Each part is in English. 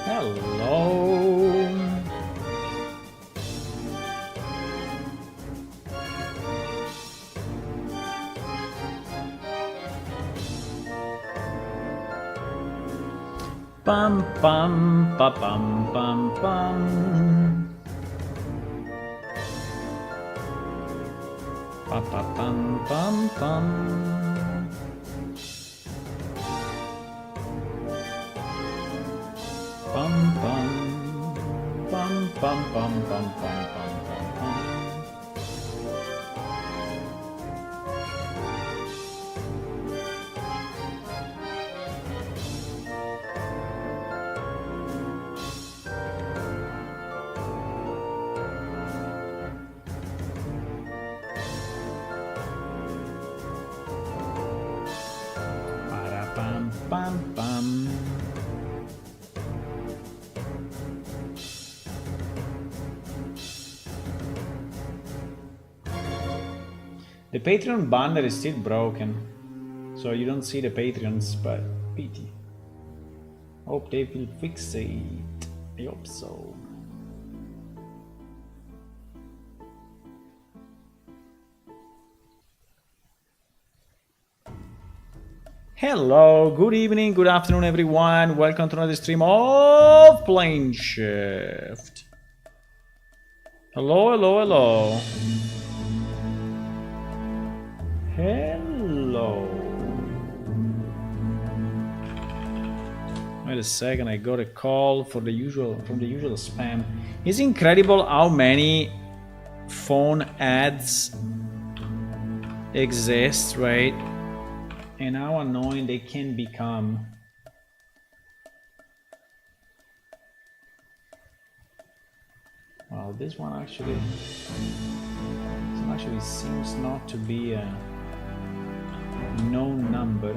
Hello. Pam pam pa pam pam pam. Pa pa pam pam pam. Pam pam pam pam pam pam pam pam pam. Para pam pam pam. The Patreon banner is still broken, so you don't see the Patreons, but pity. Hope they will fix it. I hope so. Hello, good evening, good afternoon, everyone. Welcome to another stream of Plane Shift. Hello, hello, hello. Hello. Wait a second, I got a call from the usual spam. It's incredible how many phone ads exist, right? And how annoying they can become. Well, this one actually seems not to be a known number.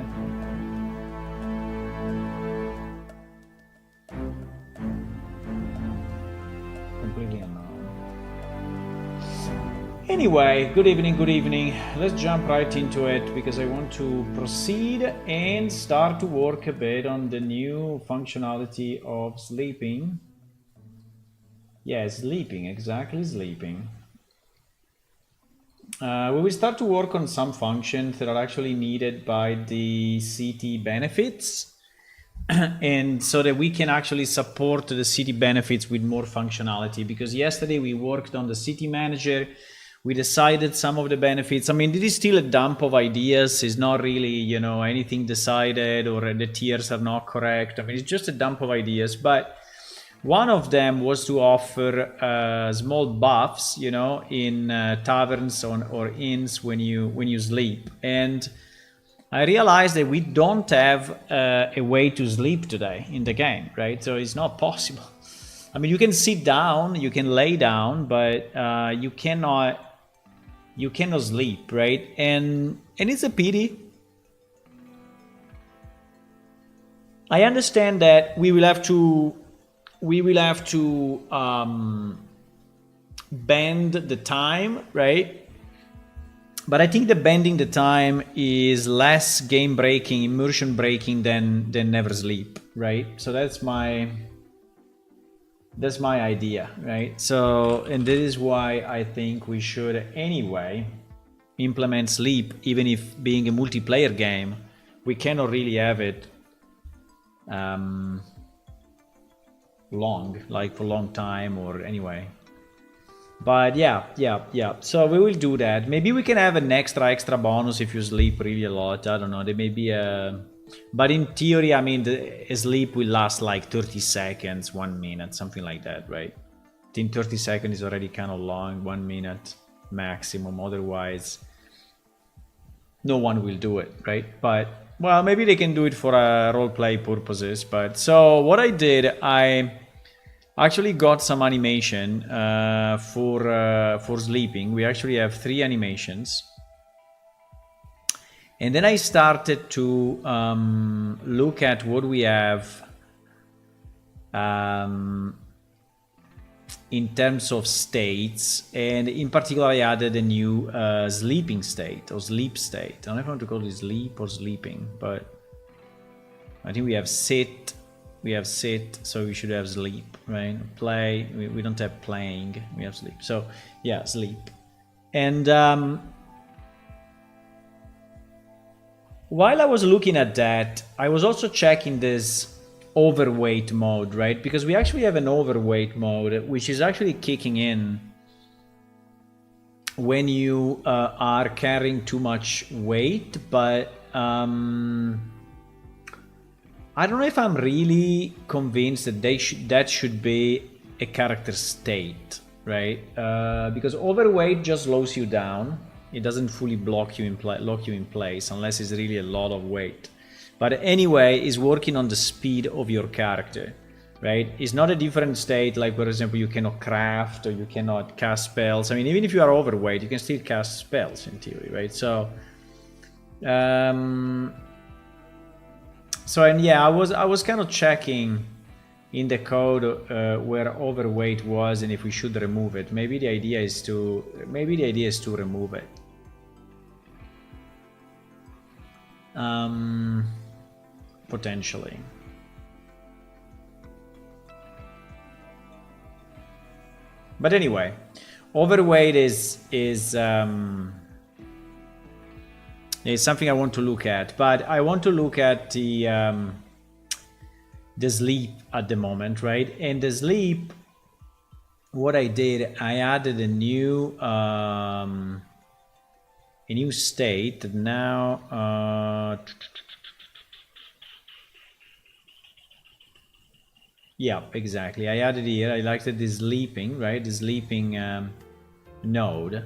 Completely unknown. Anyway, good evening, good evening. Let's jump right into it because I want to proceed and start to work a bit on the new functionality of sleeping. Yeah, sleeping, exactly, sleeping. We will start to work on some functions that are actually needed by the city benefits and so that we can actually support the city benefits with more functionality, because yesterday we worked on the city manager. We decided some of the benefits. I mean, it is still a dump of ideas. It's not really, anything decided, or the tiers are not correct. I mean, it's just a dump of ideas, but one of them was to offer small buffs, in taverns or inns when you sleep. And I realized that we don't have a way to sleep today in the game, right? So it's not possible. I mean, you can sit down, you can lay down, but you cannot sleep, right? And it's a pity. I understand that we will have to bend the time, right? But I think that bending the time is less game breaking, immersion breaking than never sleep, right? So that's my idea, right? So, and this is why I think we should anyway implement sleep, even if being a multiplayer game, we cannot really have it long, like for a long time, or anyway. But yeah. So we will do that. Maybe we can have an extra bonus if you sleep really a lot. I don't know. There may be a... But in theory, I mean, the sleep will last like 30 seconds, 1 minute, something like that, right? I think 30 seconds is already kind of long, 1 minute maximum. Otherwise, no one will do it, right? But, well, maybe they can do it for roleplay purposes. But so what I did, I actually got some animation for sleeping. We actually have 3 animations. And then I started to look at what we have in terms of states, and in particular I added a new sleeping state or sleep state. I don't know if I want to call it sleep or sleeping, but I think we have sit, we have sit, so we should have sleep, right? Play, we don't have playing, we have sleep. So yeah, sleep. And while I was looking at that, I was also checking this overweight mode, right? Because we actually have an overweight mode, which is actually kicking in when you are carrying too much weight, but I don't know if I'm really convinced that that should be a character state, right? Because overweight just slows you down. It doesn't fully lock you in place unless it's really a lot of weight. But anyway, it's working on the speed of your character, right? It's not a different state, like for example, you cannot craft or you cannot cast spells. I mean, even if you are overweight, you can still cast spells in theory, right? So, and yeah, I was kind of checking in the code where overweight was and if we should remove it. Maybe the idea is to remove it. Potentially. But anyway, overweight is something I want to look at. But I want to look at the sleep at the moment, right? And the sleep, what I did, I added a new state that now. Yeah, exactly. I added here. I liked the sleeping, right? The sleeping node.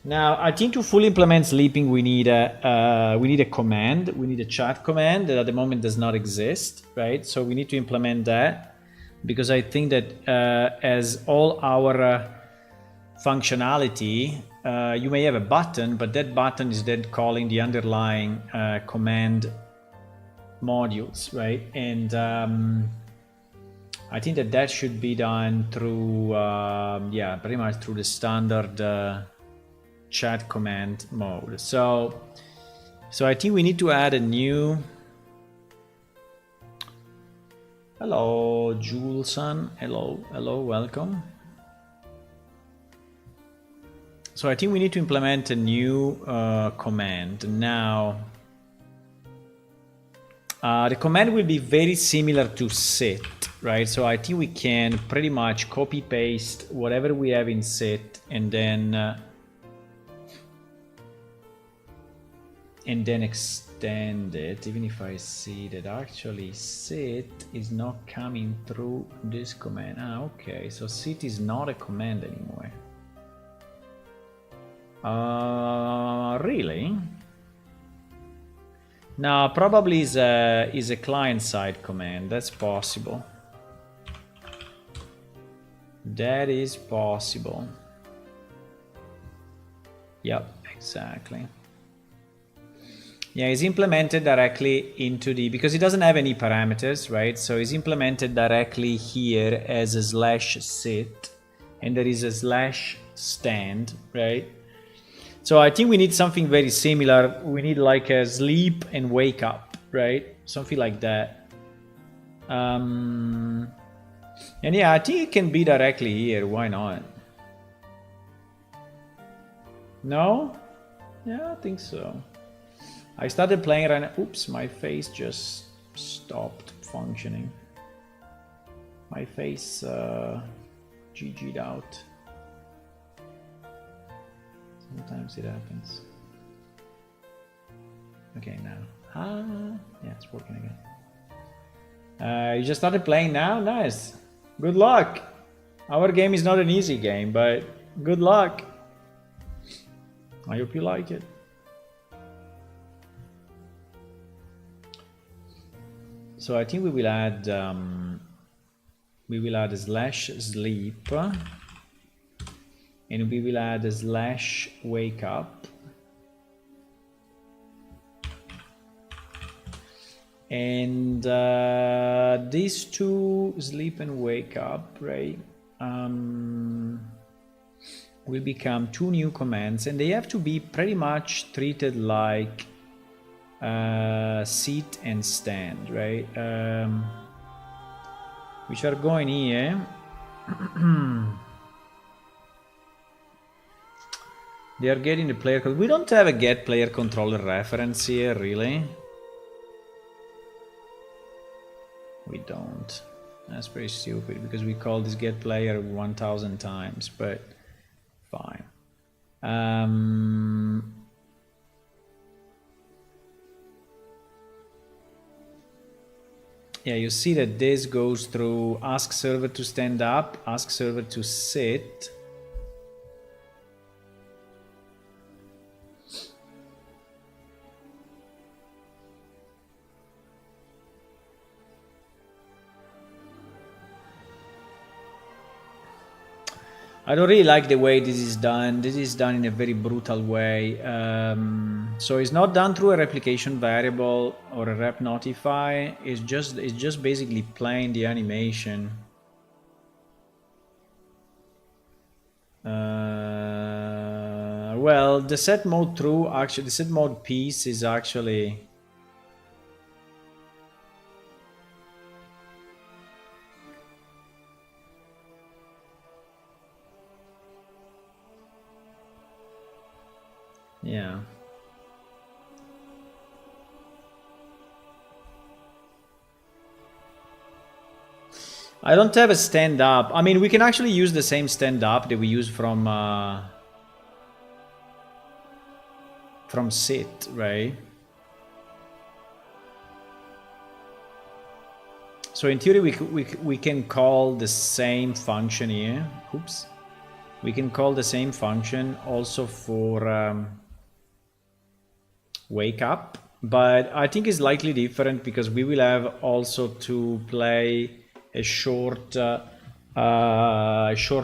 Now, I think to fully implement sleeping, we need a command. We need a chat command that at the moment does not exist, right? So we need to implement that because I think that as all our functionality, you may have a button, but that button is then calling the underlying command modules, right? And I think that should be done through, yeah, pretty much through the standard chat command mode. So I think we need to add a new. Hello, Juleson. Hello, welcome. So I think we need to implement a new command now. The command will be very similar to sit, right? So I think we can pretty much copy paste whatever we have in sit and then extend it. Even if I see that actually sit is not coming through this command. Okay, so sit is not a command anymore. Really? No, probably is a client-side command. That's possible. That is possible. Yep, exactly. Yeah, it's implemented directly into because it doesn't have any parameters, right? So it's implemented directly here as a /sit, and there is a /stand, right? So I think we need something very similar. We need like a sleep and wake up, right? Something like that. And yeah, I think it can be directly here. Why not? No? Yeah, I think so. I started playing right now. Oops, my face just stopped functioning. My face GG'd out. Sometimes it happens. Okay, now. Yeah, it's working again. You just started playing now? Nice. Good luck. Our game is not an easy game, but good luck. I hope you like it. So I think we will add a /sleep. And we will add a /wake up. And these two, sleep and wake up, right, will become two new commands, and they have to be pretty much treated like sit and stand, right? which are going here. They are getting the player code. We don't have a get player controller reference here, really. We don't. That's pretty stupid because we call this get player 1000 times, but fine. Yeah, you see that this goes through ask server to stand up, ask server to sit. I don't really like the way this is done. This is done in a very brutal way. So it's not done through a replication variable or a rep notify. It's just basically playing the animation. Well, the set mode true, actually, the set mode piece is actually. Yeah. I don't have a stand up. I mean, we can actually use the same stand up that we use from sit, right? So in theory, we can call the same function here. Oops. We can call the same function also for wake up, but I think it's likely different because we will have also to play a short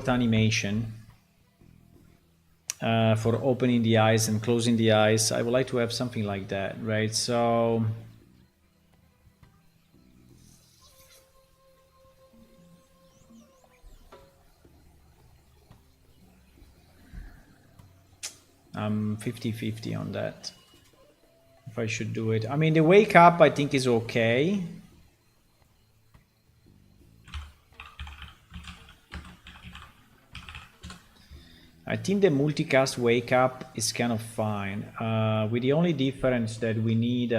animation for opening the eyes and closing the eyes. I would like to have something like that, right? So I'm 50-50 on that. If I should do it. I mean, the wake up I think is okay. I think the multicast wake up is kind of fine. With the only difference that we need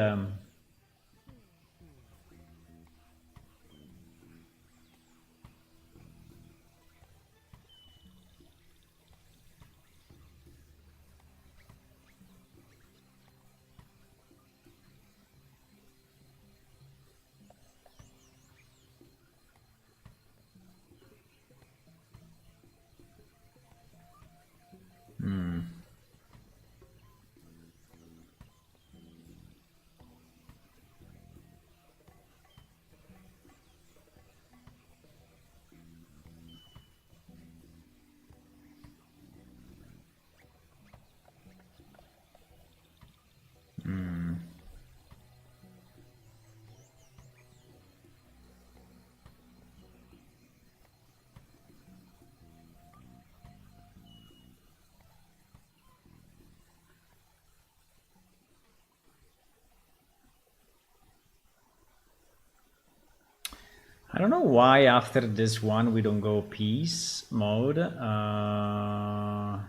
I don't know why after this one we don't go peace mode. I'm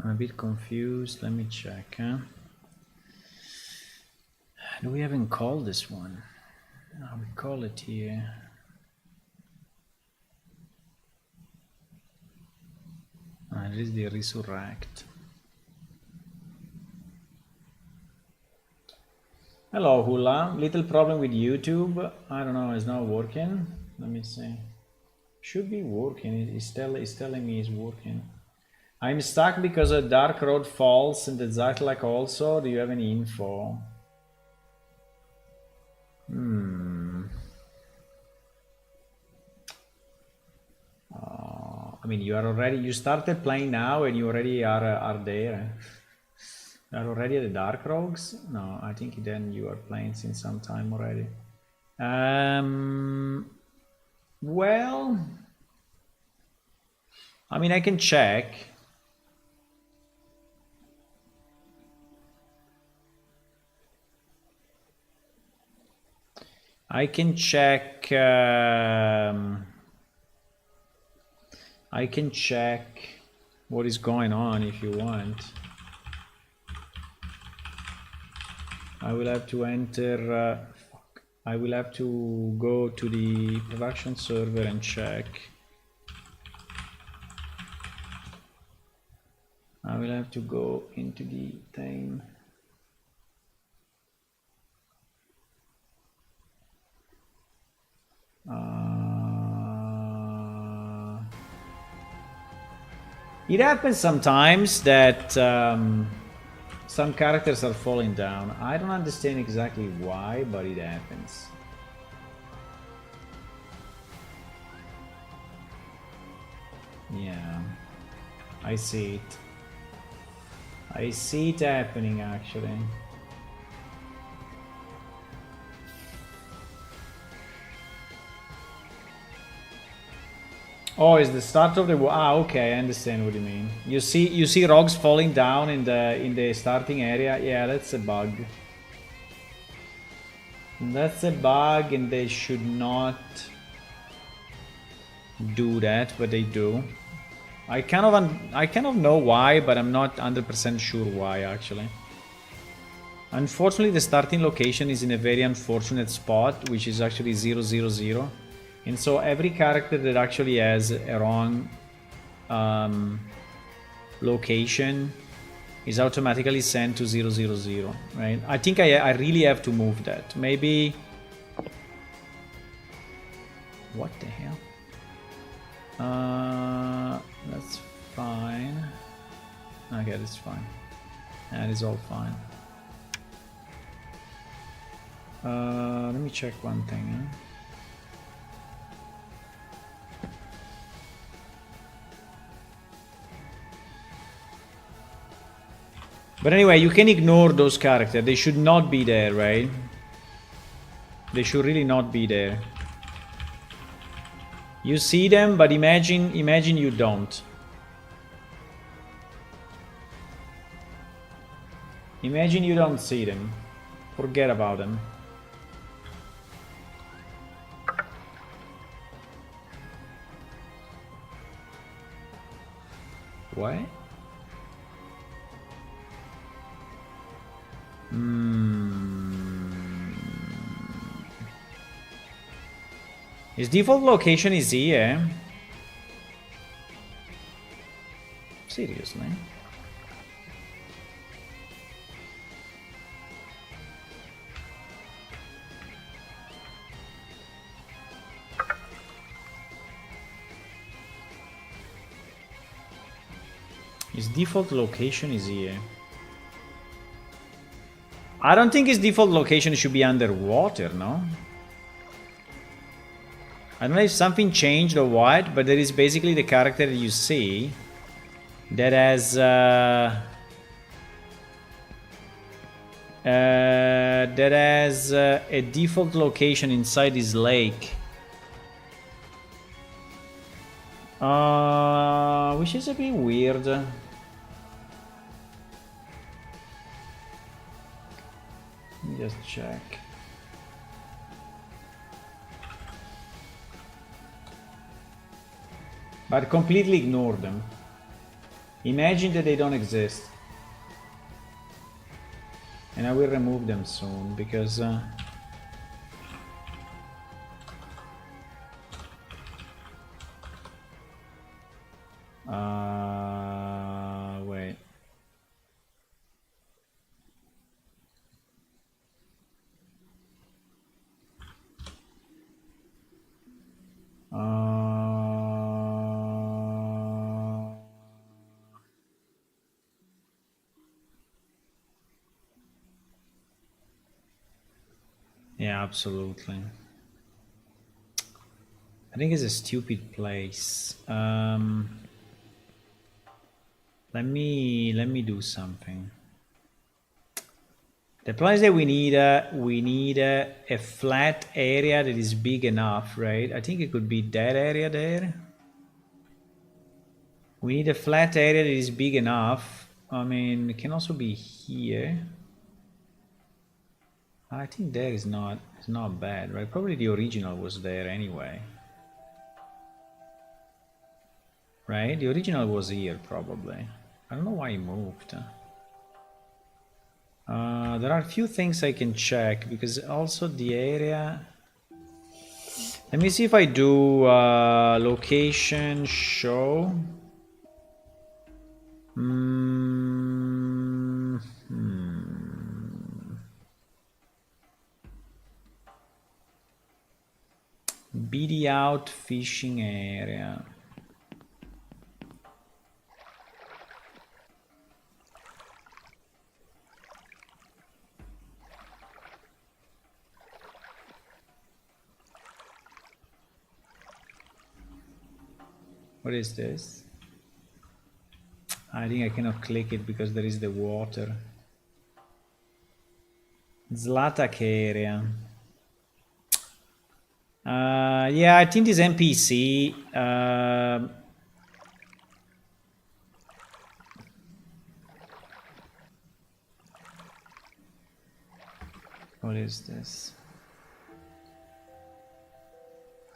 a bit confused. Let me check. Do we haven't called this one? No, we call it here. It is the resurrect. Hello, Hula. Little problem with YouTube. I don't know. It's not working. Let me see. Should be working. It's telling me it's working. I'm stuck because a dark road falls and the Zytlak also. Do you have any info? I mean, you started playing now and you already are there. You are already at the Dark Rogues? No, I think then you are playing since some time already. Well, I mean, I can check. I can check. I can check what is going on if you want. I will have to enter. I will have to go to the production server and check. I will have to go into the thing. It happens sometimes that some characters are falling down. I don't understand exactly why, but it happens. Yeah, I see it. I see it happening actually. Oh, it's the start of the war. Ah, okay, I understand what you mean. You see rogues falling down in the starting area. Yeah, that's a bug. That's a bug, and they should not do that, but they do. I kind of know why, but I'm not 100% sure why actually. Unfortunately, the starting location is in a very unfortunate spot, which is actually 000. And so every character that actually has a wrong location is automatically sent to 000, right? I think I really have to move that. Maybe... What the hell? That's fine. Okay, that's fine. That is all fine. Let me check one thing. Huh? But anyway, you can ignore those characters. They should not be there, right? They should really not be there. You see them, but imagine you don't. Imagine you don't see them. Forget about them. What? His default location is here. Seriously? His default location is here. I don't think his default location should be underwater, no? I don't know if something changed or what, but there is basically the character that you see that has a default location inside this lake, which is a bit weird. Let me just check. But completely ignore them. Imagine that they don't exist. And I will remove them soon because wait. Yeah, absolutely. I think it's a stupid place. Let me do something. The place that we need a flat area that is big enough, right? I think it could be that area there. We need a flat area that is big enough. I mean, it can also be here. I think there is not, it's not bad, right? Probably the original was there anyway. Right? The original was here, probably. I don't know why he moved. There are a few things I can check, because also the area... Let me see if I do location show. BD out fishing area. What is this? I think I cannot click it because there is the water. Zlatak area. Yeah, I think this NPC. What is this?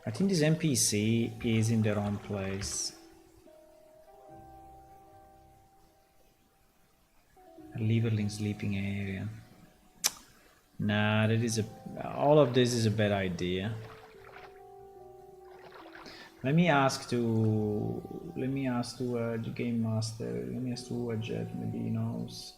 I think this NPC is in the wrong place. Liverling sleeping area. Nah, that is all of this is a bad idea. Let me ask to the game master. Let me ask to Jet. Maybe he knows.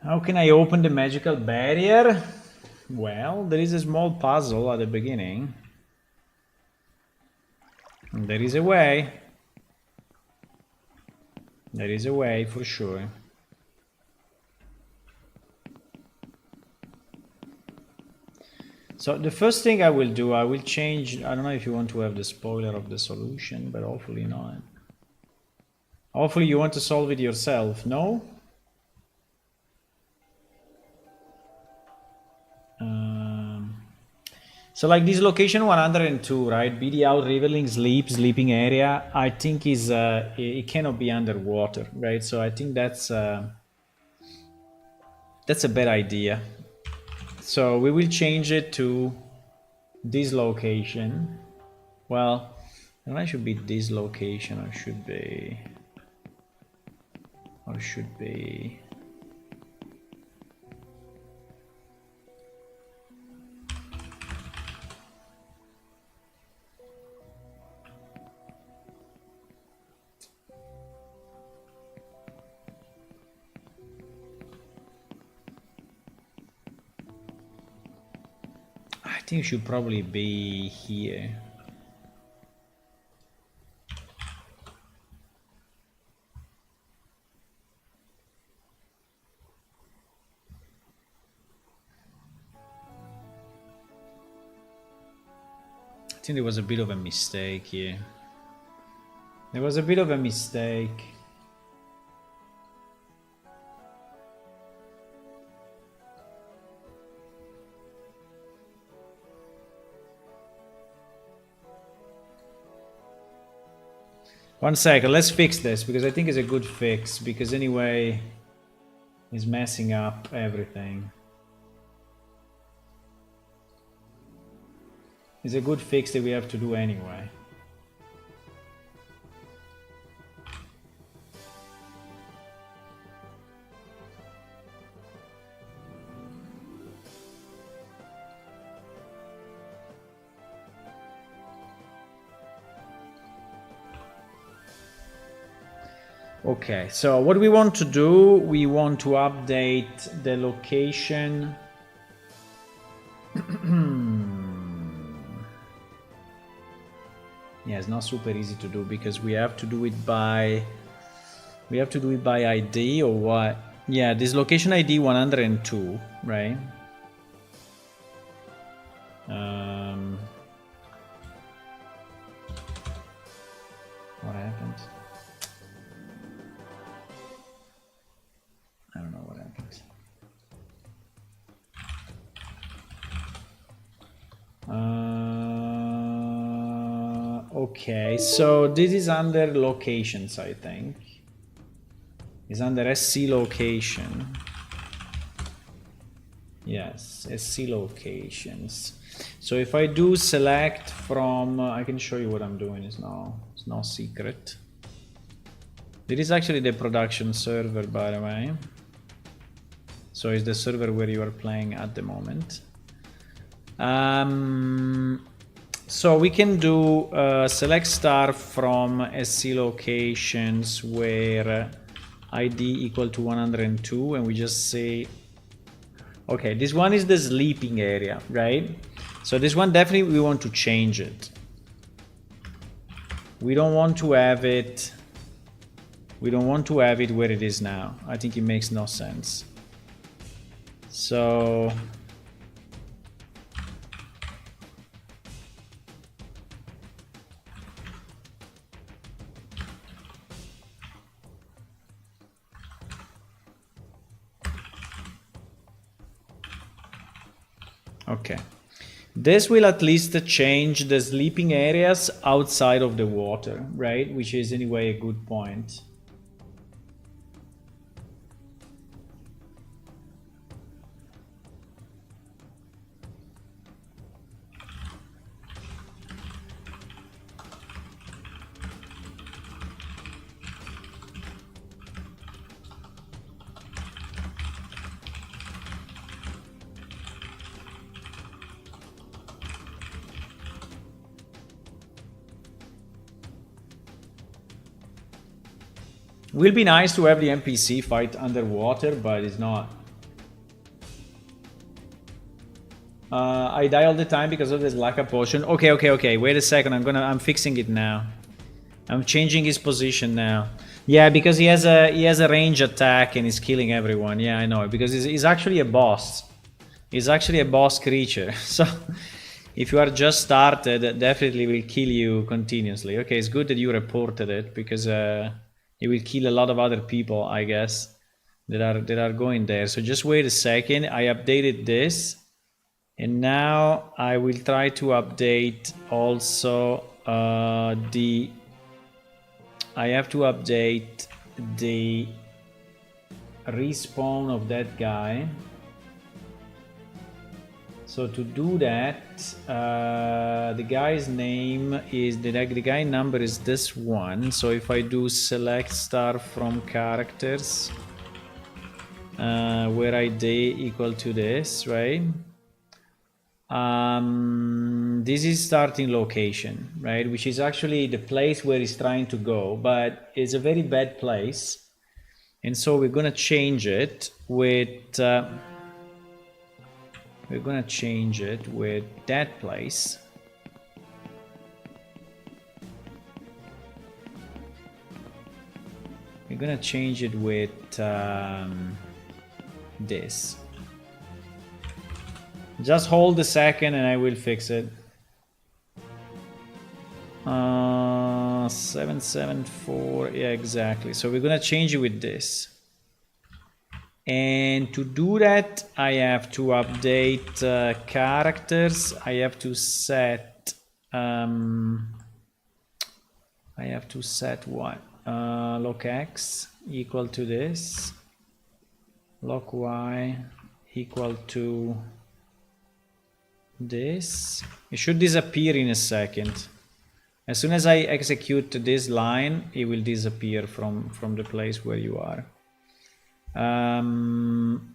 How can I open the magical barrier? Well, there is a small puzzle at the beginning. And there is a way. There is a way for sure. So the first thing I will do, I will change, I don't know if you want to have the spoiler of the solution, but hopefully not. Hopefully you want to solve it yourself, no? So like this location 102, right? BD out Riverling sleeping area. I think is it cannot be underwater, right? So I think that's a bad idea. So we will change it to this location. Well, it should be this location, or should be. I think it should probably be here. I think there was a bit of a mistake here. There was a bit of a mistake. One second, let's fix this, because I think it's a good fix, because anyway, it's messing up everything. It's a good fix that we have to do anyway. Okay, so what we want to do, we want to update the location. Yeah, it's not super easy to do because we have to do it by ID or what? Yeah, this location ID 102, right? Okay, so this is under locations, I think. It's under SC location. Yes, SC locations. So if I do select from, I can show you what I'm doing. It's no secret. This is actually the production server, by the way. So it's the server where you are playing at the moment. So we can do select star from SC locations where ID equal to 102, and we just say, okay, this one is the sleeping area, right? So this one definitely we want to change it. We don't want to have it. We don't want to have it where it is now. I think it makes no sense. So okay. This will at least change the sleeping areas outside of the water, right? Which is anyway a good point. Will be nice to have the NPC fight underwater, but it's not. I die all the time because of this lack of potion. Okay. Wait a second. I'm fixing it now. I'm changing his position now. Yeah, because he has a range attack and he's killing everyone. Yeah, I know. Because he's actually a boss. He's actually a boss creature. So if you are just started, definitely will kill you continuously. Okay, it's good that you reported it because it will kill a lot of other people, I guess, that are going there. So just wait a second. I updated this, and now I will try to update also I have to update the respawn of that guy. So to do that, the guy's name is the guy number is this one. So if I do select star from characters, where ID equal to this, right? This is starting location, right? Which is actually the place where he's trying to go, but it's a very bad place, and so we're gonna change it with. We're gonna change it with that place. We're gonna change it with this. Just hold a second and I will fix it. 774, yeah, exactly. So we're gonna change it with this. And to do that, I have to update characters. I have to set what? Loc x equal to this. Loc y equal to this. It should disappear in a second. As soon as I execute this line, it will disappear from the place where you are.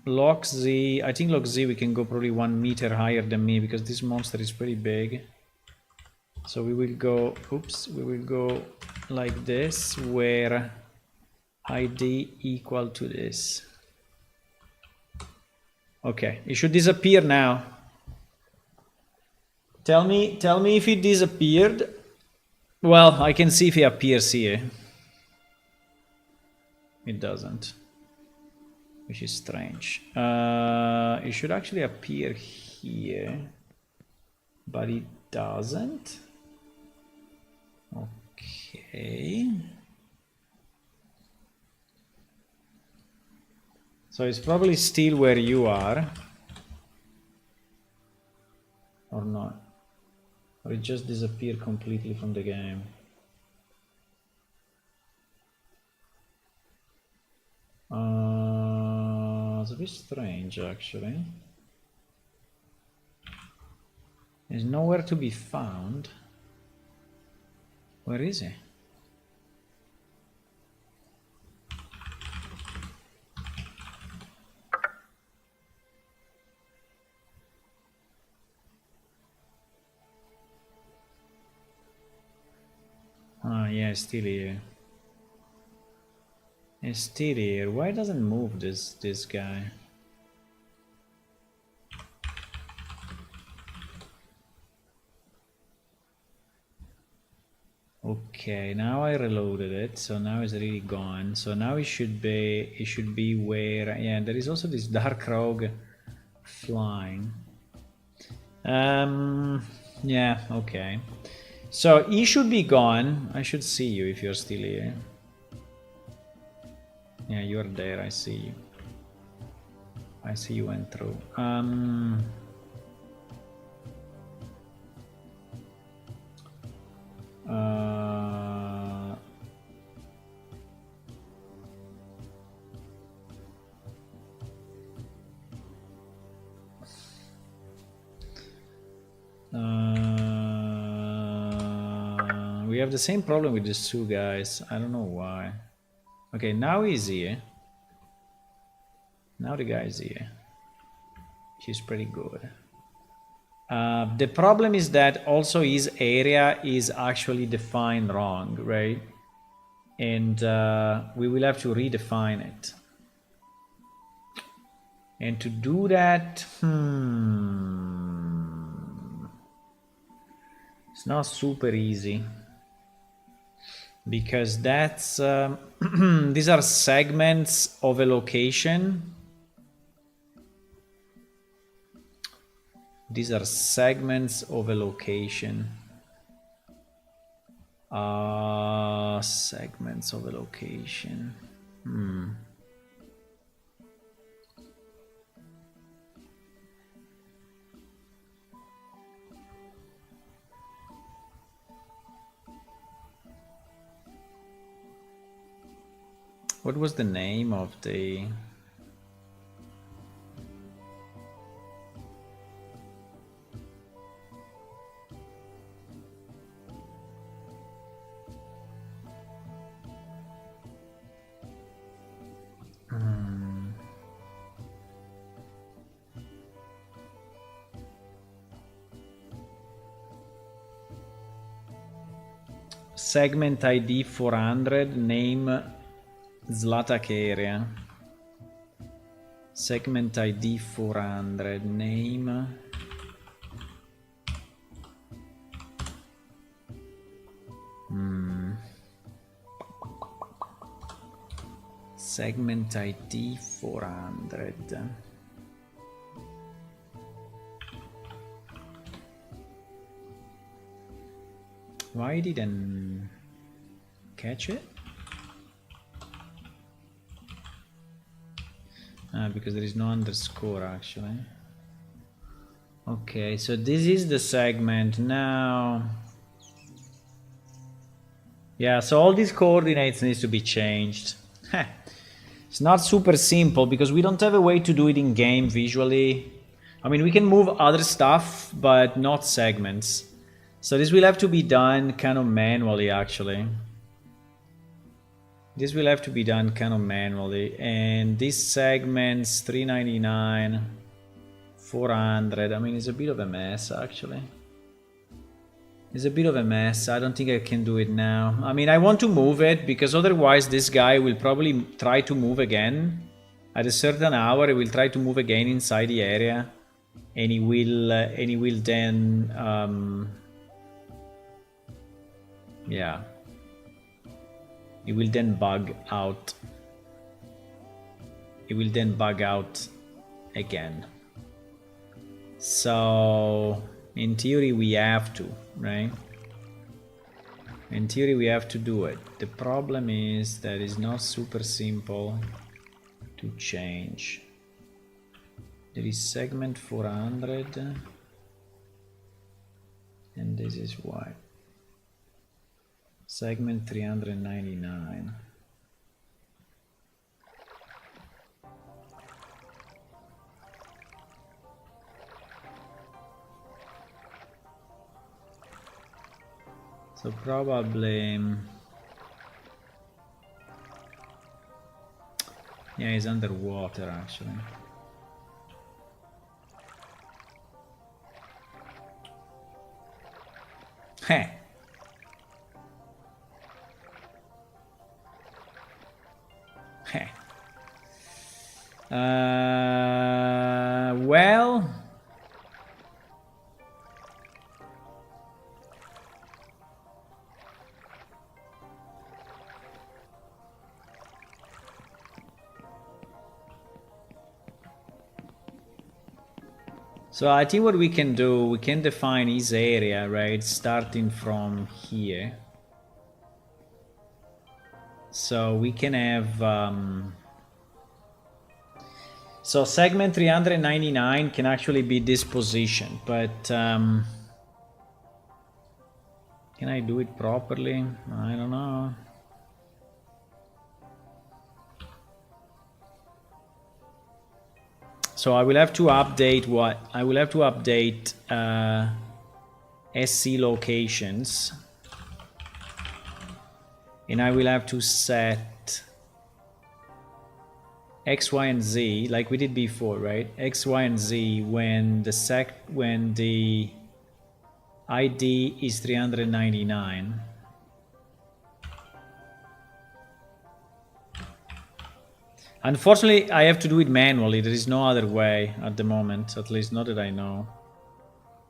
Loc z, I think Loc z we can go probably 1 meter higher than me because this monster is pretty big. So we will go, we will go like this, where ID equal to this. Okay, it should disappear now. Tell me if it disappeared. Well, I can see if it appears here. It doesn't, which is strange. It should actually appear here, but it doesn't. Okay. So it's probably still where you are. Or not. Or it just disappeared completely from the game. It's a bit strange actually. He's nowhere to be found. Where is he? Ah, yeah, still here. He's still here. Why doesn't move this guy? Okay, now I reloaded it, so now it's really gone. So now it should be where, yeah, there is also this dark rogue flying. Yeah, okay. So he should be gone. I should see you if you're still here. Yeah, you're there, I see you. I see you went through. We have the same problem with these two guys. I don't know why. Okay, now he's here. Now the guy is here. He's pretty good. The problem is that also his area is actually defined wrong, right? And we will have to redefine it. And to do that, it's not super easy. Because that's these are segments of a location. These are segments of a location. Segments of a location. What was the name of the... Segment ID 400, name Zlatak area. Segment ID 400, name... Segment ID 400. Why didn't catch it? Because there is no underscore actually. Okay, so this is the segment now. Yeah, so all these coordinates needs to be changed. It's not super simple because we don't have a way to do it in game visually. I mean, we can move other stuff, but not segments. So this will have to be done kind of manually, actually. This will have to be done kind of manually. And these segments, 399, 400, I mean, it's a bit of a mess, actually. It's a bit of a mess. I don't think I can do it now. I mean, I want to move it because otherwise this guy will probably try to move again. At a certain hour, he will try to move again inside the area. And he will then... yeah. It will then bug out. It will then bug out again. So, in theory, we have to, right? In theory, we have to do it. The problem is that it's not super simple to change. There is segment 400. And there This is why. Segment 399. So probably, yeah, he's underwater actually. Heh. Heh. Well, so I think what we can do, we can define his area, right? Starting from here. So we can have, so segment 399 can actually be this position, but can I do it properly? I don't know. So I will have to update what? I will have to update SC locations. And I will have to set X, Y, and Z like we did before, right? X, Y, and Z when the ID is 399. Unfortunately, I have to do it manually. There is no other way at the moment, at least not that I know.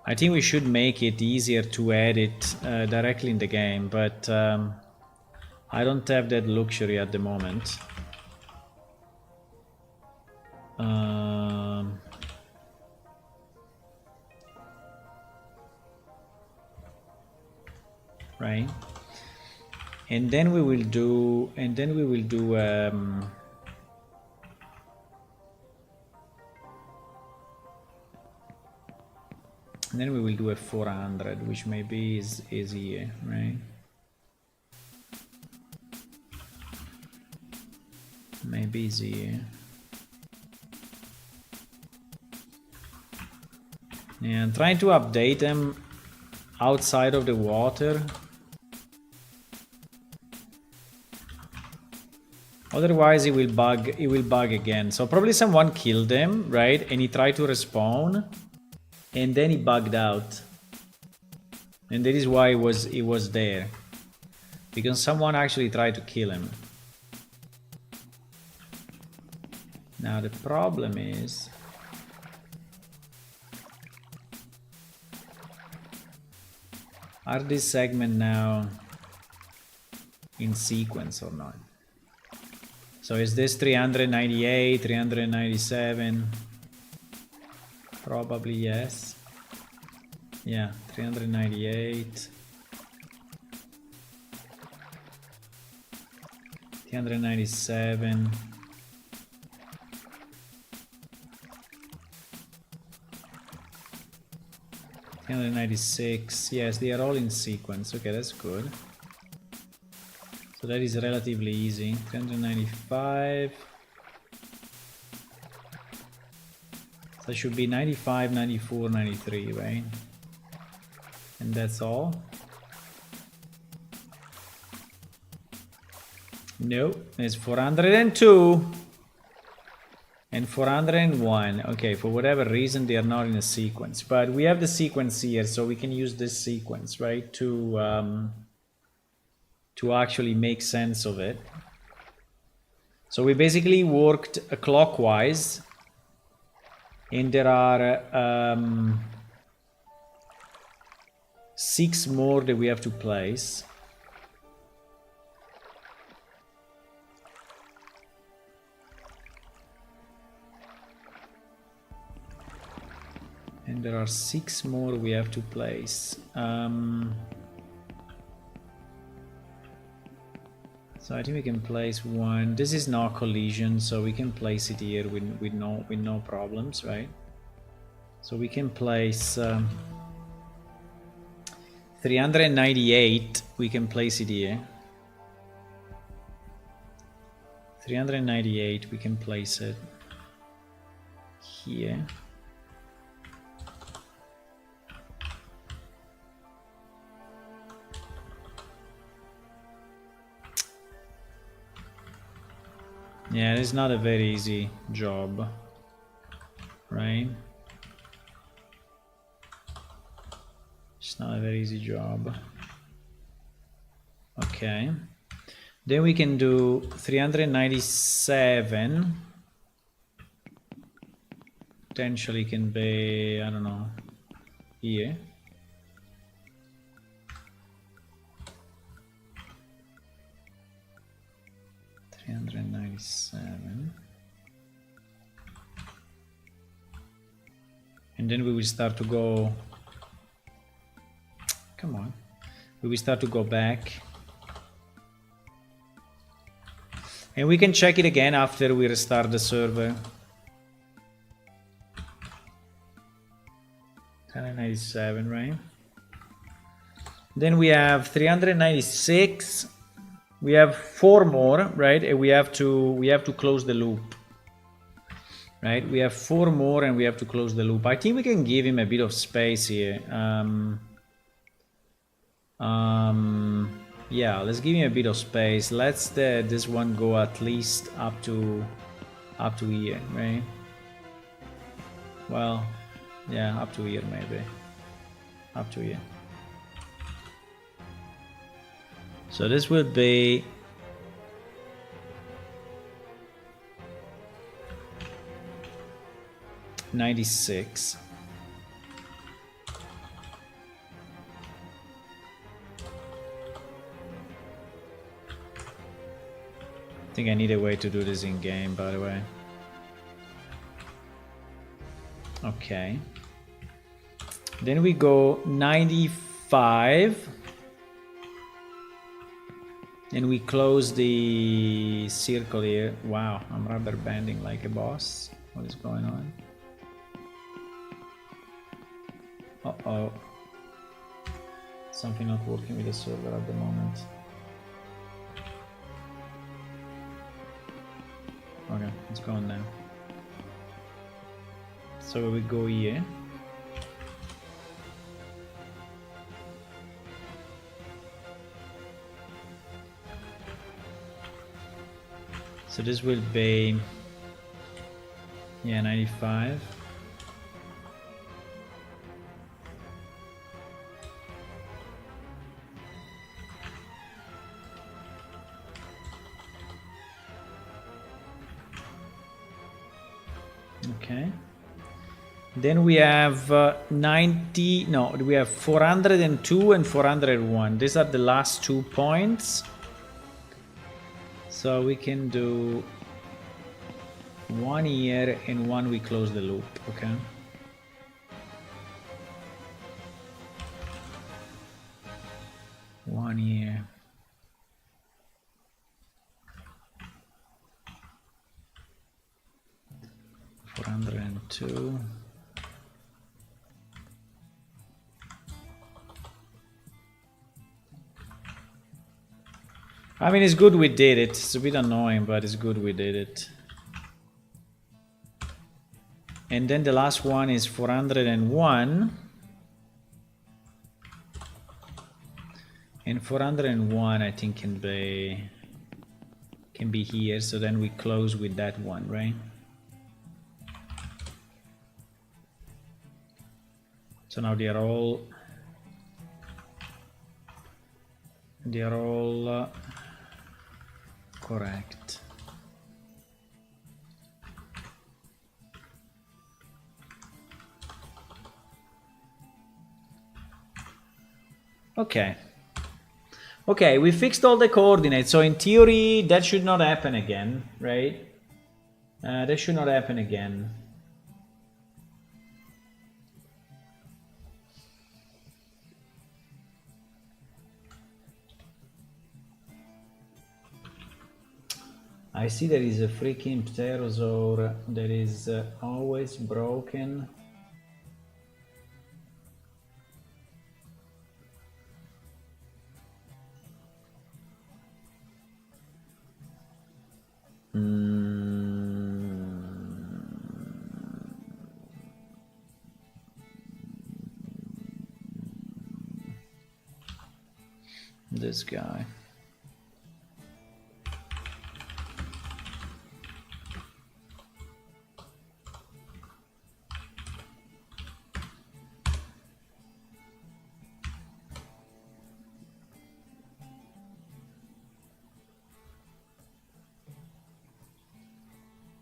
I think we should make it easier to edit directly in the game, but I don't have that luxury at the moment. Right, and then we will do, and then we will do a 400, which maybe is easier, right? Maybe easier. Yeah, I'm trying to update them outside of the water. Otherwise it will bug again. So probably someone killed him, right? And he tried to respawn and then he bugged out. And that is why it was there. Because someone actually tried to kill him. Now the problem is, are this segment now in sequence or not? So is this 398, 397? Probably yes. Yeah, 398. 397. $396. Yes, they are all in sequence. Okay, that's good. So that is relatively easy. 395. So it should be 95, 94, 93, right? And that's all. No, it's 402 and 401. Okay, for whatever reason they are not in a sequence, but we have the sequence here, so we can use this sequence, right, to actually make sense of it. So we basically worked clockwise, and there are 6 more that we have to place. And there are 6 more we have to place. So I think we can place one. This is no collision, so we can place it here with no problems, right? So we can place 398, we can place it here. 398, we can place it here. Yeah, it's not a very easy job, right? It's not a very easy job. Okay. Then we can do 397. Potentially can be, I don't know, here. $397. And then we will start to go, come on, we will start to go back. And we can check it again after we restart the server. 397, right? Then we have 396. We have 4 more, right? And we have to close the loop. Right? We have 4 more and we have to close the loop. I think we can give him a bit of space here. Yeah, let's give him a bit of space. Let's this one go at least up to here, right? Well, yeah, up to here maybe. Up to here. So this will be $96. I think I need a way to do this in game, by the way. Okay. Then we go 95. And we close the circle here. Wow, I'm rubber banding like a boss. What is going on? Uh-oh. Something not working with the server at the moment. Okay, it's gone now. So we go here. So this will be, yeah, 95. Okay. Then we have 90, no, we have 402 and 401. These are the last 2 points. So we can do 1 here and 1 we close the loop, okay? One here. $402. I mean, it's good we did it. It's a bit annoying, but it's good we did it. And then the last one is 401. And 401 I think can be here, so then we close with that one, right? So now they are all correct. Okay. Okay, we fixed all the coordinates. So in theory, that should not happen again, right? That should not happen again. I see there is a freaking pterosaur that is always broken. This guy.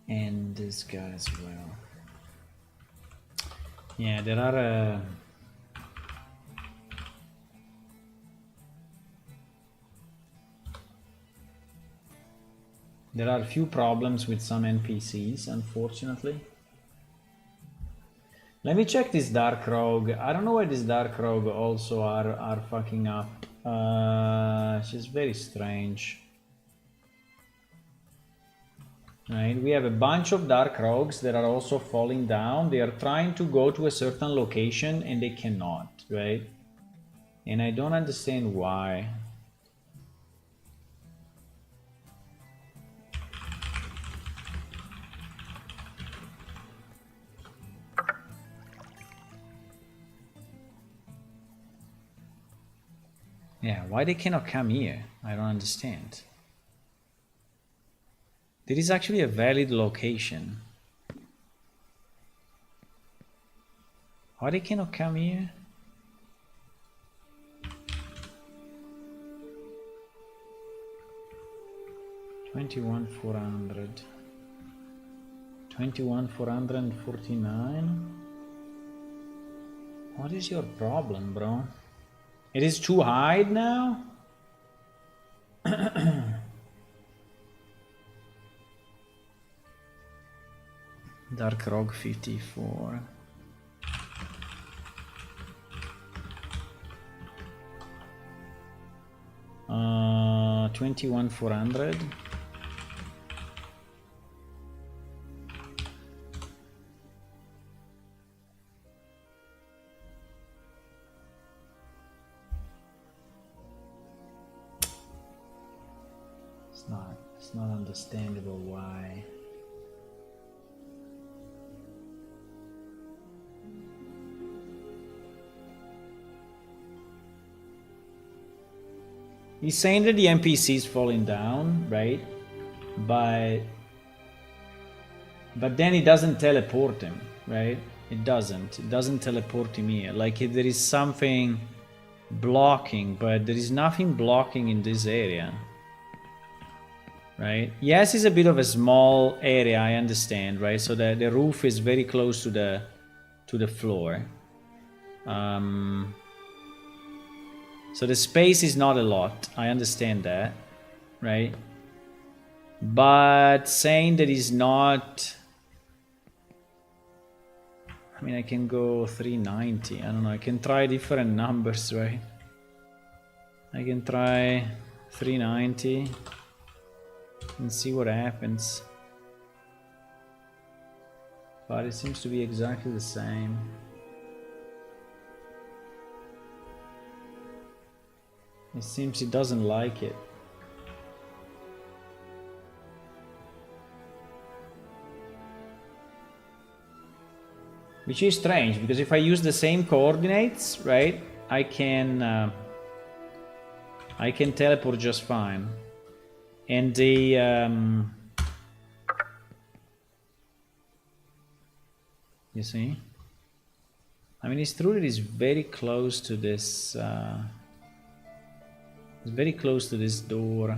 And this guy as well. Yeah, there are a few problems with some NPCs, unfortunately. Let me check this Dark Rogue. I don't know why this Dark Rogue also are fucking up. She's very strange. Right, we have a bunch of Dark Rogues that are also falling down. They are trying to go to a certain location and they cannot, right? And I don't understand why. Yeah, why they cannot come here? I don't understand. There is actually a valid location. Why they cannot come here? $21,400. $21,449. What is your problem, bro? It is too high now? Dark Rogue 54. $21,400. It's not understandable why. He's saying that the NPC is falling down, right? But then it doesn't teleport him, right? It doesn't teleport him here. Like if there is something blocking, but there is nothing blocking in this area, right? Yes, it's a bit of a small area, I understand, right? So the roof is very close to the floor. So the space is not a lot, I understand that, right? But saying that is not... I mean, I can go 390, I don't know, I can try different numbers, right? I can try 390 and see what happens. But it seems to be exactly the same. It seems he doesn't like it. Which is strange, because if I use the same coordinates, right, I can teleport just fine. And the you see? I mean, it's true that it's very close to this it's very close to this door.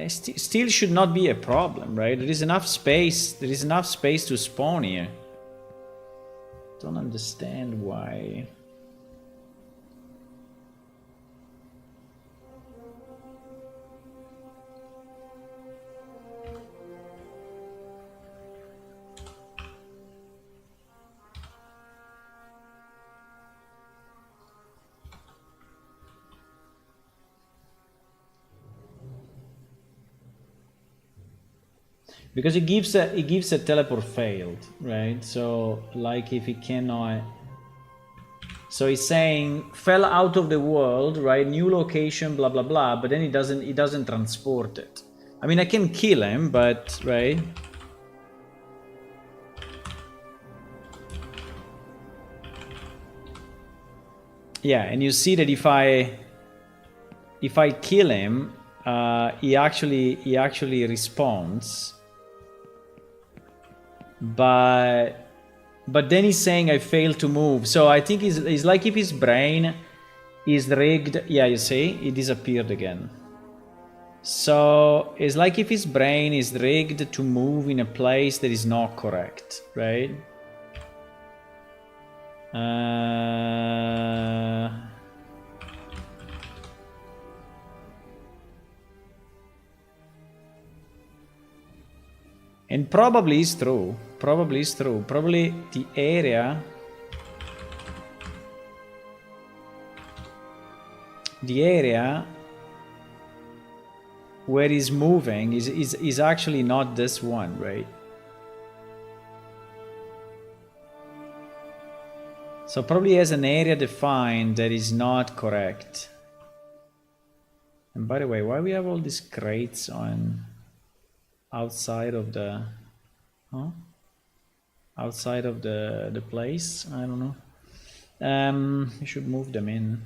Still should not be a problem, right? There is enough space. There is enough space to spawn here. Don't understand why. Because it gives a teleport failed, right? So like if it cannot, so it's saying fell out of the world, right? New location, blah blah blah, but then it doesn't transport it. I mean, I can kill him, but right? Yeah, and you see that if I kill him, he actually responds. But then he's saying I failed to move. So I think it's like if his brain is rigged. Yeah, you see, it disappeared again. So it's like if his brain is rigged to move in a place that is not correct, right? And probably it's true. Probably it's true. Probably the area where he's moving is actually not this one, right? So probably has an area defined that is not correct. And by the way, why we have all these crates on outside of the outside of the place? I don't know. We should move them in.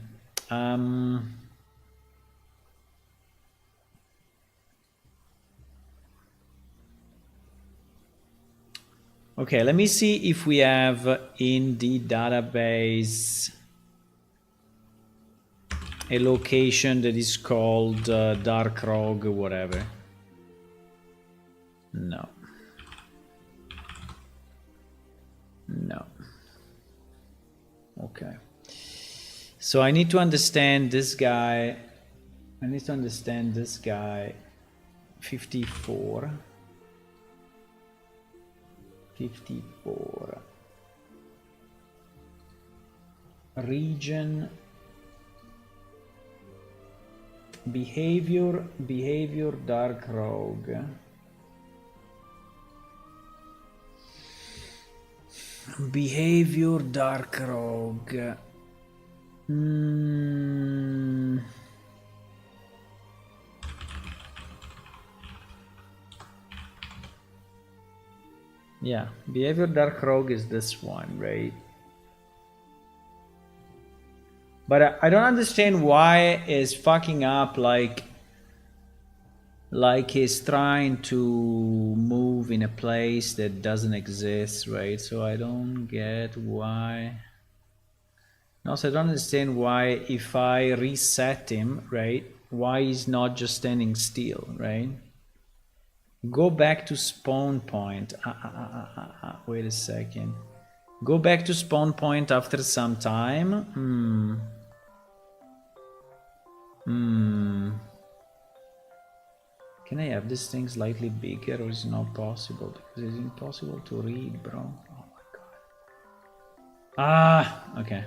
Okay, let me see if we have in the database a location that is called Dark Rogue or whatever. No. No. Okay. So I need to understand this guy. I need to understand this guy. 54. 54. Region. Behavior Dark Rogue. Behavior Dark Rogue. Yeah, Behavior Dark Rogue is this one, right? But I don't understand why it's fucking up like he's trying to move in a place that doesn't exist, right? So I don't get why. Also, I don't understand why if I reset him, right, why he's not just standing still, right? Go back to spawn point. Wait a second. Go back to spawn point after some time. Can I have this thing slightly bigger or is it not possible? Because it's impossible to read, bro. Oh my god. Okay.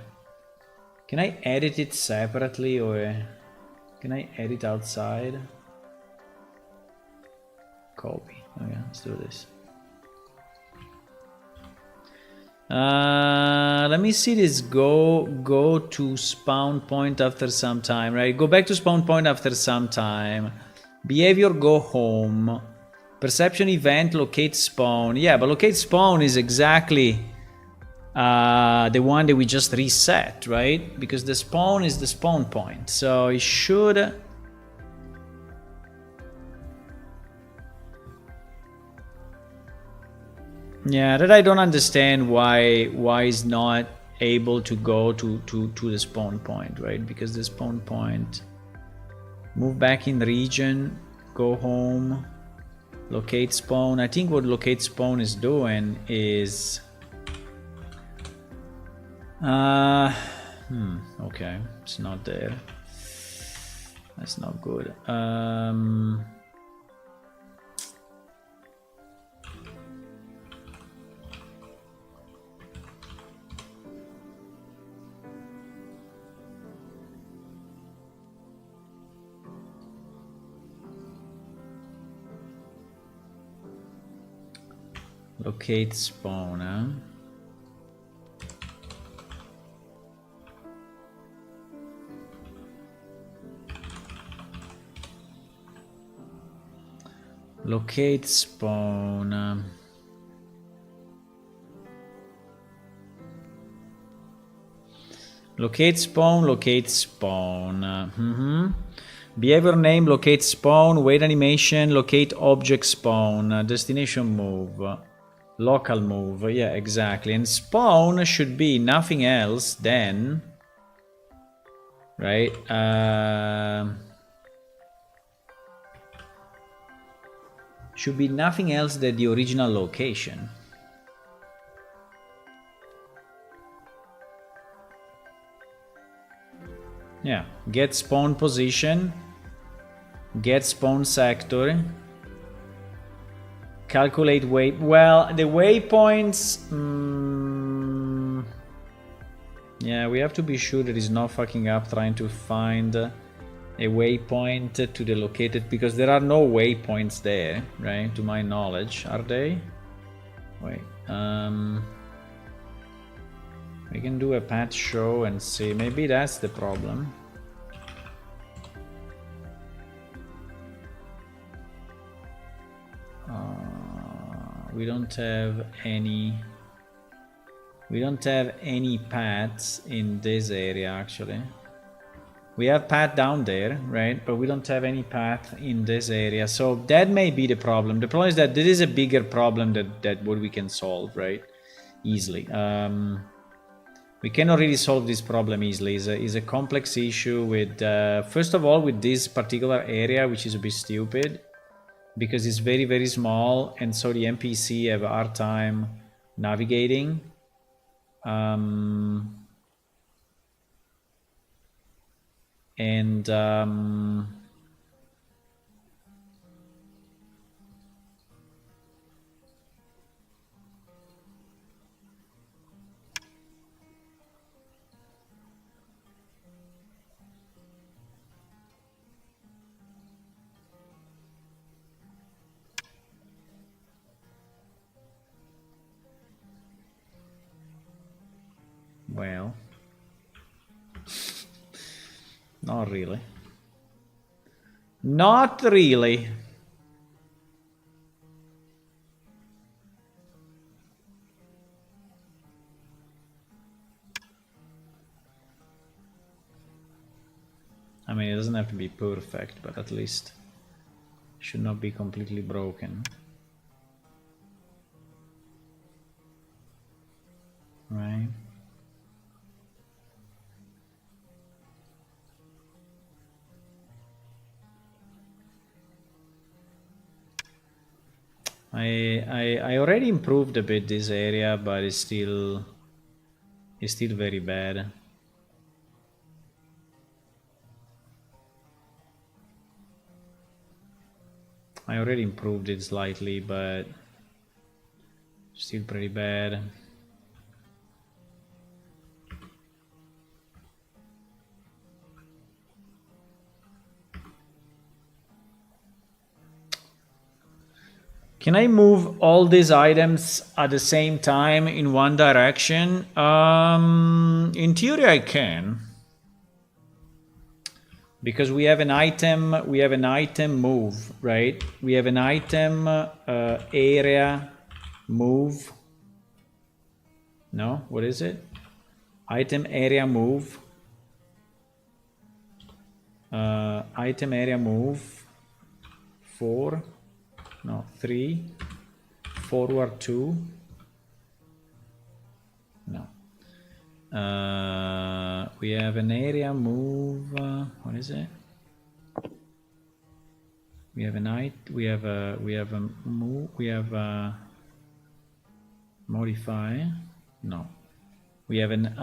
Can I edit it separately or can I edit outside? Copy. Okay, let's do this. Let me see this. Go to spawn point after some time, right? Go back to spawn point after some time. Behavior, go home. Perception event, locate spawn. Yeah, but locate spawn is exactly the one that we just reset, right? Because the spawn is the spawn point. So it should... Yeah, that I don't understand why it's not able to go to the spawn point, right? Because the spawn point... Move back in the region, go home, locate spawn. I think what locate spawn is doing is... okay, it's not there. That's not good. Locate spawn, huh? Locate spawn. Locate spawn, locate spawn. Behavior name, locate spawn, wait animation, locate object spawn, destination move, local move, yeah, exactly. And spawn should be nothing else than, right? Should be nothing else than the original location. Yeah, get spawn position, get spawn sector, calculate way. Well, the waypoints. Yeah, we have to be sure that it's not fucking up trying to find a waypoint to the located, because there are no waypoints there, right? To my knowledge, are they? Wait. We can do a path show and see. Maybe that's the problem. We don't have any. We don't have any paths in this area actually. We have path down there, right? But we don't have any path in this area. So that may be the problem. The problem is that this is a bigger problem that what we can solve, right? Easily. We cannot really solve this problem easily. It's a complex issue with, first of all, with this particular area, which is a bit stupid, because it's very, very small, and so the NPC have a hard time navigating. Well, not really. Not really. I mean, it doesn't have to be perfect, but at least it should not be completely broken. Right? I already improved a bit this area, but it's still very bad. I already improved it slightly, but still pretty bad. Can I move all these items at the same time in one direction? In theory I can. Because we have an item move, right? We have an item area move. No, what is it? Item area move. Item area move 4. No, 3. Forward 2. No. We have an area move. What is it? We have a move. We have a modify. No. We have an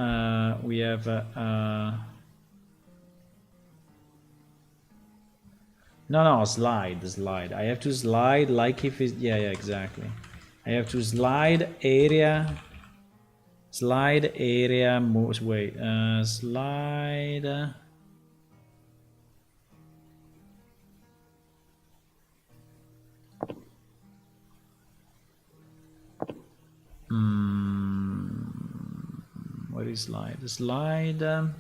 no, slide. I have to slide like if it's, yeah, exactly. I have to slide area moves, wait, slide. What is slide?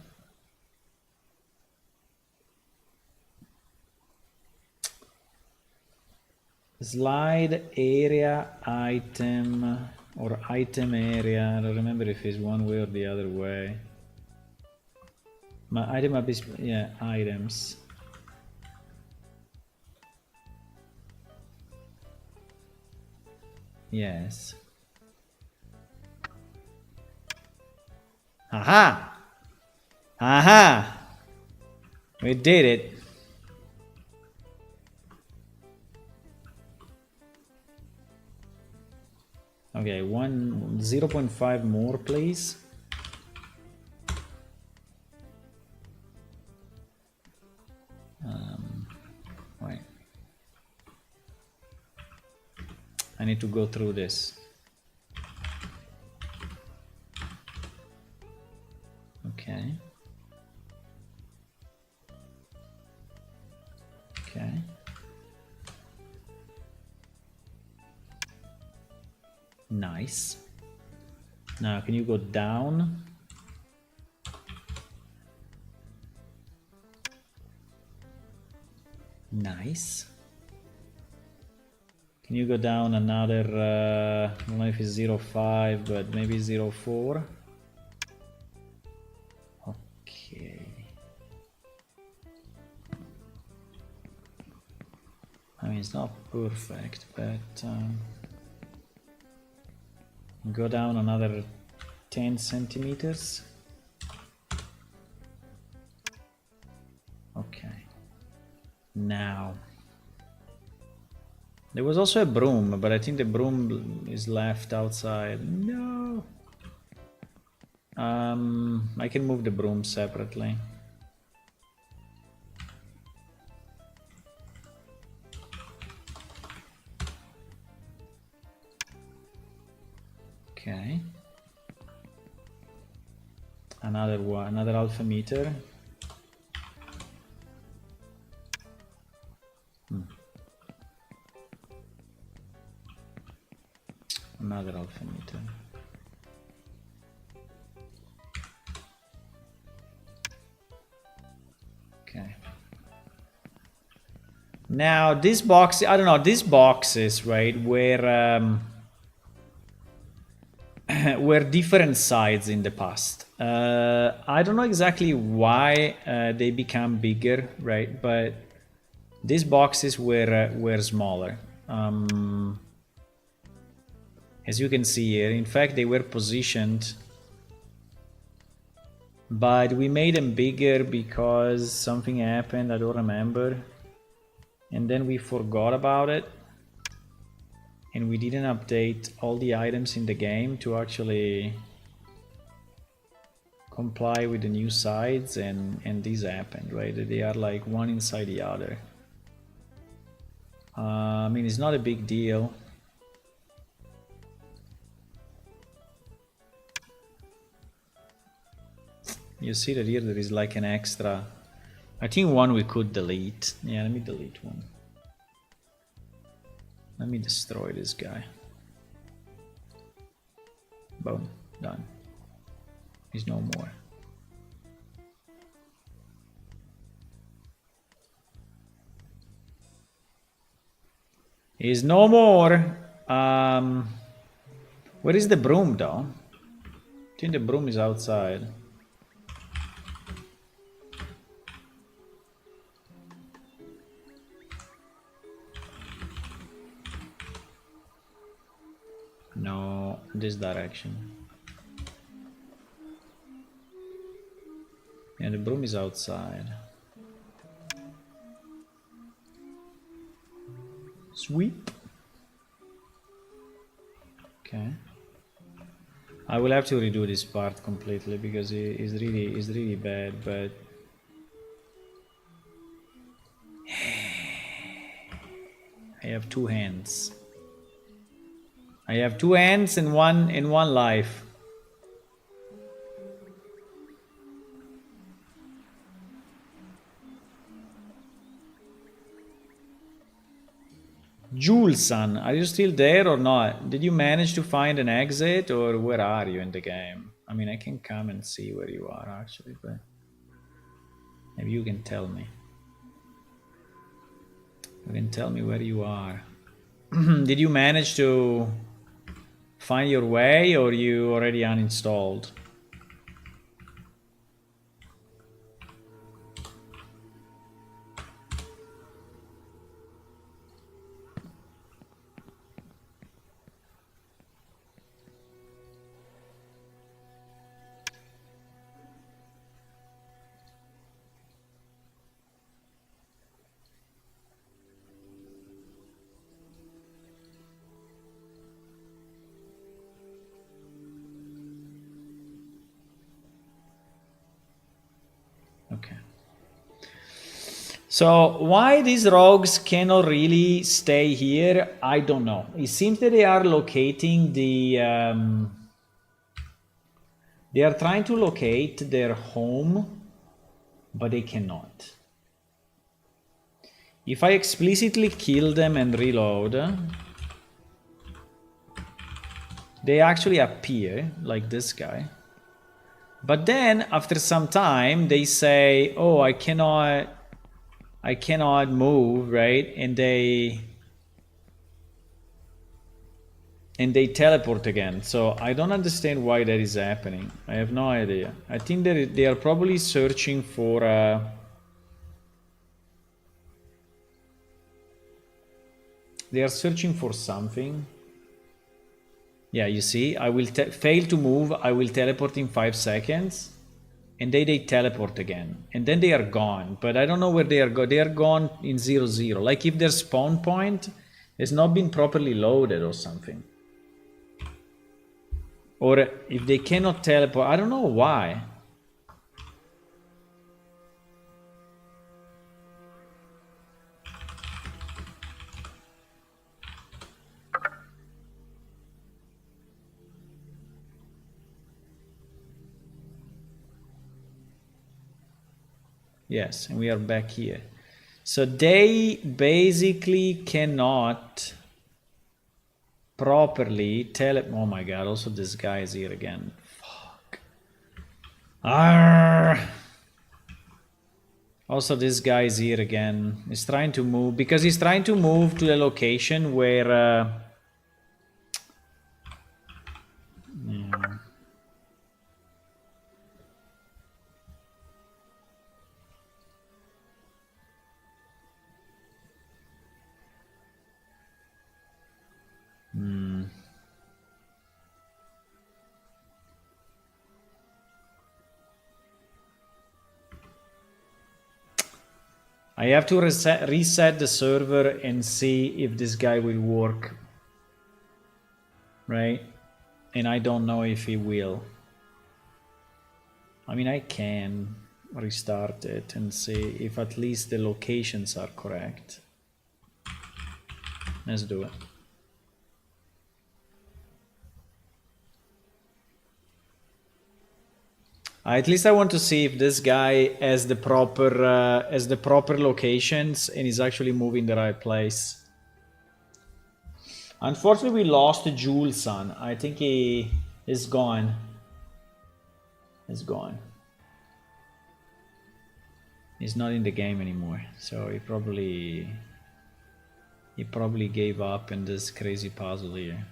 Slide area item or item area. I don't remember if it's one way or the other way. My item map is, yeah, items. Yes. Aha! Aha! We did it. Okay, 0.5 more, please. Wait. I need to go through this. Okay. Okay. Nice. Now, can you go down? Nice. Can you go down another, I don't know if it's 0.5, but maybe 0.4? Okay. I mean, it's not perfect, but go down another 10 centimeters. Okay. Now. There was also a broom, but I think the broom is left outside. No. I can move the broom separately. Okay. Another one, another alpha meter. Another alpha meter. Okay. Now this box, I don't know, these boxes, right, were were different sides in the past. I don't know exactly why they become bigger, right? But these boxes were smaller. As you can see here, in fact, they were positioned, but we made them bigger because something happened, I don't remember. And then we forgot about it. And we didn't update all the items in the game to actually comply with the new sides, and this happened, right? They are like one inside the other. I mean, it's not a big deal. You see that here there is like an extra. I think one we could delete. Yeah, let me delete one. Let me destroy this guy. Boom, done. He's no more. He's no more. Where is the broom though? I think the broom is outside. No, this direction. Yeah, the broom is outside. Sweep. Okay. I will have to redo this part completely because it is really bad, but I have two hands. I have two hands and one life. Jules-san, are you still there or not? Did you manage to find an exit, or where are you in the game? I mean, I can come and see where you are actually, but maybe you can tell me. You can tell me where you are. Did you manage to find your way, or you already uninstalled? So why these rogues cannot really stay here, I don't know. It seems that they are locating the... they are trying to locate their home, but they cannot. If I explicitly kill them and reload, they actually appear, like this guy. But then, after some time, they say, oh, I cannot move, right? And they teleport again. So I don't understand why that is happening. I have no idea. I think that they are probably searching for... they are searching for something. Yeah, you see, I will fail to move, I will teleport in 5 seconds, and they teleport again. And then they are gone, but I don't know where they are they are gone in 0-0. Like if their spawn point has not been properly loaded or something. Or if they cannot teleport, I don't know why. Yes, and we are back here. So they basically cannot properly oh my god, also this guy is here again. Fuck. Arrgh. Also this guy is here again. He's trying to move, because he's trying to move to the location where... yeah. I have to reset the server and see if this guy will work. Right? And I don't know if he will. I mean, I can restart it and see if at least the locations are correct. Let's do it. At least I want to see if this guy has the proper locations and is actually moving the right place. Unfortunately, we lost Jules-san. I think he is gone. He's gone. He's not in the game anymore, so he probably gave up in this crazy puzzle here.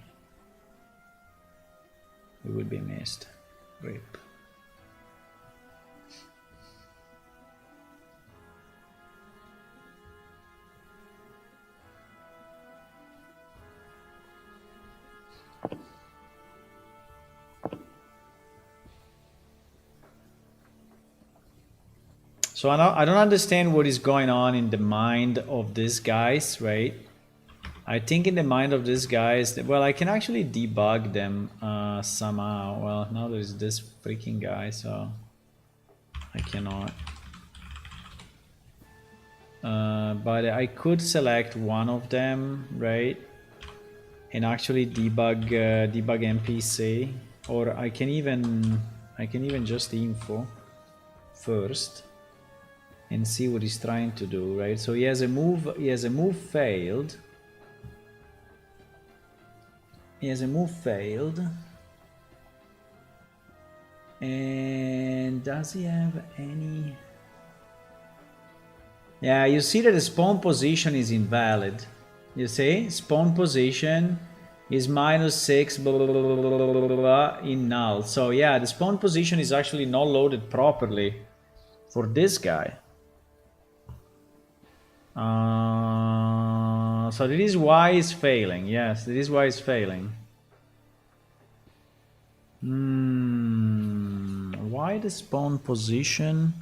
He will be missed. Rip. So I don't understand what is going on in the mind of these guys, right? I think in the mind of these guys, well, I can actually debug them somehow. Well, now there's this freaking guy, so I cannot. But I could select one of them, right? And actually debug NPC, or I can even just info first and see what he's trying to do, right? So he has a move failed. He has a move failed. And does he have any... Yeah, you see that the spawn position is invalid. You see? Spawn position is -6 blah, blah, blah, blah, blah, blah, blah, in null. So yeah, the spawn position is actually not loaded properly for this guy. So this is why it's failing. Yes, this is why it's failing. Why the spawn position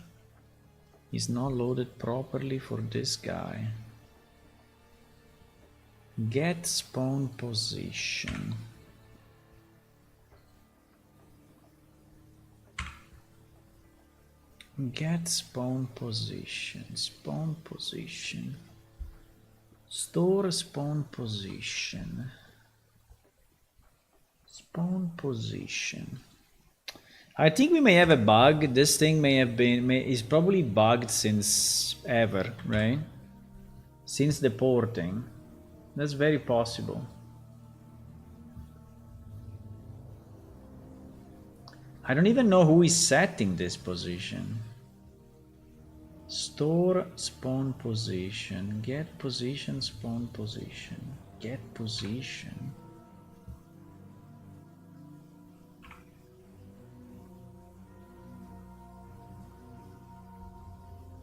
is not loaded properly for this guy? Get spawn position. Get spawn position, spawn position, store spawn position, spawn position. I think we may have a bug. This thing may have been, is probably bugged since ever, right? Since the porting. That's very possible. I don't even know who is setting this position. Store spawn position, get position, spawn position, get position.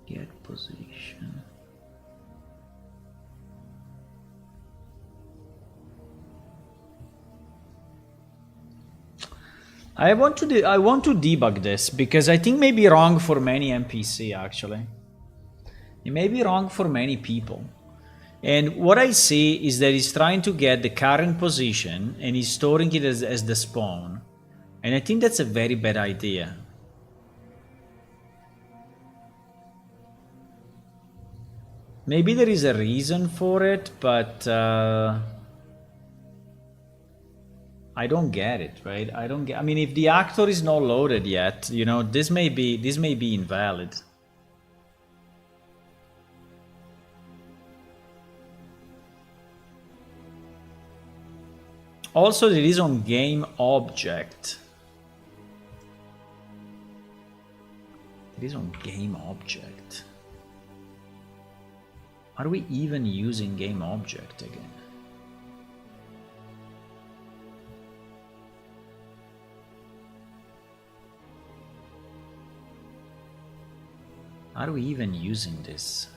Get position. I want to debug this because I think may be wrong for many NPC actually. It may be wrong for many people. And what I see is that he's trying to get the current position and he's storing it as the spawn. And I think that's a very bad idea. Maybe there is a reason for it, but I don't get it, right? I don't get. I mean, if the actor is not loaded yet, you know, this may be invalid. Also, it is on game object. It is on game object. Are we even using game object again? Are we even using this?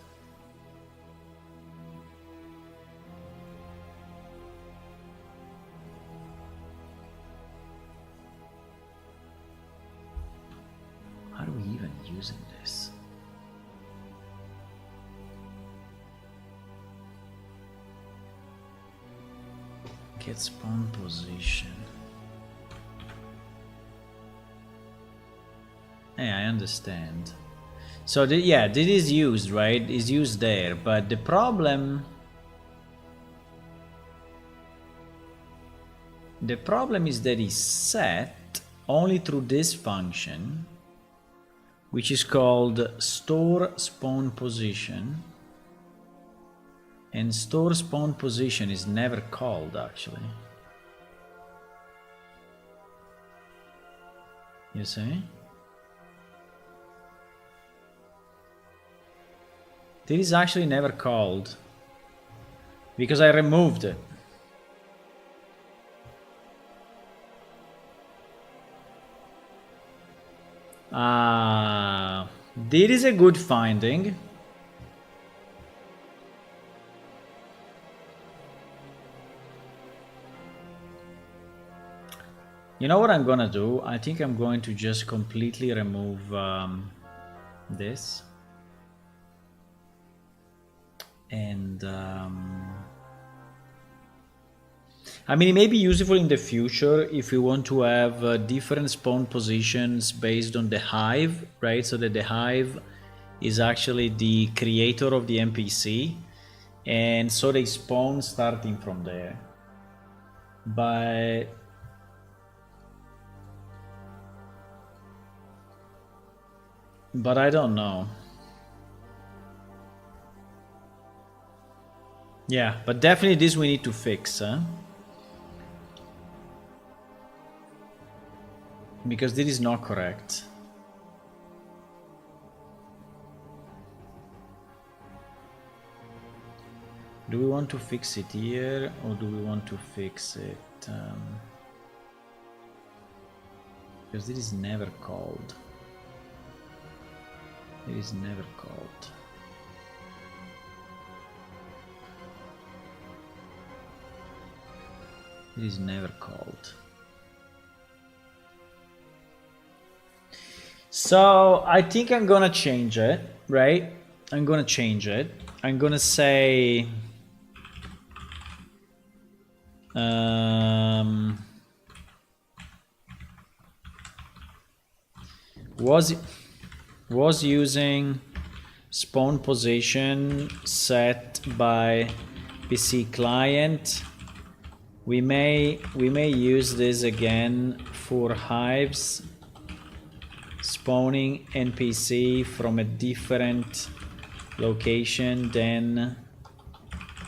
Are we even using this? Get spawn position. Hey, I understand. So yeah, this is used, right? Is used there, but the problem is that it's set only through this function, which is called store spawn position, and store spawn position is never called actually. You see? This is actually never called because I removed it. This is a good finding. You know what I'm gonna do? I think I'm going to just completely remove this. And I mean, it may be useful in the future if you want to have different spawn positions based on the hive, right? So that the hive is actually the creator of the NPC, and so they spawn starting from there. But I don't know. Yeah, but definitely this we need to fix, huh? Because this is not correct. Do we want to fix it here or do we want to fix it? Because this is never called. It is never called. It is never called. So I think I'm gonna change it, right? I'm gonna change it. I'm gonna say was it was using spawn position set by PC client. We may use this again for hives spawning NPC from a different location than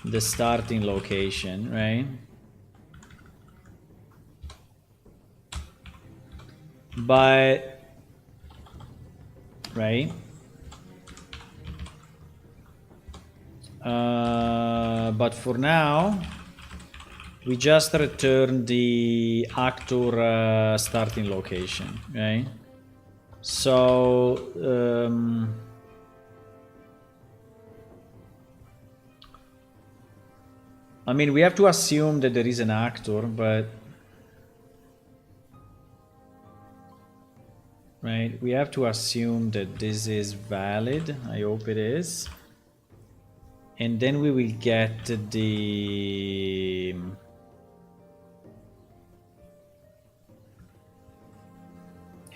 the starting location, right? But right, but for now we just return the actor starting location, right? So I mean, we have to assume that there is an actor, but right, we have to assume that this is valid. I hope it is. And then we will get the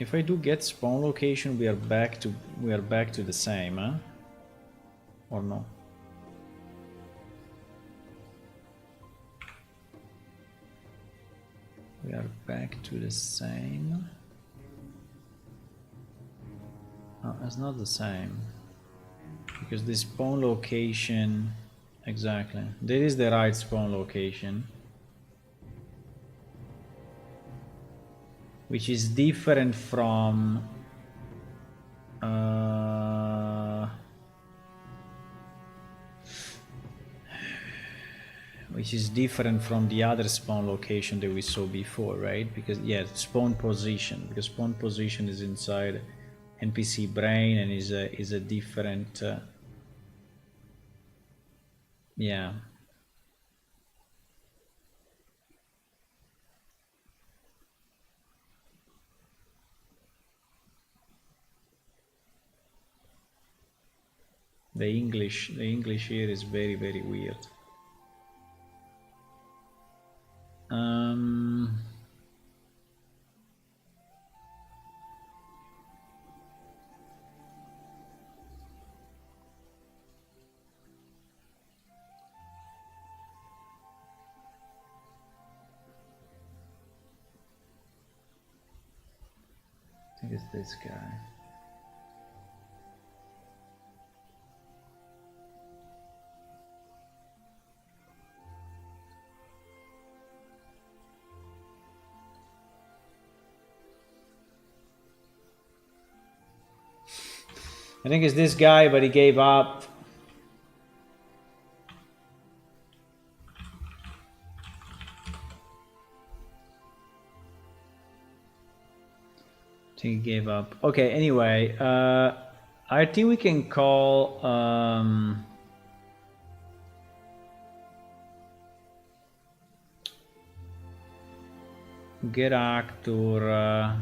if I do get spawn location, we are back to the same, huh? Or no? We are back to the same. No, it's not the same. Because the spawn location, exactly. There is the right spawn location. Which is different from the other spawn location that we saw before, right? Because yeah, spawn position, because spawn position is inside NPC brain and is a different yeah. The English here is very, very weird. I think it's this guy. I think it's this guy, but he gave up. I think he gave up. Okay, anyway, I think we can call get actor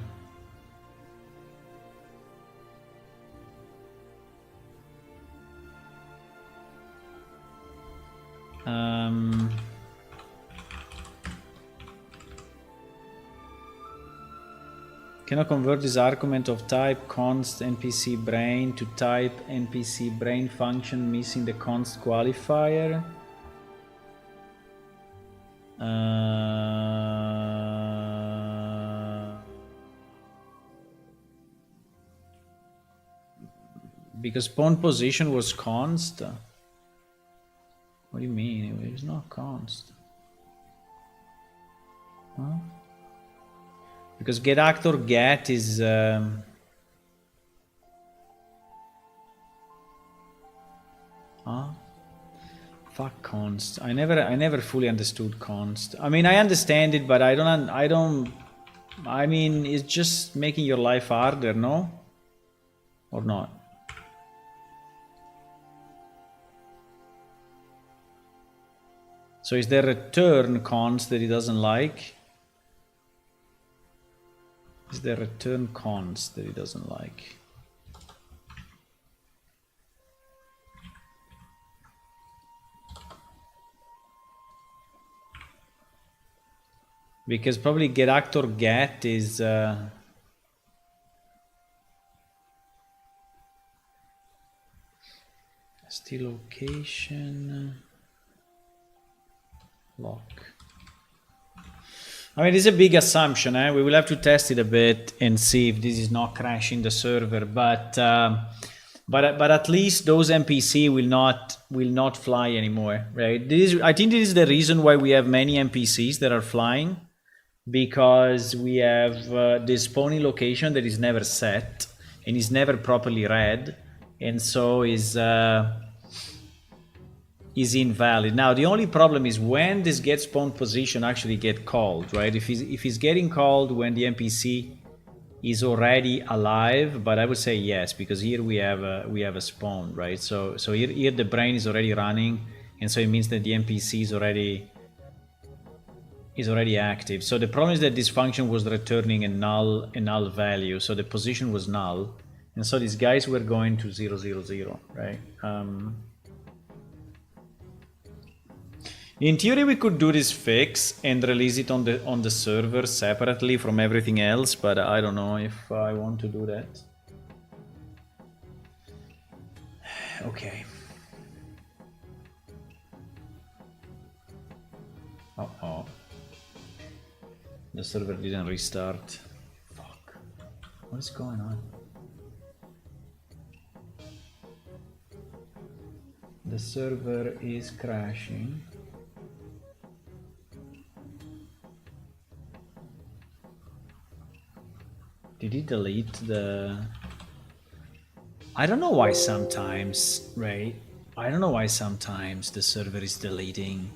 cannot convert this argument of type const npc brain to type npc brain function missing the const qualifier. Because spawn position was const. What do you mean? It was not const. Huh? Because get actor get is fuck const. I never fully understood const. I mean, I understand it, but I mean, it's just making your life harder, no? Or not? So is there return const that he doesn't like? Is there return const that he doesn't like? Because probably get actor get is empty location lock. I mean, it's a big assumption. We will have to test it a bit and see if this is not crashing the server. But at least those NPC will not fly anymore, right? I think this is the reason why we have many NPCs that are flying, because we have this spawning location that is never set and is never properly read, and so is invalid. Now the only problem is when this get spawn position actually get called, right? If he's getting called when the NPC is already alive, but I would say yes, because here we have a spawn, right? So here the brain is already running, and so it means that the NPC is already active. So the problem is that this function was returning a null value, so the position was null, and so these guys were going to 0, 0, 0, right? In theory, we could do this fix and release it on the server separately from everything else, but I don't know if I want to do that. Okay. Uh-oh. The server didn't restart. Fuck. What is going on? The server is crashing. Did he delete the... I don't know why sometimes, right? I don't know why sometimes the server is deleting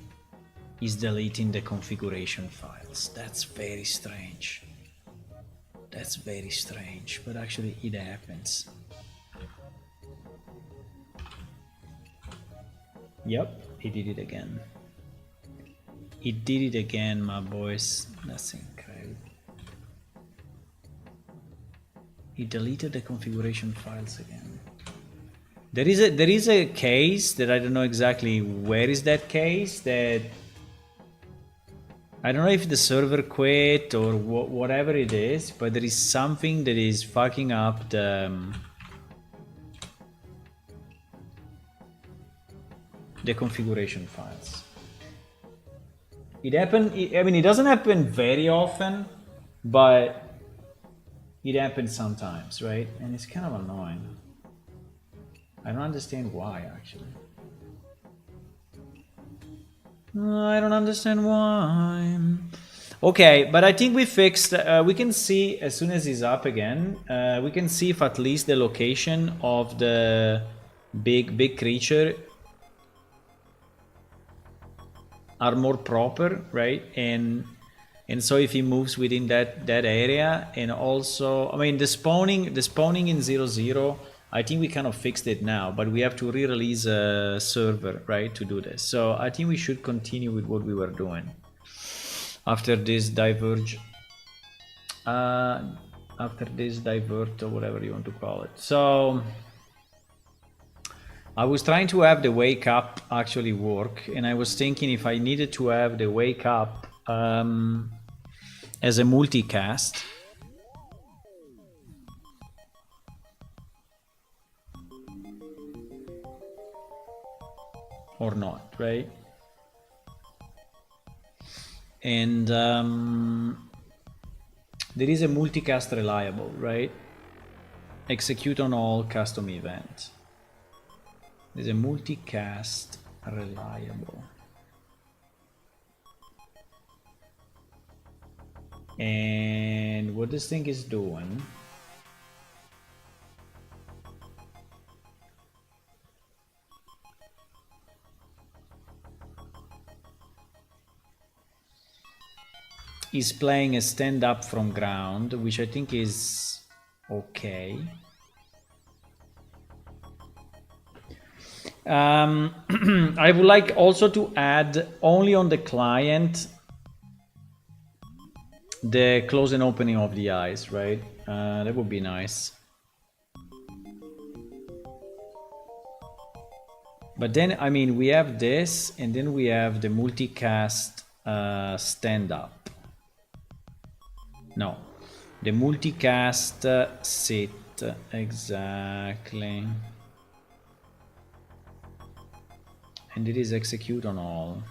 the configuration files. That's very strange. That's very strange, but actually it happens. Yep, he did it again. He did it again, my boys. That's incredible. He deleted the configuration files again. There is a case that I don't know exactly where is that case, that I don't know if the server quit or whatever it is, but there is something that is fucking up the configuration files. It happened, I mean, it doesn't happen very often, but it happens sometimes, right? And it's kind of annoying. I don't understand why, actually. I don't understand why. Okay, but I think we fixed, we can see as soon as he's up again, we can see if at least the location of the big creature are more proper, right? And so if he moves within that area, and also, I mean, the spawning in 0-0, I think we kind of fixed it now, but we have to re-release a server, right, to do this. So I think we should continue with what we were doing after this diverge, after this divert or whatever you want to call it. So I was trying to have the wake up actually work, and I was thinking if I needed to have the wake up as a multicast. Or not, right? And there is a multicast reliable, right? Execute on all custom events. There's a multicast reliable. And what this thing is doing is playing a stand up from ground, which I think is okay. I would like also to add only on the client the close and opening of the eyes, right? That would be nice. But then, I mean, we have this, and then we have the multicast stand up. No, the multicast sit, exactly. And it is execute on all.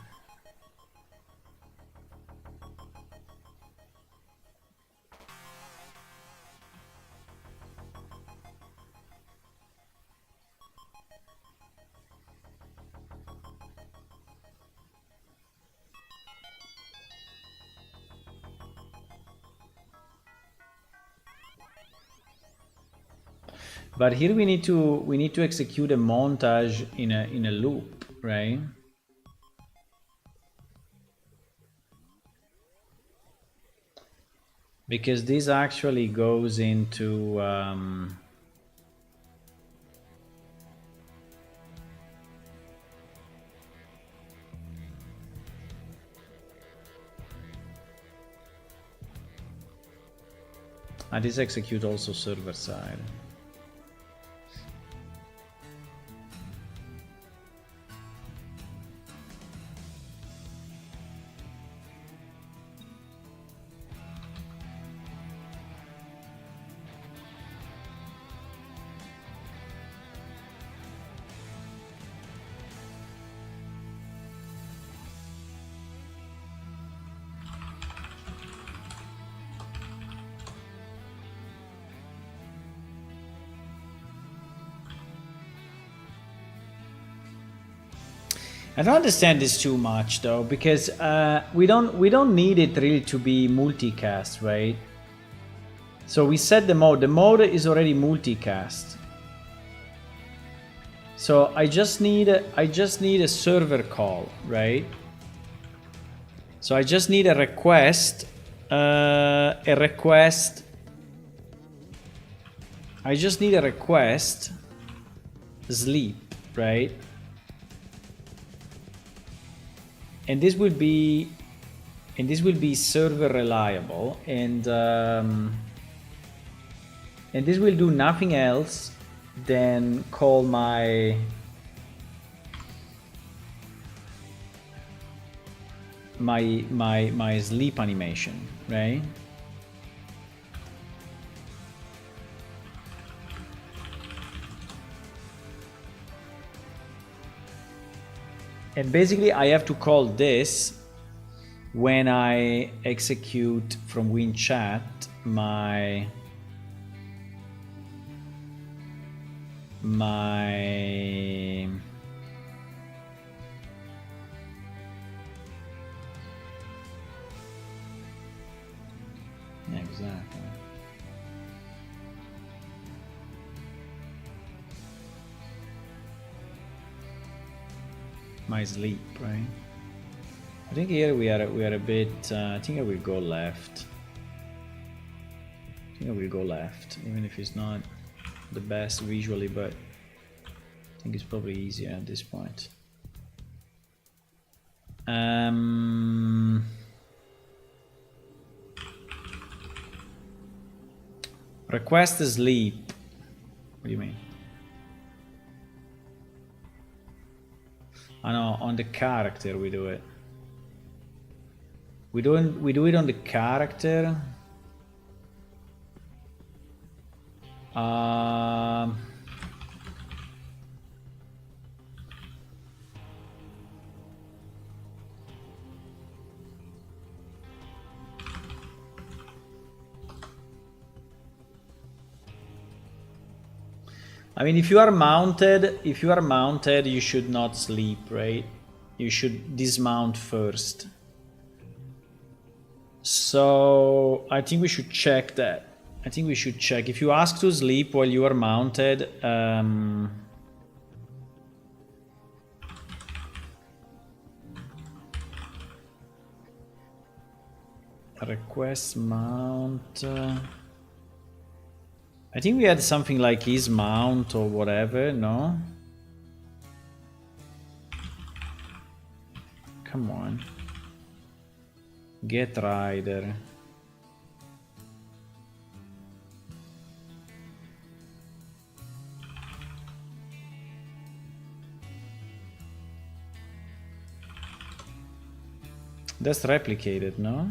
But here we need to execute a montage in a loop, right? Because this actually goes into this execute also server side. I don't understand this too much though, because we don't need it really to be multicast, right? So we set the mode. The mode is already multicast. So I just need a server call, right? So I just need a request. I just need a request sleep, right? And this will be server reliable, and this will do nothing else than call my sleep animation, right? And basically I have to call this when I execute from WinChat my yeah, exactly. My sleep, right? I think here we are a bit. I think I will go left. Even if it's not the best visually, but I think it's probably easier at this point. Request sleep. What do you mean? I know, on the character we do it. We do it on the character. I mean, if you are mounted, you should not sleep, right? You should dismount first. So I think we should check that. I think we should check. If you ask to sleep while you are mounted, request mount. I think we had something like is mount or whatever, no? Come on. Get rider. That's replicated, no?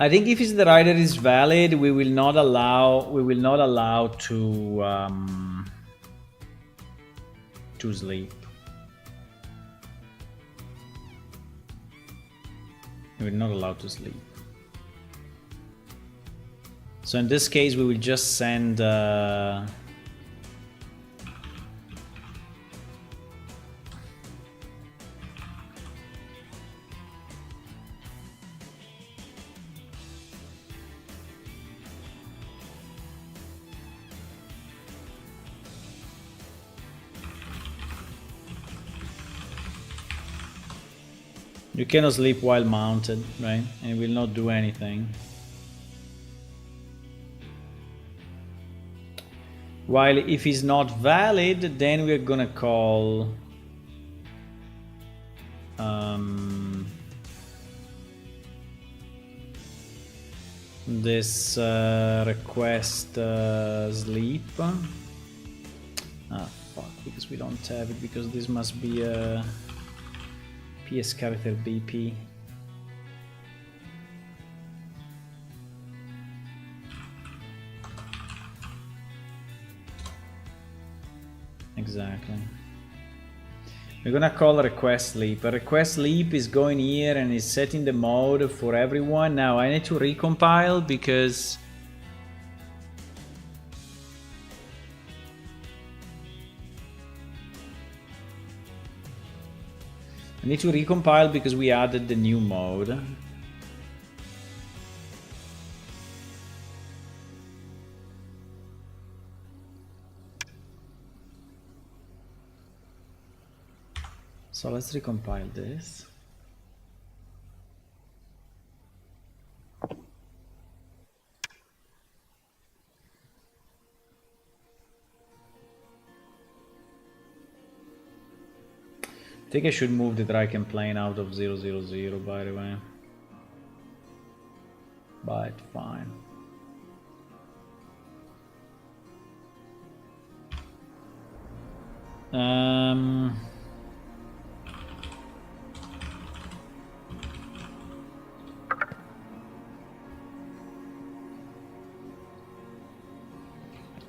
I think if the rider is valid, we will not allow to sleep. We're not allowed to sleep. So in this case, we will just send. You cannot sleep while mounted, right? And it will not do anything. While if it's not valid, then we're gonna call this request sleep. Ah, fuck, because we don't have it, because this must be a PS character BP. Exactly. We're gonna call a request sleep. A request sleep is going here and is setting the mode for everyone. Now I need to recompile because we added the new mode. So let's recompile this. I think I should move the Draken plane out of 000, by the way. But fine.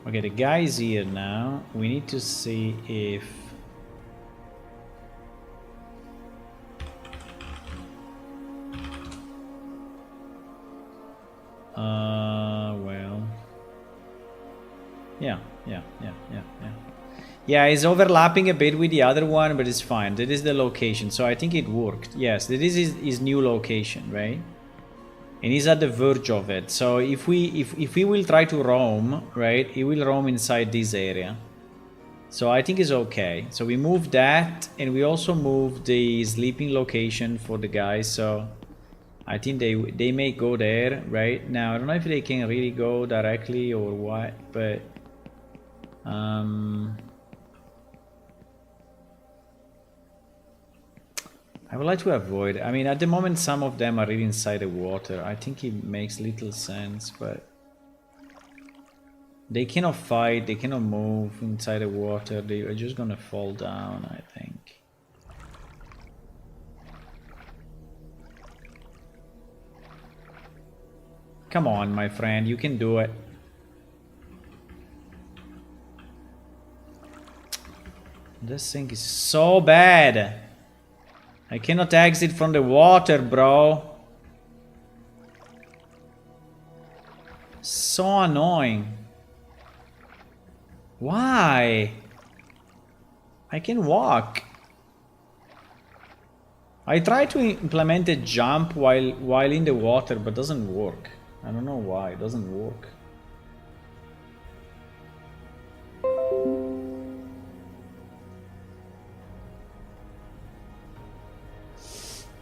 Okay, the guy is here now. We need to see if well, yeah, it's overlapping a bit with the other one, but it's fine. That is the location, so I think it worked. Yes, that is his new location, right? And he's at the verge of it. So if we will try to roam, right, he will roam inside this area. So I think it's okay. So we moved that, and we also moved the sleeping location for the guys. So I think they may go there right now. I don't know if they can really go directly or what, but I would like to avoid. I mean, at the moment, some of them are really inside the water. I think it makes little sense, but they cannot fight. They cannot move inside the water. They are just gonna fall down, I think. Come on, my friend, you can do it. This thing is so bad. I cannot exit from the water, bro. So annoying. Why? I can walk. I try to implement a jump while in the water, but doesn't work. I don't know why, it doesn't work.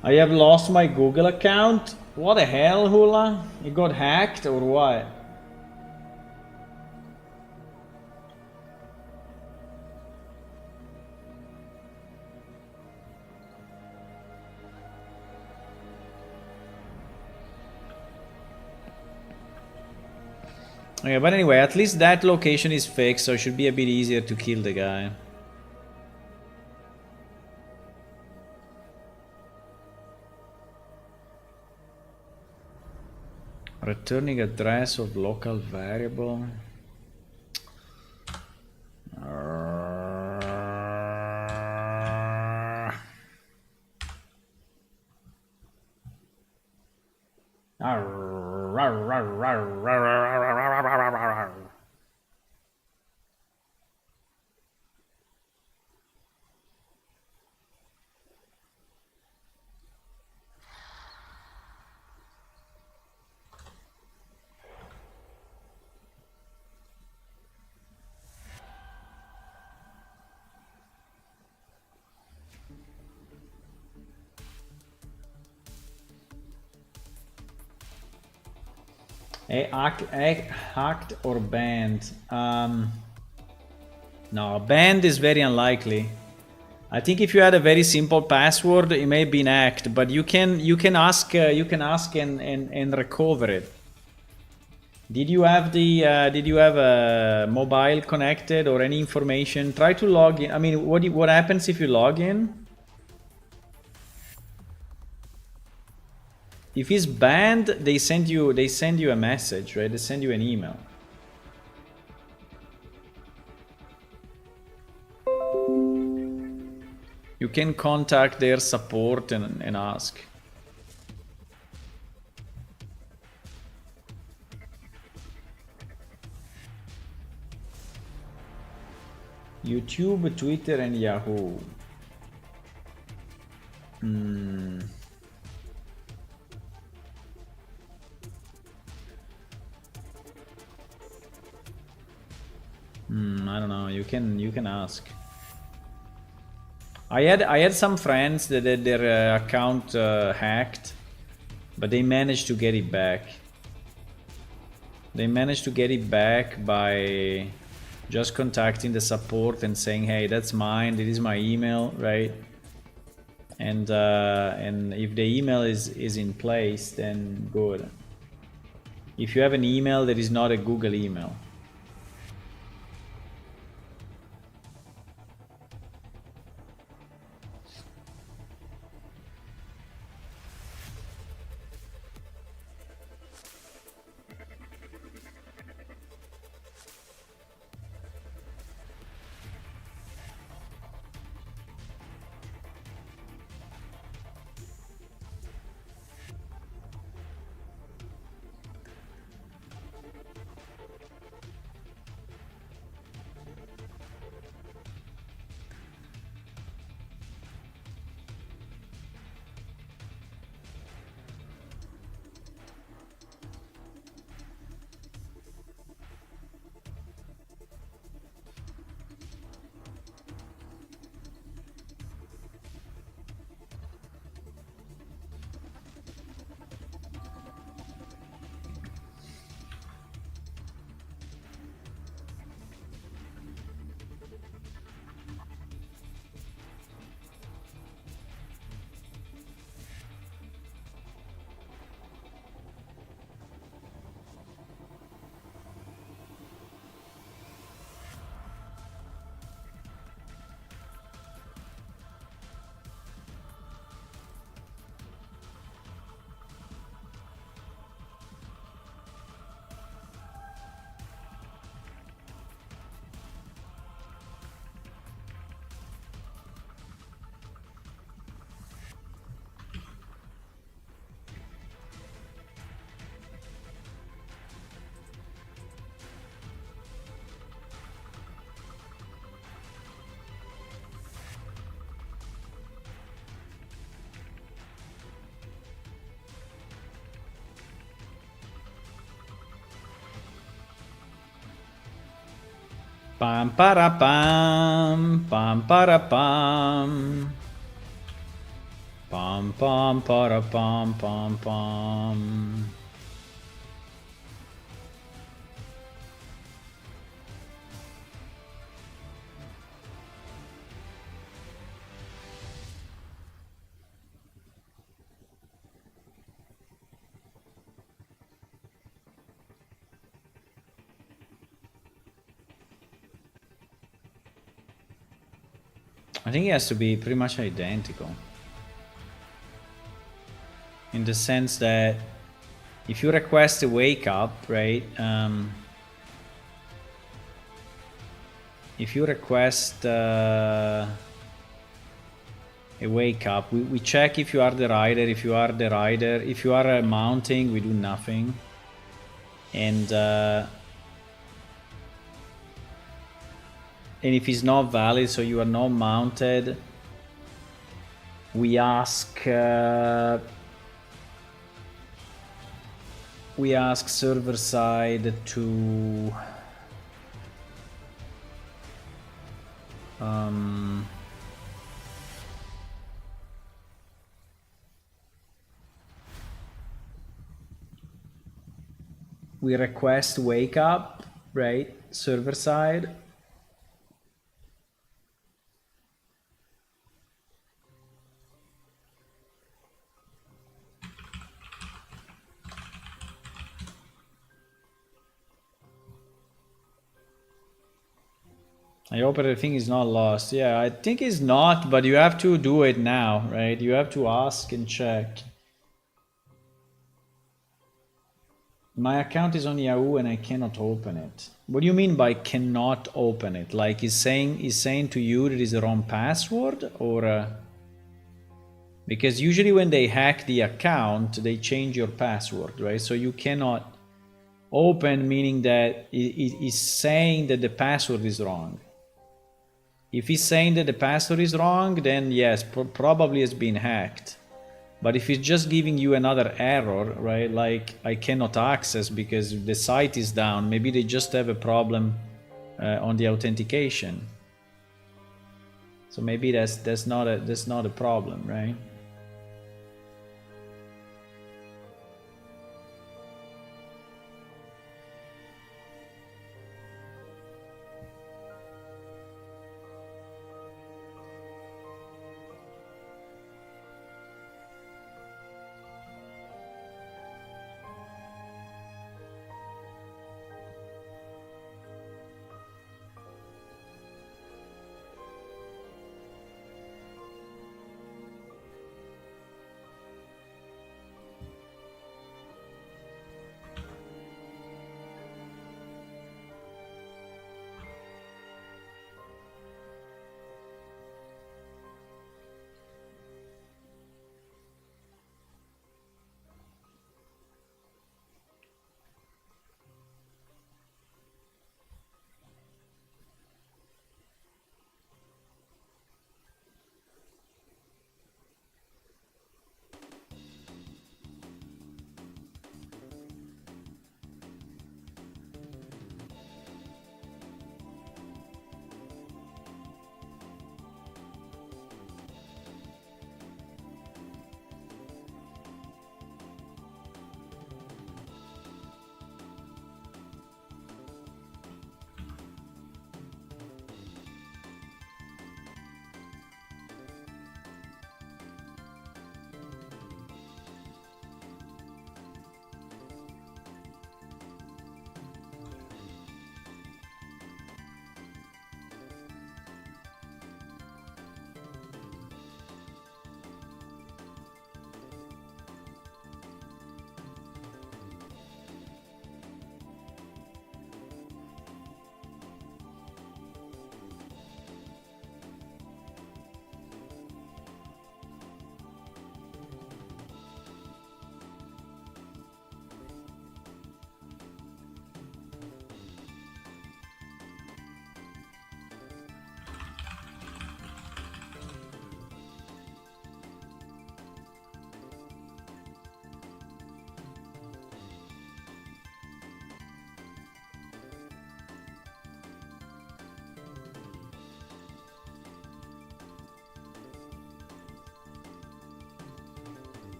I have lost my Google account. What the hell, Hula? It got hacked or what? Okay, but anyway, at least that location is fixed, so it should be a bit easier to kill the guy. Returning address of local variable. Hacked or banned? No, banned is very unlikely. I think if you had a very simple password, it may have been hacked, but you can ask and recover it. Did you have a mobile connected or any information? Try to log in. I mean, what happens if you log in? If it's banned, they send you a message, right? They send you an email. You can contact their support and ask. YouTube, Twitter, and Yahoo. I don't know. You can ask. I had some friends that had their account hacked, but they managed to get it back. They managed to get it back by just contacting the support and saying, "Hey, that's mine. This is my email, right?" And if the email is in place, then good. If you have an email that is not a Google email. Pam para pam para pam. Pam para pam. I think it has to be pretty much identical. In the sense that if you request a wake up, right? If you request a wake up, we check if you are the rider. If you are the rider, if you are mounting, we do nothing. And if it's not valid, so you are not mounted, we ask server side to we request wake up, right? Server side. I hope everything is not lost. Yeah, I think it's not, but you have to do it now, right? You have to ask and check. My account is on Yahoo and I cannot open it. What do you mean by cannot open it? Like is saying to you that is the wrong password, or because usually when they hack the account, they change your password, right? So you cannot open, meaning that it is saying that the password is wrong. If he's saying that the password is wrong, then yes, probably it's been hacked. But if it's just giving you another error, right, like I cannot access because the site is down, maybe they just have a problem on the authentication. So maybe that's not a problem, right?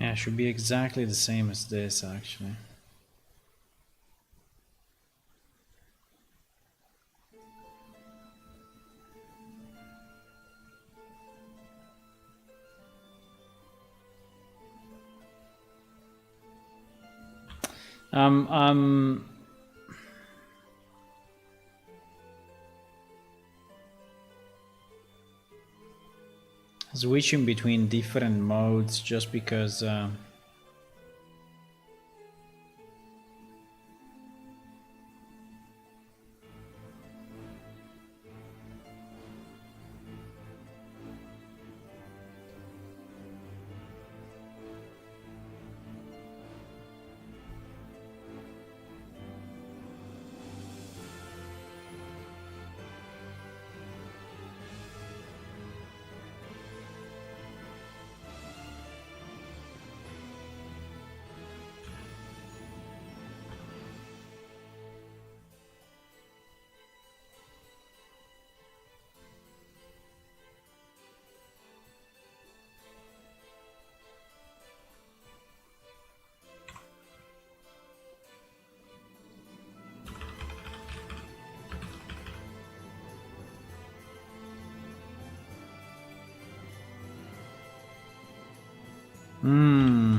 Yeah, it should be exactly the same as this actually. I'm switching between different modes just because hmm.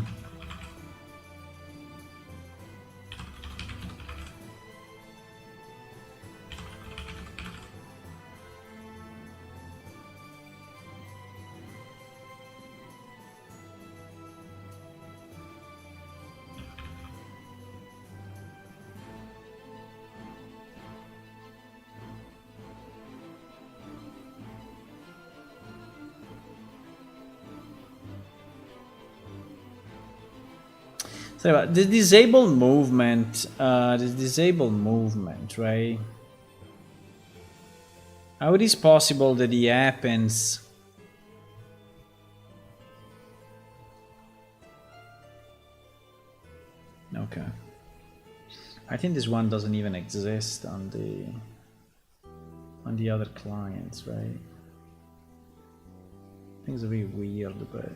So the disabled movement, right? How it is possible that it happens? Okay, I think this one doesn't even exist on the other clients, right? I think it's very weird, but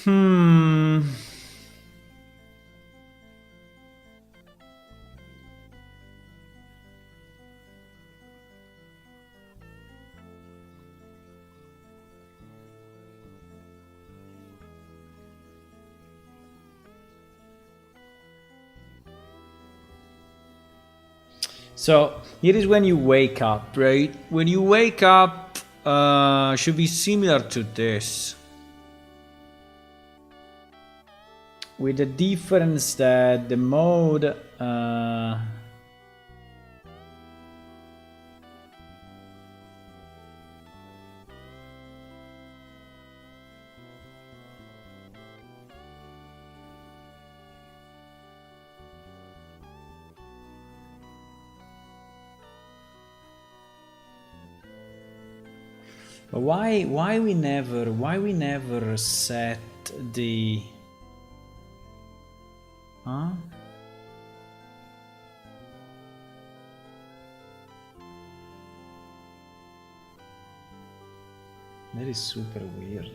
hmm. So here is when you wake up, right? When you wake up, should be similar to this, with the difference that the mode. But why we never set the huh? That is super weird.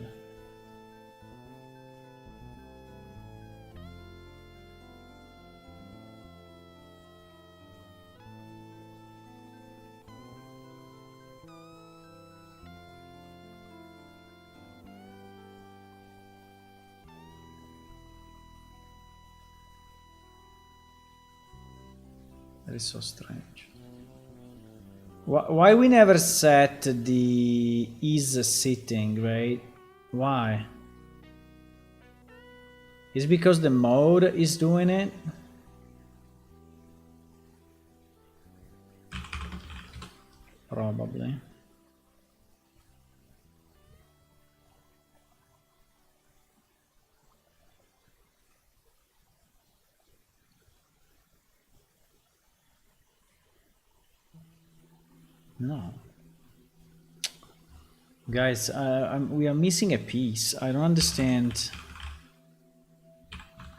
That is so strange. Why we never set the is sitting, right? Why? Is because the mode is doing it? Probably. No. Guys, we are missing a piece. I don't understand.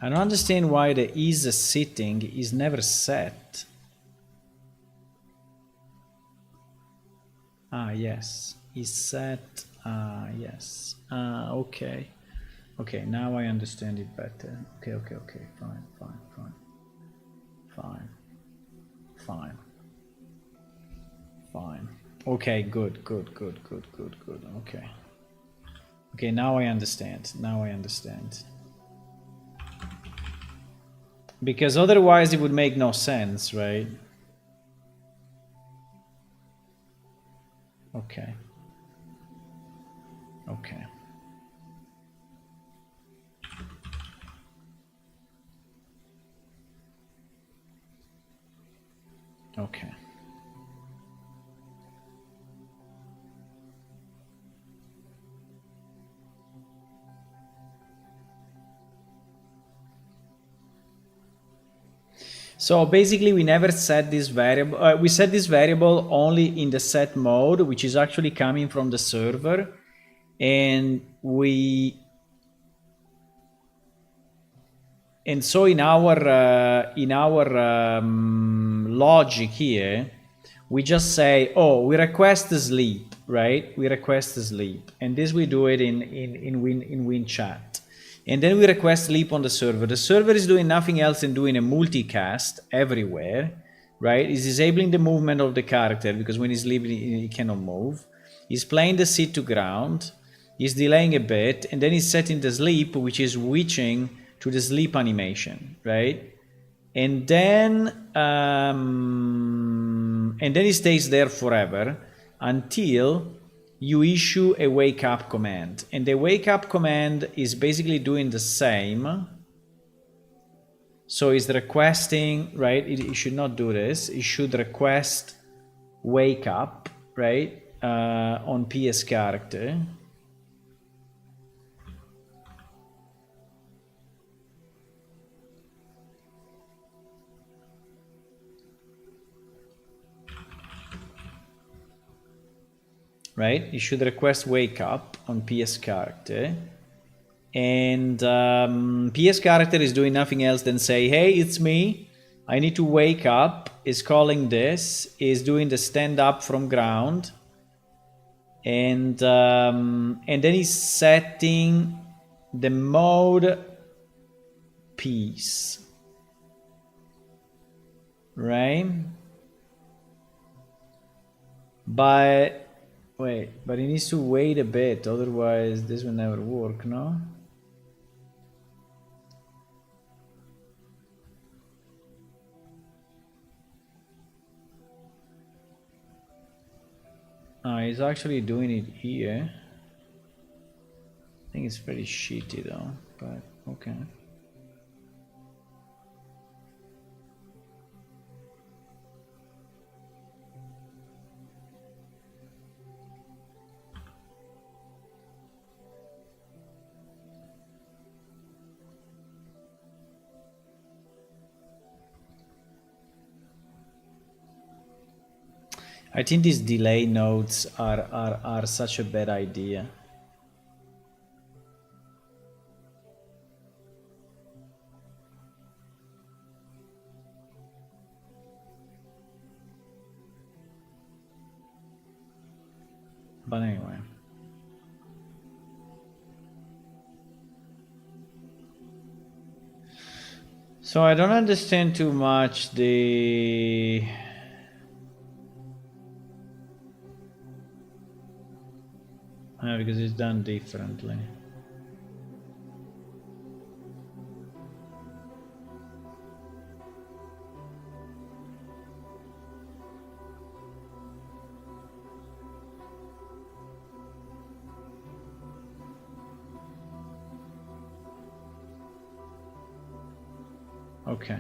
I don't understand why the is sitting is never set. Ah, yes. Is set. Ah, yes. Okay. Okay, now I understand it better. Okay, okay, okay. Fine, fine, fine. Fine. Fine. Fine. Okay, good, good, good, good, good, good. Okay. Okay, now I understand. Now I understand. Because otherwise it would make no sense, right? Okay. Okay. Okay. So basically we never set this variable, we set this variable only in the set mode, which is actually coming from the server. And so in our logic here, we just say, oh, we request sleep, right? We request sleep, and this we do it in win chat, and then we request sleep on the server. The server is doing nothing else than doing a multicast everywhere, right? It's disabling the movement of the character because when he's sleeping he cannot move. He's playing the sit to ground. He's delaying a bit, and then he's setting the sleep, which is switching to the sleep animation, right? And then he stays there forever until you issue a wake up command. And the wake up command is basically doing the same. So it's requesting, right? It should not do this. It should request wake up, right? On PS character. Right? You should request wake up on PS character. And PS character is doing nothing else than say, hey, it's me. I need to wake up. Is calling this. Is doing the stand up from ground. And then he's setting the mode piece. Right? But wait, but he needs to wait a bit, otherwise this will never work, no? He's actually doing it here. I think it's pretty shitty though, but okay. I think these delay nodes are such a bad idea. But anyway. So I don't understand too much the... because it's done differently. Okay.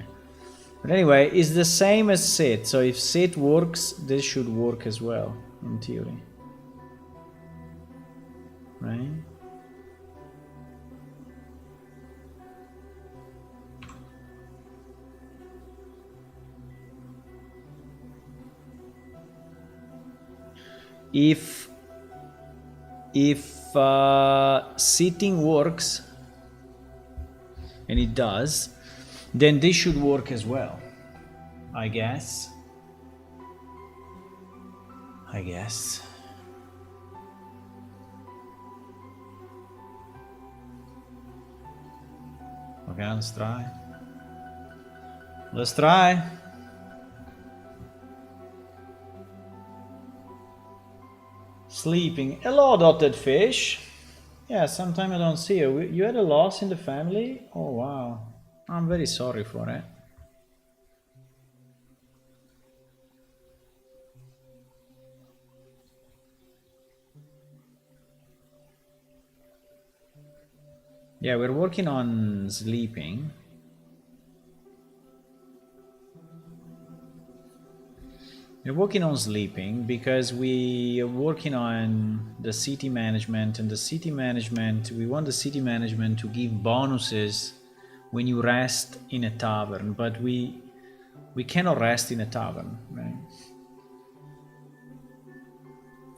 But anyway, it's the same as sit. So if sit works, this should work as well, in theory. Right? If sitting works, and it does, then this should work as well, I guess. Okay, let's try. Sleeping. Hello, dotted fish. Yeah, sometime I don't see you. You had a loss in the family? Oh, wow. I'm very sorry for it. Yeah, we're working on sleeping. We're working on sleeping because we are working on the city management, and the city management, we want the city management to give bonuses when you rest in a tavern, but we cannot rest in a tavern, right?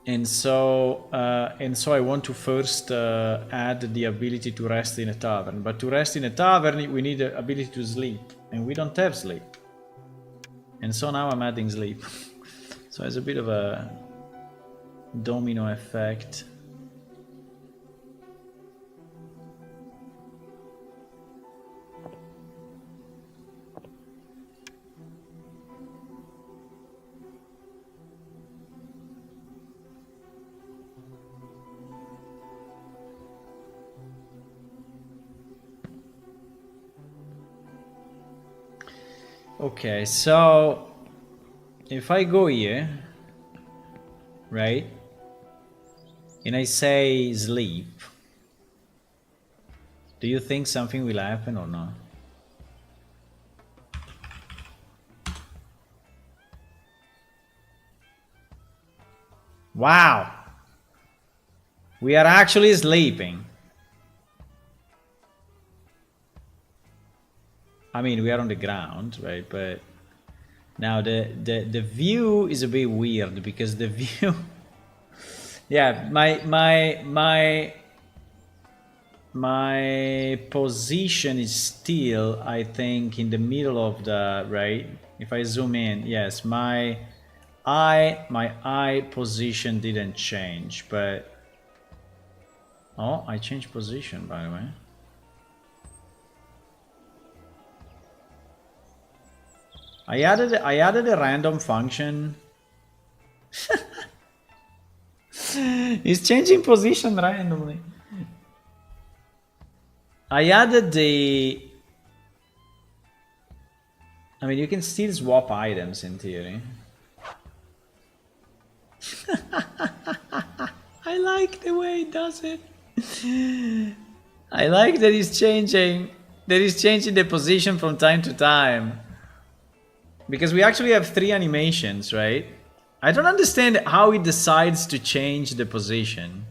And so I want to first add the ability to rest in a tavern. But to rest in a tavern, we need the ability to sleep, and we don't have sleep. And so now I'm adding sleep. So it's a bit of a domino effect. Okay, so if I go here, right, and I say sleep, do you think something will happen or not? Wow! We are actually sleeping. I mean, we are on the ground, right? But now the view is a bit weird because the view, yeah, my position is still, I think, in the middle of the, right? If I zoom in, yes, my eye position didn't change, but oh, I changed position, by the way. I added a random function. It's changing position randomly. I added the... I mean, you can still swap items in theory. I like the way it does it. I like that it's changing. That it's changing the position from time to time. Because we actually have 3 animations, right? I don't understand how it decides to change the position.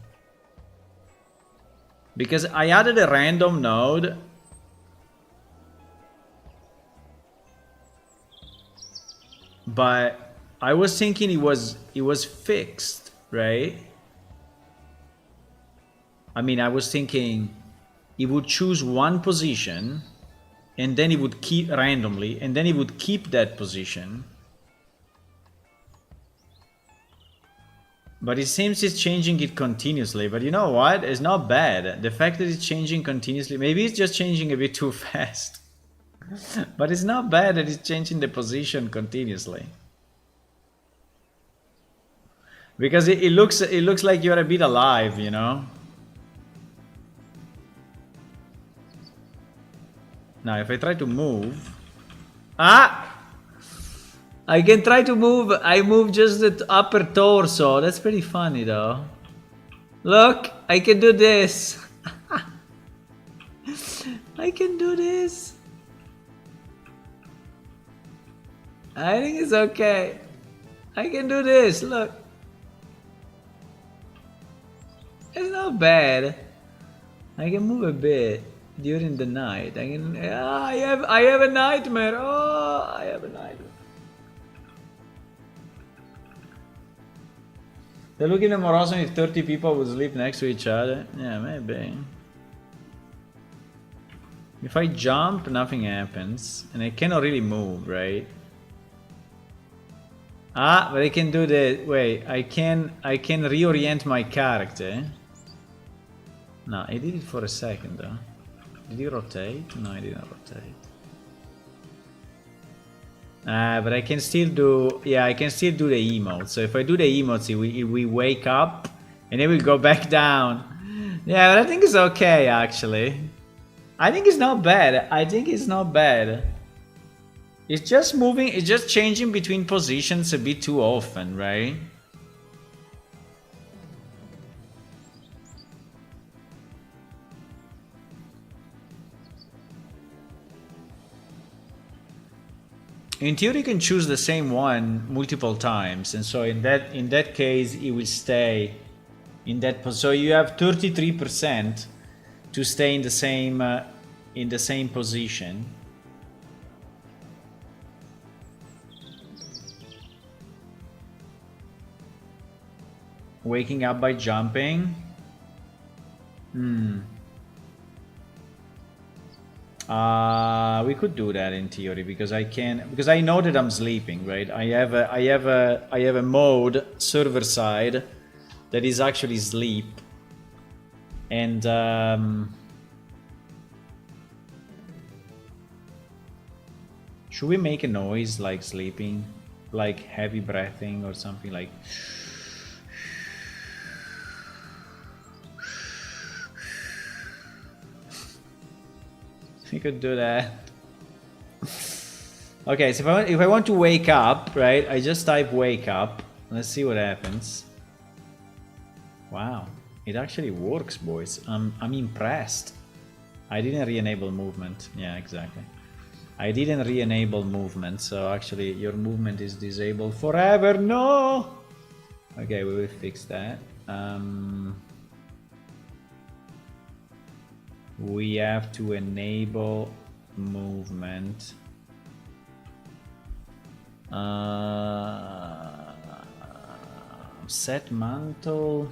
Because I added a random node. But I was thinking it was fixed, right? I mean, I was thinking it would choose one position, and then it would keep randomly, and then it would keep that position. But it seems it's changing it continuously. But you know what? It's not bad. The fact that it's changing continuously, maybe it's just changing a bit too fast. But it's not bad that it's changing the position continuously. Because it looks like you're a bit alive, you know? Now if I try to move... Ah! I can try to move, I move just the upper torso. That's pretty funny though. Look, I can do this. I can do this. I think it's okay. I can do this, look. It's not bad. I can move a bit during the night. I can. I have a nightmare. Oh, I have a nightmare. They're looking at more awesome if 30 people would sleep next to each other. Yeah, maybe. If I jump, nothing happens, and I cannot really move, right? Ah, but I can do the wait. I can reorient my character. No, I did it for a second though. Did he rotate? No, I didn't rotate. But I can still do... Yeah, I can still do the emotes. So if I do the emotes, we wake up and then we go back down. Yeah, but I think it's okay actually. I think it's not bad. I think it's not bad. It's just moving, it's just changing between positions a bit too often, right? In theory, you can choose the same one multiple times, and so in that case, it will stay in that. So you have 33% to stay in the same position. Waking up by jumping. We could do that in theory because I know that I'm sleeping, right? I have a mode server side that is actually sleep, and should we make a noise like sleeping, like heavy breathing or something like? We could do that. Okay, so if I want to wake up, right, I just type wake up. Let's see what happens. Wow, it actually works, boys. I'm impressed. I didn't re-enable movement. Yeah, exactly. I didn't re-enable movement, so actually your movement is disabled forever. No! Okay, we will fix that. We have to enable movement. Set mantle.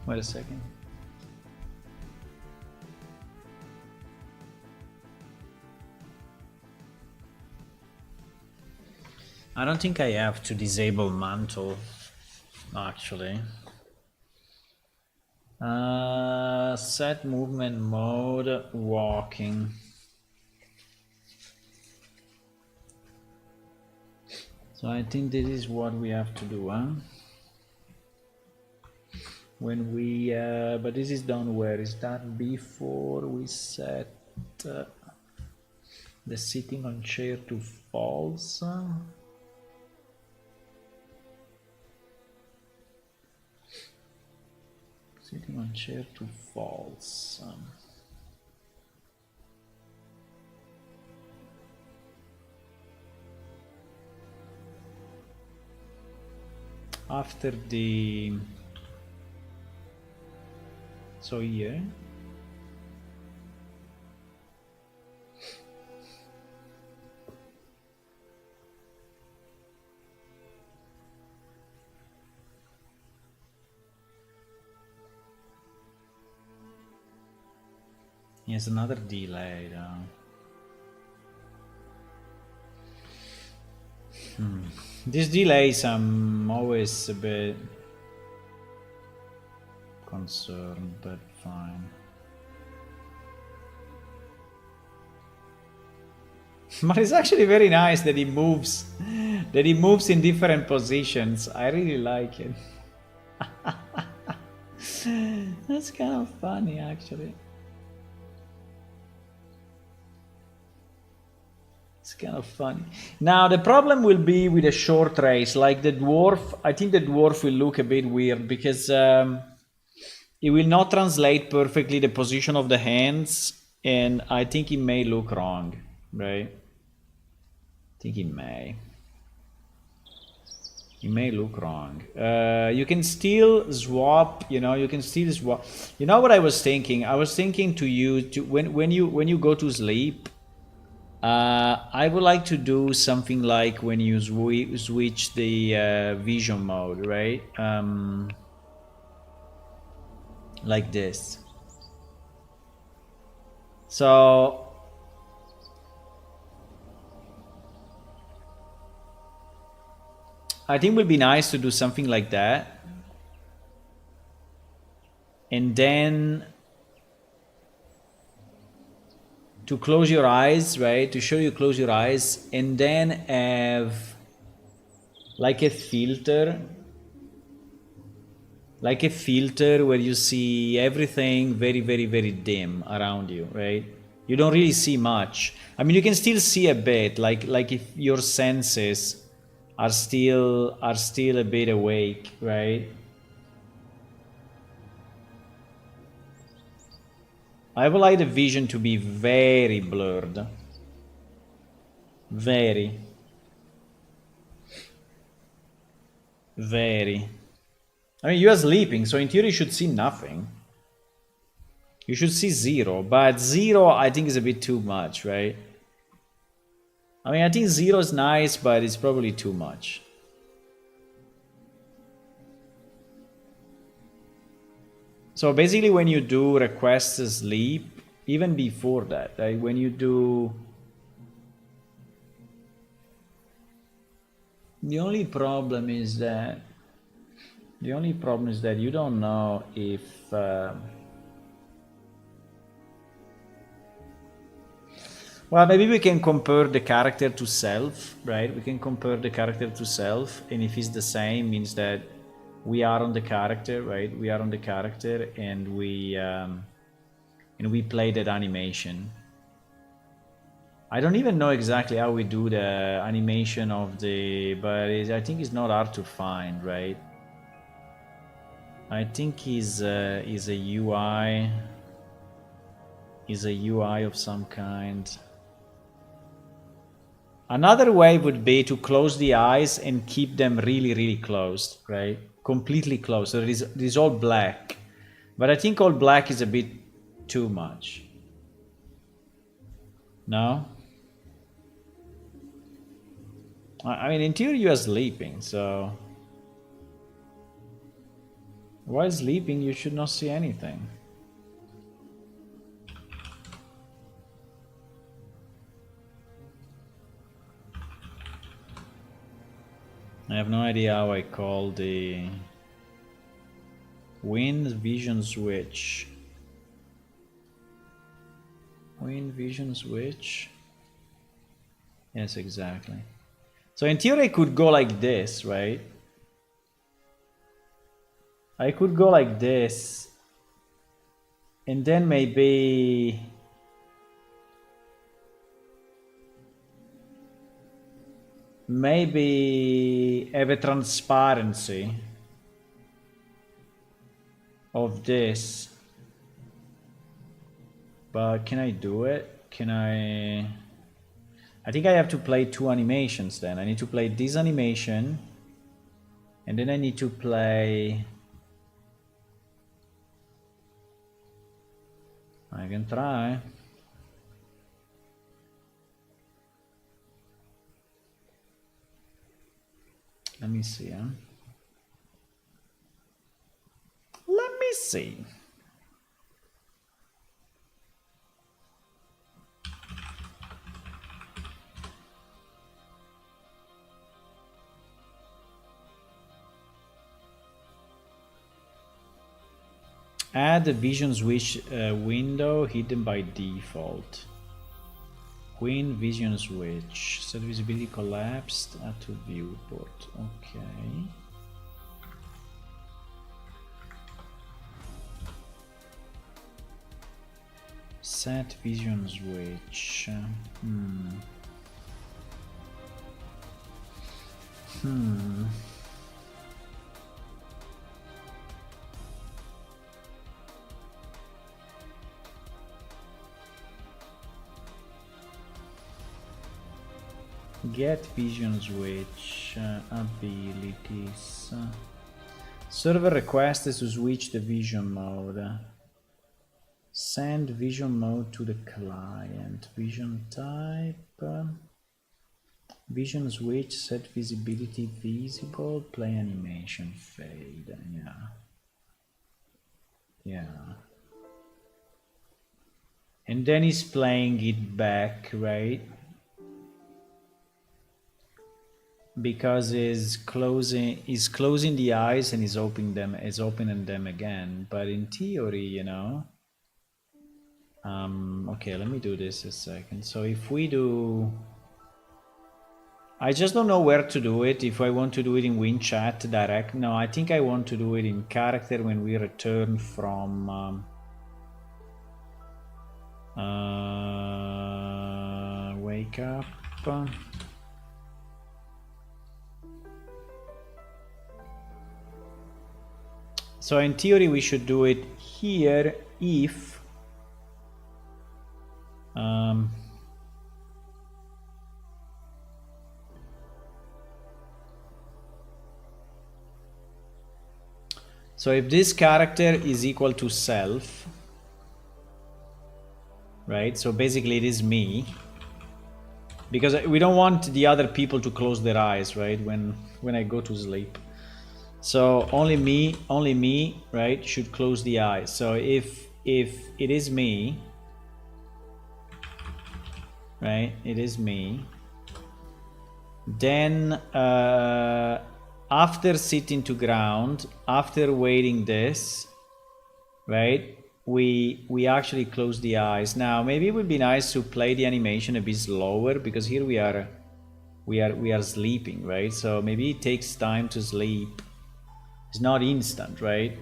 Wait a second. I don't think I have to disable mantle, actually. Set movement mode, walking. So I think this is what we have to do, huh? When we, but this is done where? Is that before we set the sitting on chair to false? Sitting on chair to false. After the... So here. Yes, another delay though. These delays, I'm always a bit concerned, but fine. But it's actually very nice that he moves, in different positions. I really like it. That's kind of funny, actually. It's kind of funny. Now, the problem will be with a short race, like the dwarf. I think the dwarf will look a bit weird because it will not translate perfectly the position of the hands, and I think it may look wrong, right? I think it may. It may look wrong. You can still swap, you can still swap. You know what I was thinking? I was thinking to use, when you go to sleep, I would like to do something like when you switch the vision mode, right? Like this. So I think it would be nice to do something like that. And then to close your eyes, right? To show you close your eyes, and then have like a filter. Like a filter where you see everything very, very, very dim around you, right? You don't really see much. I mean, you can still see a bit, like if your senses are still a bit awake, right? I would like the vision to be very blurred. Very. Very. I mean, you are sleeping, so in theory you should see nothing. You should see 0, but 0 I think is a bit too much, right? I mean, I think 0 is nice, but it's probably too much. So basically when you do request to sleep, even before that, right? When you do... The only problem is that you don't know if... Well, maybe we can compare the character to self, right? We can compare the character to self, and if it's the same, means that we are on the character, right? We are on the character, and we play that animation. I don't even know exactly how we do the animation of the, but I think it's not hard to find, right? I think is a UI, of some kind. Another way would be to close the eyes and keep them really, really closed, right? Completely closed. So it is all black. But I think all black is a bit too much. No? I mean, in theory you are sleeping, so... While sleeping, you should not see anything. I have no idea how I call the wind vision switch. Wind vision switch. Yes, exactly. So in theory I could go like this, right? I could go like this. And then maybe... Maybe have a transparency of this. But can I do it? Can I think I have to play 2 animations then. I need to play this animation. And then I need to play... I can try. Let me see, huh? Let me see. Add the vision switch window hidden by default. Queen vision switch. Set visibility collapsed. Add to viewport. Okay. Set vision switch. Get vision switch abilities. Server requests to switch the vision mode. Send vision mode to the client. Vision type. Vision switch, set visibility visible, play animation fade. Yeah. And then he's playing it back, right? Because he's closing the eyes and he's opening them again. But in theory, you know. Okay, let me do this a second. So if we do, I just don't know where to do it. If I want to do it in win chat direct, no, I think I want to do it in character when we return from wake up. So in theory we should do it here if so if this character is equal to self, right? So basically it is me, because we don't want the other people to close their eyes, right? When I go to sleep. So only me, right, should close the eyes. So if it is me, right, it is me, then after sitting to ground, after waiting this, right, we actually close the eyes. Now maybe it would be nice to play the animation a bit slower, because here we are sleeping, right? So maybe it takes time to sleep. It's not instant, right?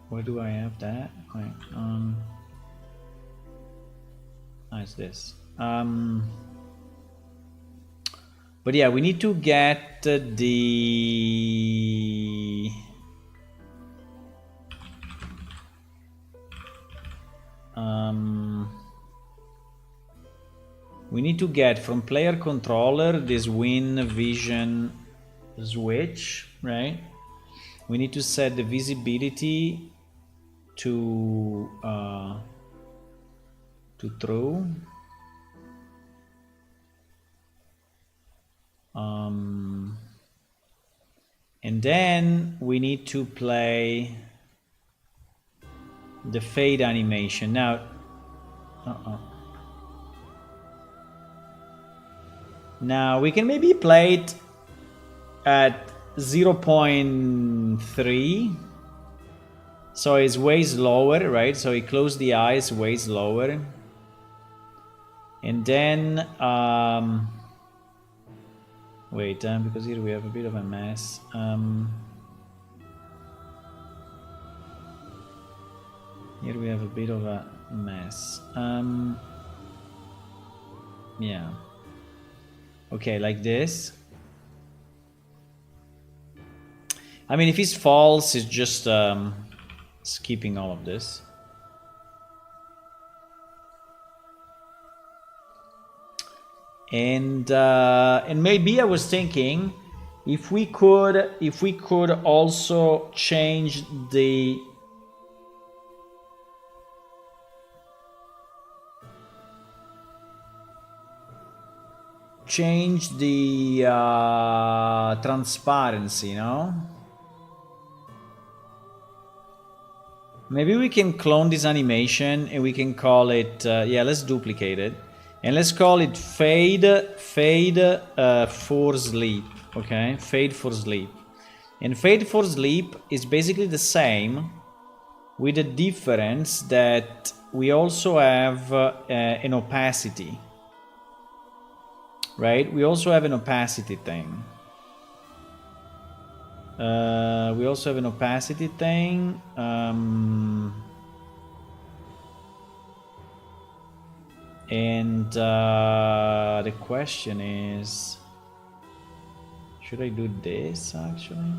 Where do I have that? Right. It's this. But yeah, we need to get the we need to get from player controller this win vision switch, right? We need to set the visibility to true. And then we need to play the fade animation. Now, now we can maybe play it at 0.3. So it's way slower, right? So he closed the eyes way slower. And then, wait, because here we have a bit of a mess. Here we have a bit of a mess. Yeah. Okay, like this. I mean, if it's false, it's just skipping all of this. And maybe I was thinking if we could also change the transparency, no? Maybe we can clone this animation and we can call it, yeah, let's duplicate it. And let's call it fade for sleep, okay? Fade for sleep. And fade for sleep is basically the same, with the difference that we also have an opacity, right? We also have an opacity thing. We also have an opacity thing. And the question is, should I do this actually?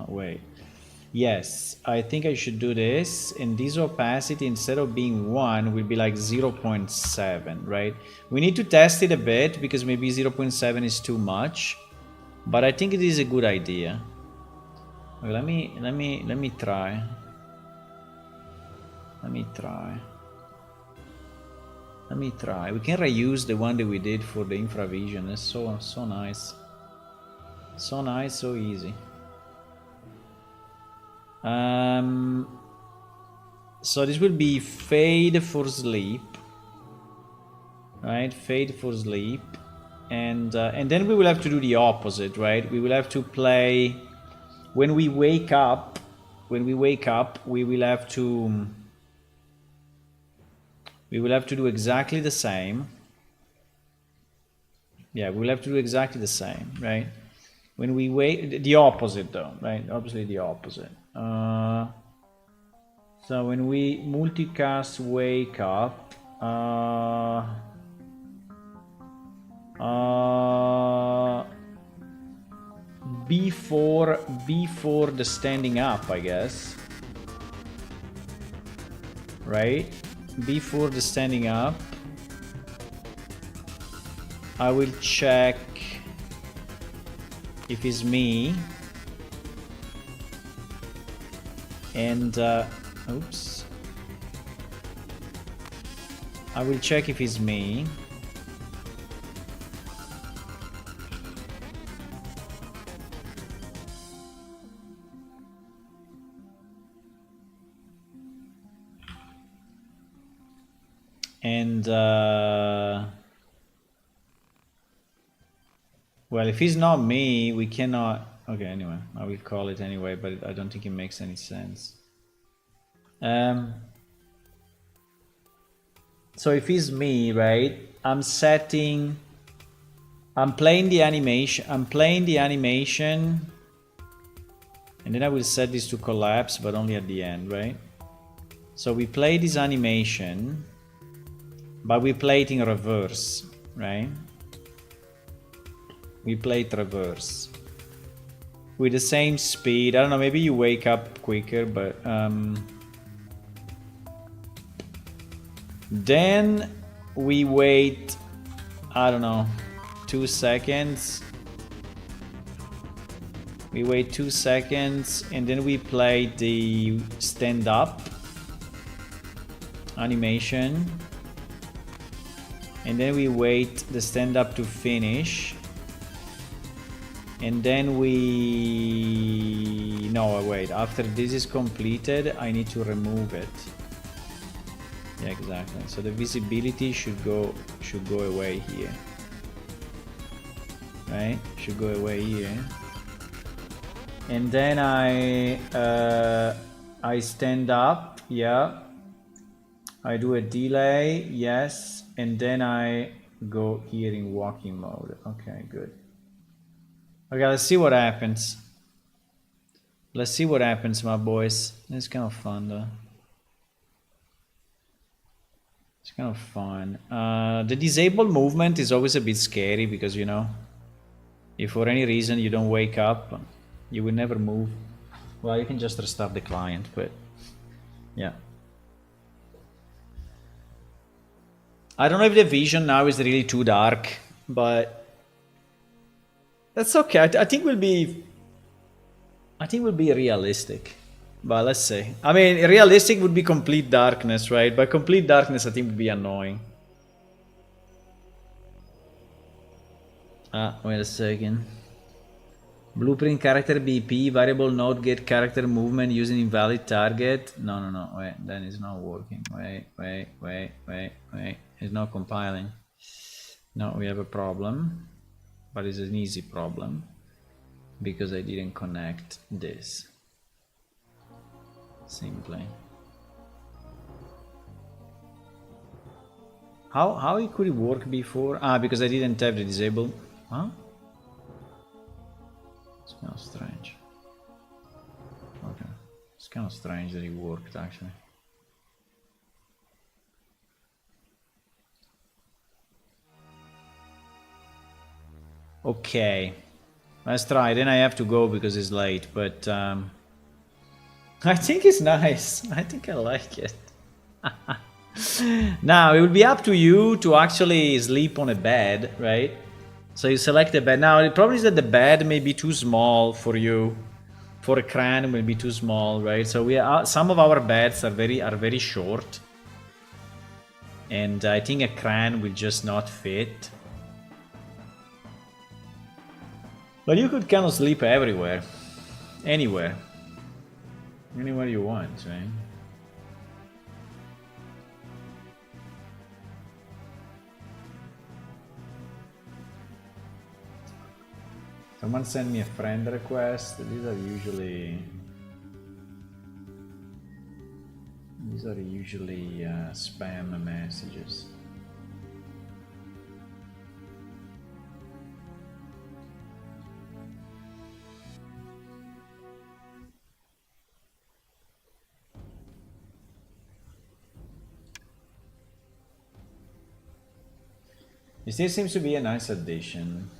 Wait. Yes, I think I should do this. And this opacity, instead of being 1, will be like 0.7, right? We need to test it a bit because maybe 0.7 is too much, but I think it is a good idea. Okay, let me try. Let me try. We can reuse the one that we did for the infravision. It's so nice. So nice, so easy. So this will be fade for sleep, right? Fade for sleep, and then we will have to do the opposite, right? We will have to play when we wake up. When we wake up, we will have to do exactly the same. Yeah, we'll have to do exactly the same, right? When we wake, the opposite though, right? Obviously the opposite. So when we multicast wake up, before the standing up, I guess, right? Before the standing up, I will check if it's me, and oops, I will check if it's me. And well, if it's not me, we cannot. Okay, anyway, I will call it anyway, but I don't think it makes any sense. So if it's me, right, I'm playing the animation, and then I will set this to collapse, but only at the end, right? So we play this animation, but we play it in reverse, right? We play it reverse with the same speed. I don't know, maybe you wake up quicker, but then we wait, I don't know, 2 seconds. We wait 2 seconds, and then we play the stand up animation, and then we wait the stand up to finish, and then wait, after this is completed, I need to remove it. Yeah, exactly. So the visibility should go away here, right? Should go away here, and then I stand up. Yeah, I do a delay. Yes, and then I go here in walking mode. Okay, good. Okay, let's see what happens. Let's see what happens, my boys. It's kind of fun though. It's kind of fun. The disabled movement is always a bit scary because, you know, if for any reason you don't wake up, you will never move. Well, you can just restart the client, but yeah. I don't know if the vision now is really too dark, but that's okay. I think we'll be realistic. But let's see. I mean, realistic would be complete darkness, right? But complete darkness, I think, would be annoying. Wait a second. Blueprint character BP, variable node get character movement using invalid target. No. Wait, then it's not working. Wait. It's not compiling. No, we have a problem, but it's an easy problem because I didn't connect this. Simply. How it could work before? Ah, because I didn't have the disabled. Huh? It's kind of strange. Okay, it's kind of strange that it worked actually. Okay, let's try. Then I have to go because it's late, but I think it's nice. I think I like it. Now it will be up to you to actually sleep on a bed, right? So you select a bed. Now the problem is that the bed may be too small for you. For a crane, it will be too small, right? So we are, some of our beds are very short, and I think a crane will just not fit. But you could kind of sleep everywhere, anywhere you want, right? Someone sent me a friend request. These are usually spam messages. It still seems to be a nice addition.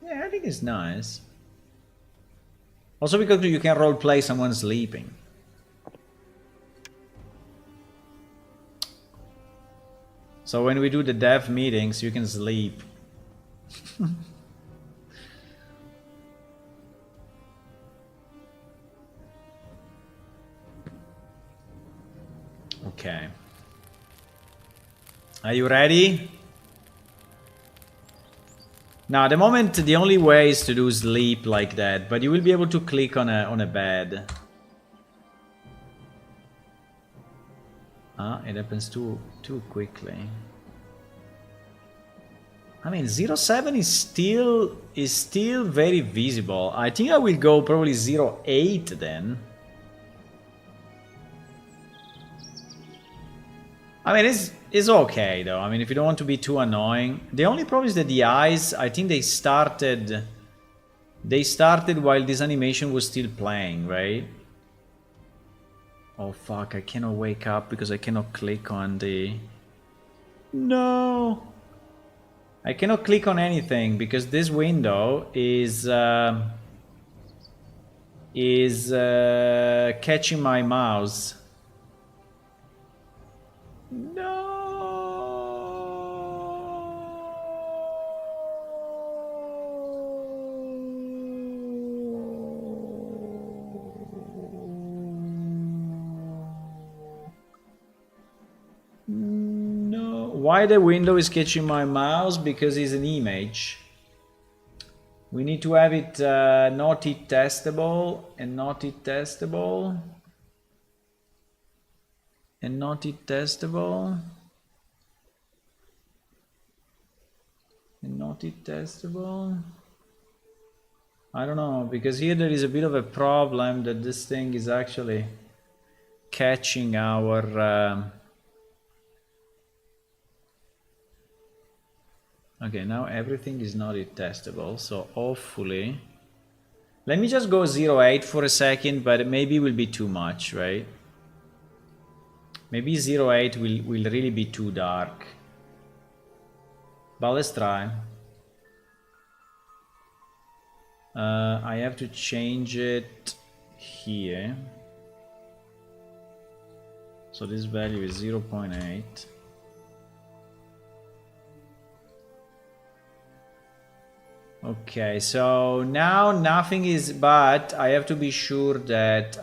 Yeah, I think it's nice. Also because you can roleplay someone sleeping. So when we do the dev meetings, you can sleep. Okay. Are you ready? Now, at the moment, the only way is to do sleep like that, but you will be able to click on a bed. It happens too quickly. I mean, 07 is still very visible. I think I will go probably 08 then. I mean, it's okay though. I mean, if you don't want to be too annoying. The only problem is that the eyes, I think they started while this animation was still playing, right? Oh fuck, I cannot wake up because I cannot click on the... No! I cannot click on anything because this window is catching my mouse. No. No. Why the window is catching my mouse? Because it's an image. We need to have it not it testable and not it testable. And not it testable. And not it testable. I don't know, because here there is a bit of a problem that this thing is actually catching our... Okay, now everything is not it testable, so hopefully... Let me just go 08 for a second, but maybe it will be too much, right? Maybe 08 will really be too dark. But let's try. I have to change it here. So this value is 0.8. Okay, so now nothing is, but I have to be sure that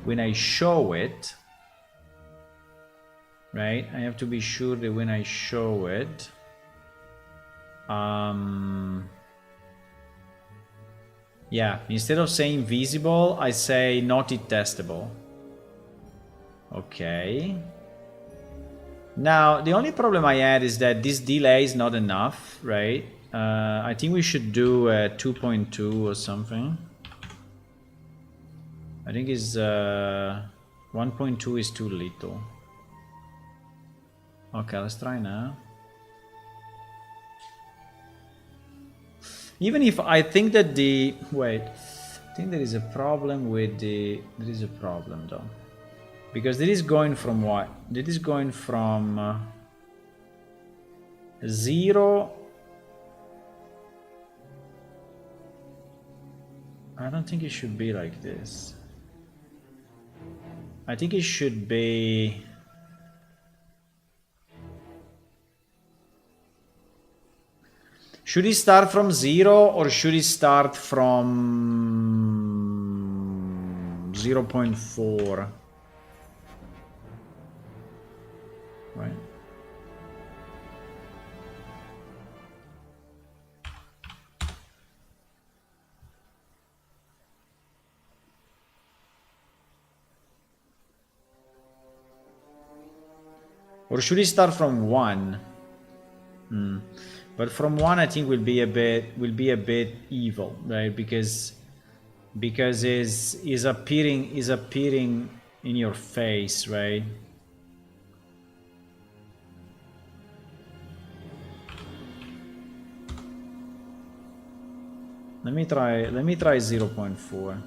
when I show it, right? I have to be sure that when I show it, yeah, instead of saying visible, I say not it testable. Okay. Now, the only problem I had is that this delay is not enough, right? I think we should do 2.2 or something. I think it's 1.2 is too little. Okay, let's try now. Even if I think that the... Wait. I think there is a problem with the... There is a problem though. Because this is going from what? This is going from 0. I don't think it should be like this. I think it should be... Should it start from 0 or should it start from 0.4? Right. Or should it start from 1? But from 1 I think will be a bit evil, right? Because is appearing in your face, right? Let me try 0.4.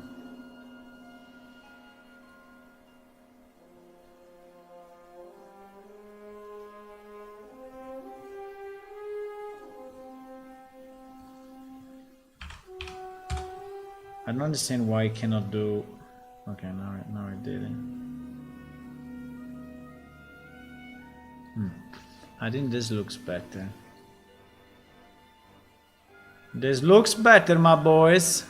I don't understand why I cannot do... Okay, now I did it. I think this looks better. This looks better, my boys.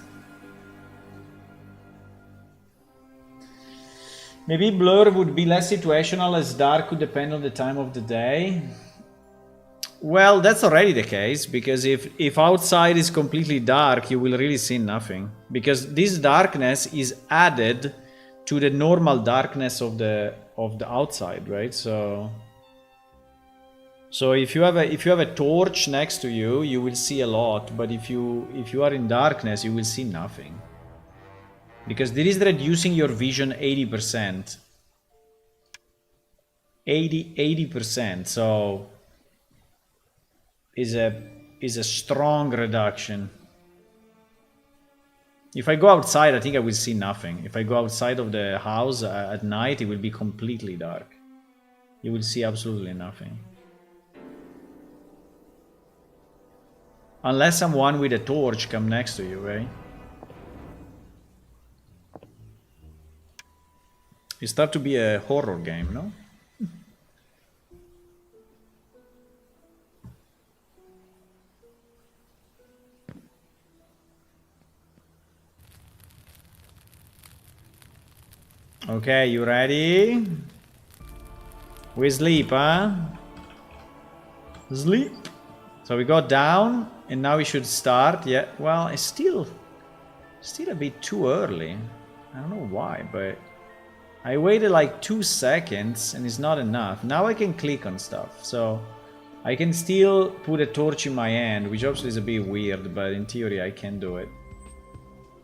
Maybe blur would be less situational as dark could depend on the time of the day. Well, that's already the case, because if outside is completely dark, you will really see nothing. Because this darkness is added to the normal darkness of the outside, right? So if you have a torch next to you, you will see a lot, but if you are in darkness, you will see nothing. Because this is reducing your vision 80%. 80%, so is a strong reduction. If I go outside, I think I will see nothing. If I go outside of the house at night, it will be completely dark. You will see absolutely nothing. Unless someone with a torch come next to you, right? It starts to be a horror game, no? Okay, you ready? We sleep, huh? Sleep. So we got down, and now we should start. Yeah, well, it's still a bit too early. I don't know why, but I waited like 2 seconds, and it's not enough. Now I can click on stuff, so I can still put a torch in my hand, which obviously is a bit weird, but in theory I can do it.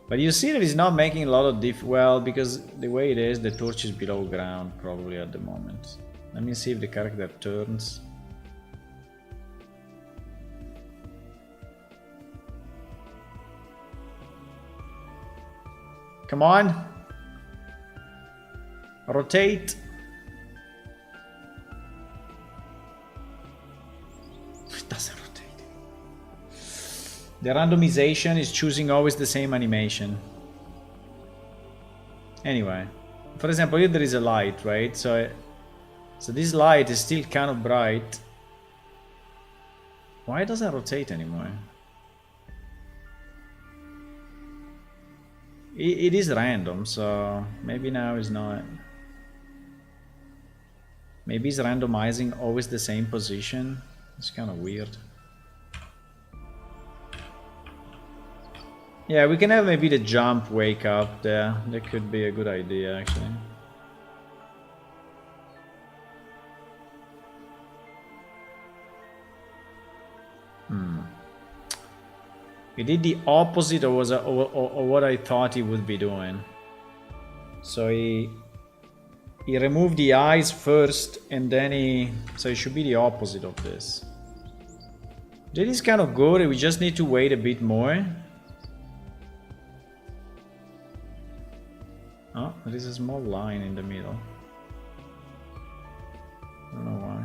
But you see that it's not making a lot of well, because the way it is, the torch is below ground probably at the moment. Let me see if the character turns. Come on. Rotate. It doesn't rotate. The randomization is choosing always the same animation. Anyway, for example, here there is a light, right? So this light is still kind of bright. Why doesn't it rotate anymore? It is random, so maybe now it's not. Maybe it's randomizing always the same position. It's kind of weird. Yeah, we can have maybe the jump wake up there. That could be a good idea, actually. He did the opposite of what I thought he would be doing. So he removed the eyes first, and then so it should be the opposite of this. That is kind of good. We just need to wait a bit more. Oh, there is a small line in the middle. I don't know why.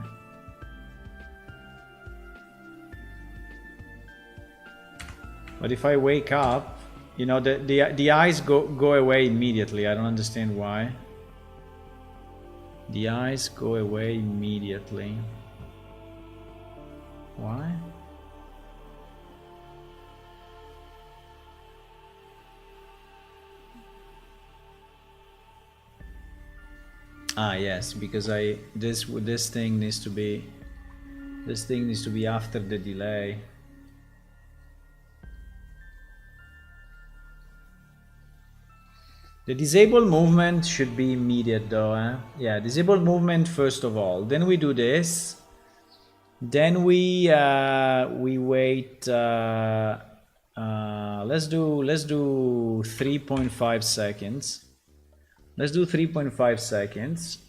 But if I wake up, you know, the eyes go away immediately. I don't understand why. The eyes go away immediately. Why? Ah, yes, because this thing needs to be after the delay. The disable movement should be immediate though, eh? Yeah, disable movement first of all. Then we do this. Then we wait. Let's do 3.5 seconds. Let's do 3.5 seconds.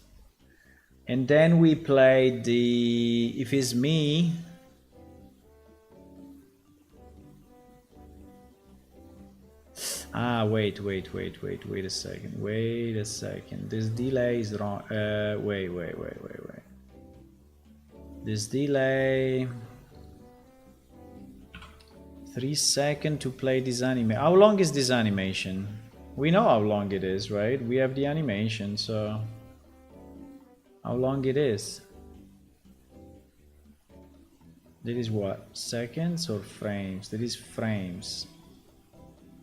And then we play the, if it's me, wait a second. Wait a second. This delay is wrong. Wait. This delay. 3 seconds to play this animation. How long is this animation? We know how long it is, right? We have the animation, so how long it is? That is what? Seconds or frames? That is frames.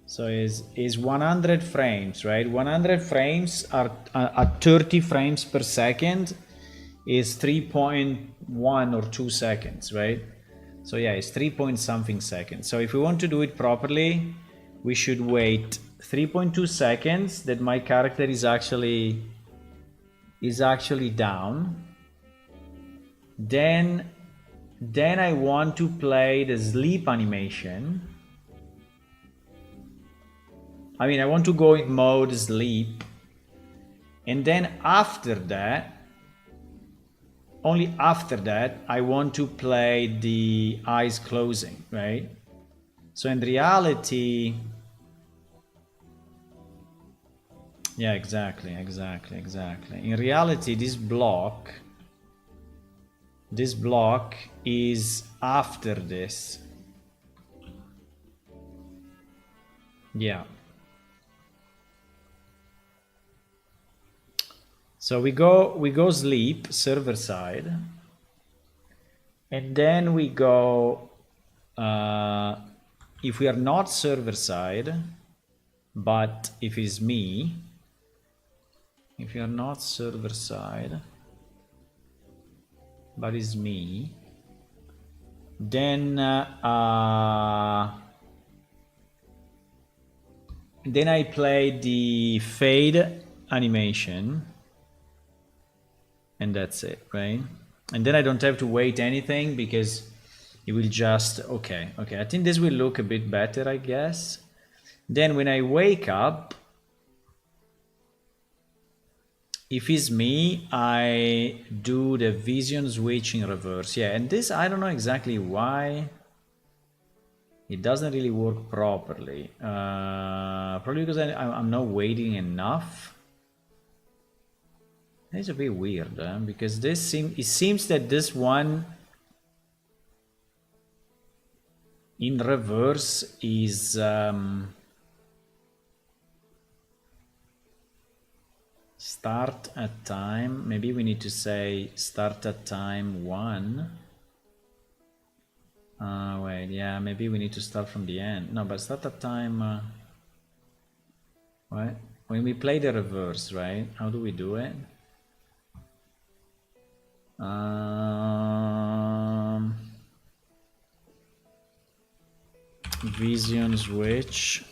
So is 100 frames, right? 100 frames are at 30 frames per second is 3.1 or 2 seconds, right? So yeah, it's 3 point something seconds. So if we want to do it properly, we should wait 3.2 seconds that my character is actually down. Then I want to play the sleep animation. I mean, I want to go in mode sleep. And then after that, only after that, I want to play the eyes closing, right? So in reality, yeah, exactly. In reality, this block is after this. Yeah. So we go sleep server side, and then we go if we are not server side, but if it's me, if you are not server side, but it's me, then I play the fade animation. And that's it, right? And then I don't have to wait anything because it will just, okay. I think this will look a bit better, I guess. Then when I wake up, if it's me, I do the vision switch in reverse. Yeah, and this, I don't know exactly why it doesn't really work properly. Probably because I'm not waiting enough. It's a bit weird, because it seems that this one in reverse is start at time. Maybe we need to say start at time 1. Wait, yeah, maybe we need to start from the end. No, but start at time. Right? When we play the reverse, right? How do we do it? Vision switch.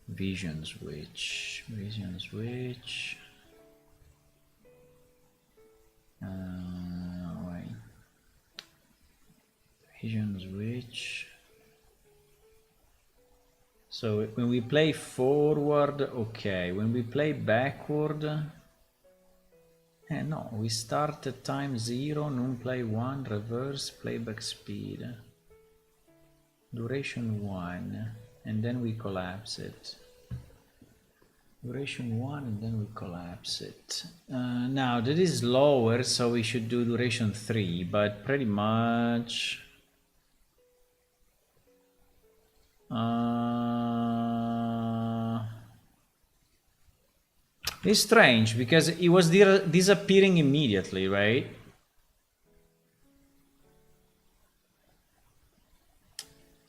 Vision switch. Wait. Vision switch. So when we play forward, okay. When we play backward, no, we start at time 0, non play 1, reverse, playback speed. Duration 1, and then we collapse it. Duration 1, and then we collapse it. Now that is lower, so we should do duration 3, but pretty much... it's strange, because it was disappearing immediately, right?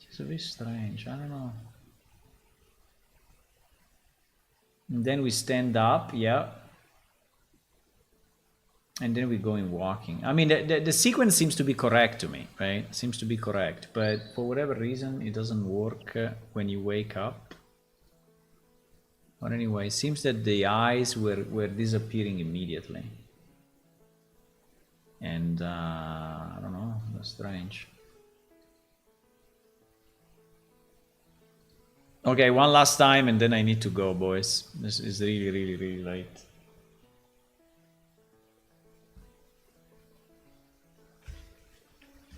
It's a bit strange, I don't know. And then we stand up, yeah. And then we go in walking. I mean, the sequence seems to be correct to me, right? Seems to be correct, but for whatever reason, it doesn't work when you wake up. But anyway, it seems that the eyes were disappearing immediately. And I don't know, that's strange. Okay, one last time and then I need to go, boys. This is really, really, really late.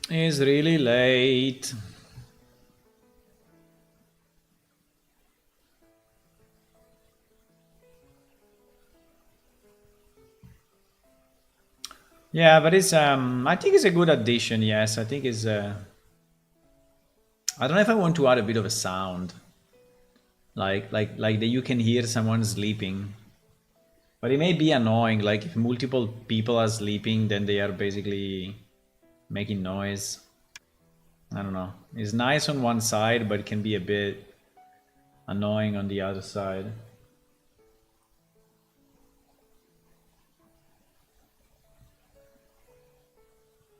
It's really late. Yeah, but it's I think it's a good addition. Yes, I think it's I don't know if I want to add a bit of a sound, like that you can hear someone sleeping, but it may be annoying. Like if multiple people are sleeping, then they are basically making noise. I don't know. It's nice on one side, but it can be a bit annoying on the other side.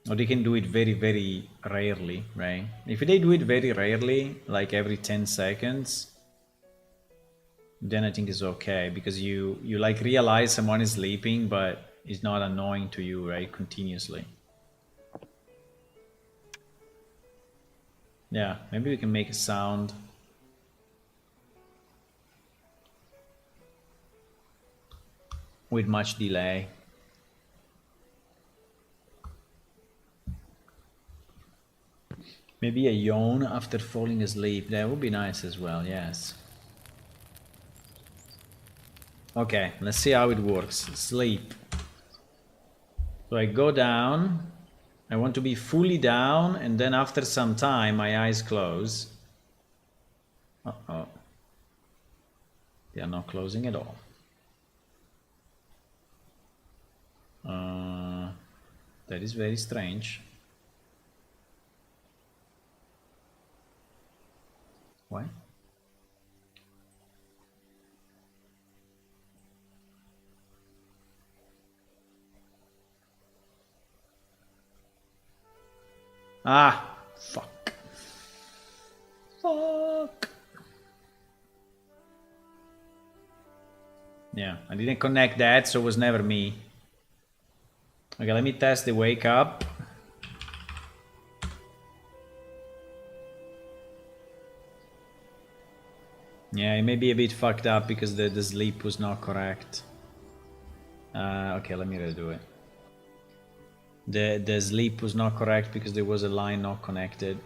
Or they can do it very, very rarely, right? If they do it very rarely, like every 10 seconds, then I think it's okay, because you like realize someone is sleeping, but it's not annoying to you, right? Continuously. Yeah, maybe we can make a sound. With much delay. Maybe a yawn after falling asleep. That would be nice as well, yes. Okay, let's see how it works. Sleep. So I go down. I want to be fully down, and then after some time, my eyes close. Uh-oh. They are not closing at all. That is very strange. Why? Ah, fuck. Fuck. Yeah, I didn't connect that, so it was never me. Okay, let me test the wake up. Yeah, it may be a bit fucked up because the sleep was not correct. Okay, let me redo it. The sleep was not correct because there was a line not connected.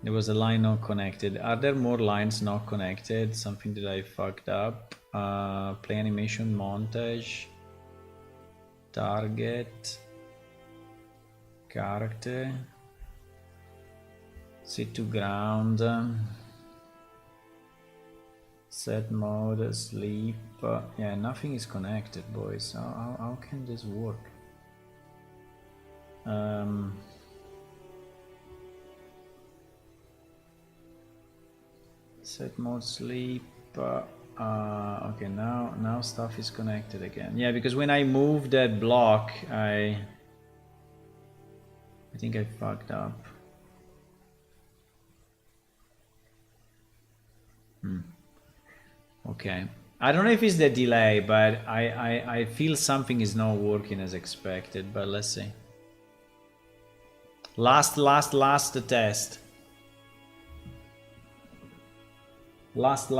There was a line not connected. Are there more lines not connected? Something that I fucked up. Play animation montage. Target. Character. Sit to ground. Set mode, sleep. Yeah, nothing is connected, boys. How can this work? Set mode, sleep. Okay, now stuff is connected again. Yeah, because when I moved that block, I think I fucked up. Okay. I don't know if it's the delay, but I feel something is not working as expected, but let's see. Last test. Last.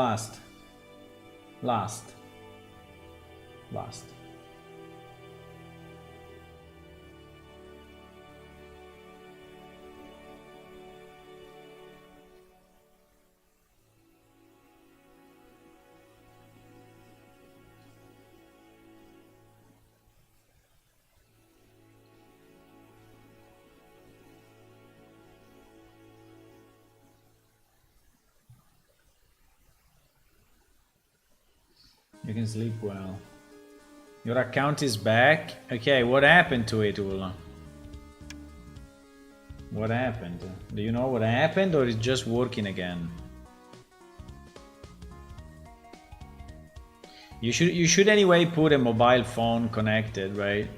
You can sleep well. Your account is back. Okay, what happened to it, Ula? What happened? Do you know what happened, or it's just working again? You should anyway put a mobile phone connected, right?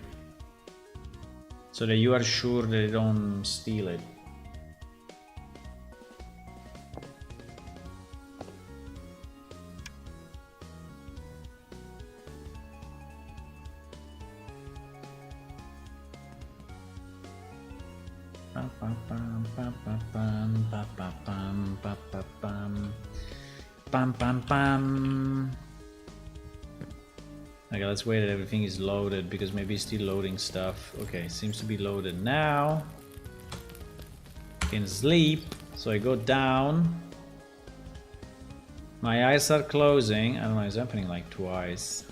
So that you are sure that they don't steal it. Okay, let's wait that everything is loaded, because maybe it's still loading stuff. Okay, seems to be loaded now. Can sleep, so I go down. My eyes are closing. I don't know, it's happening like twice.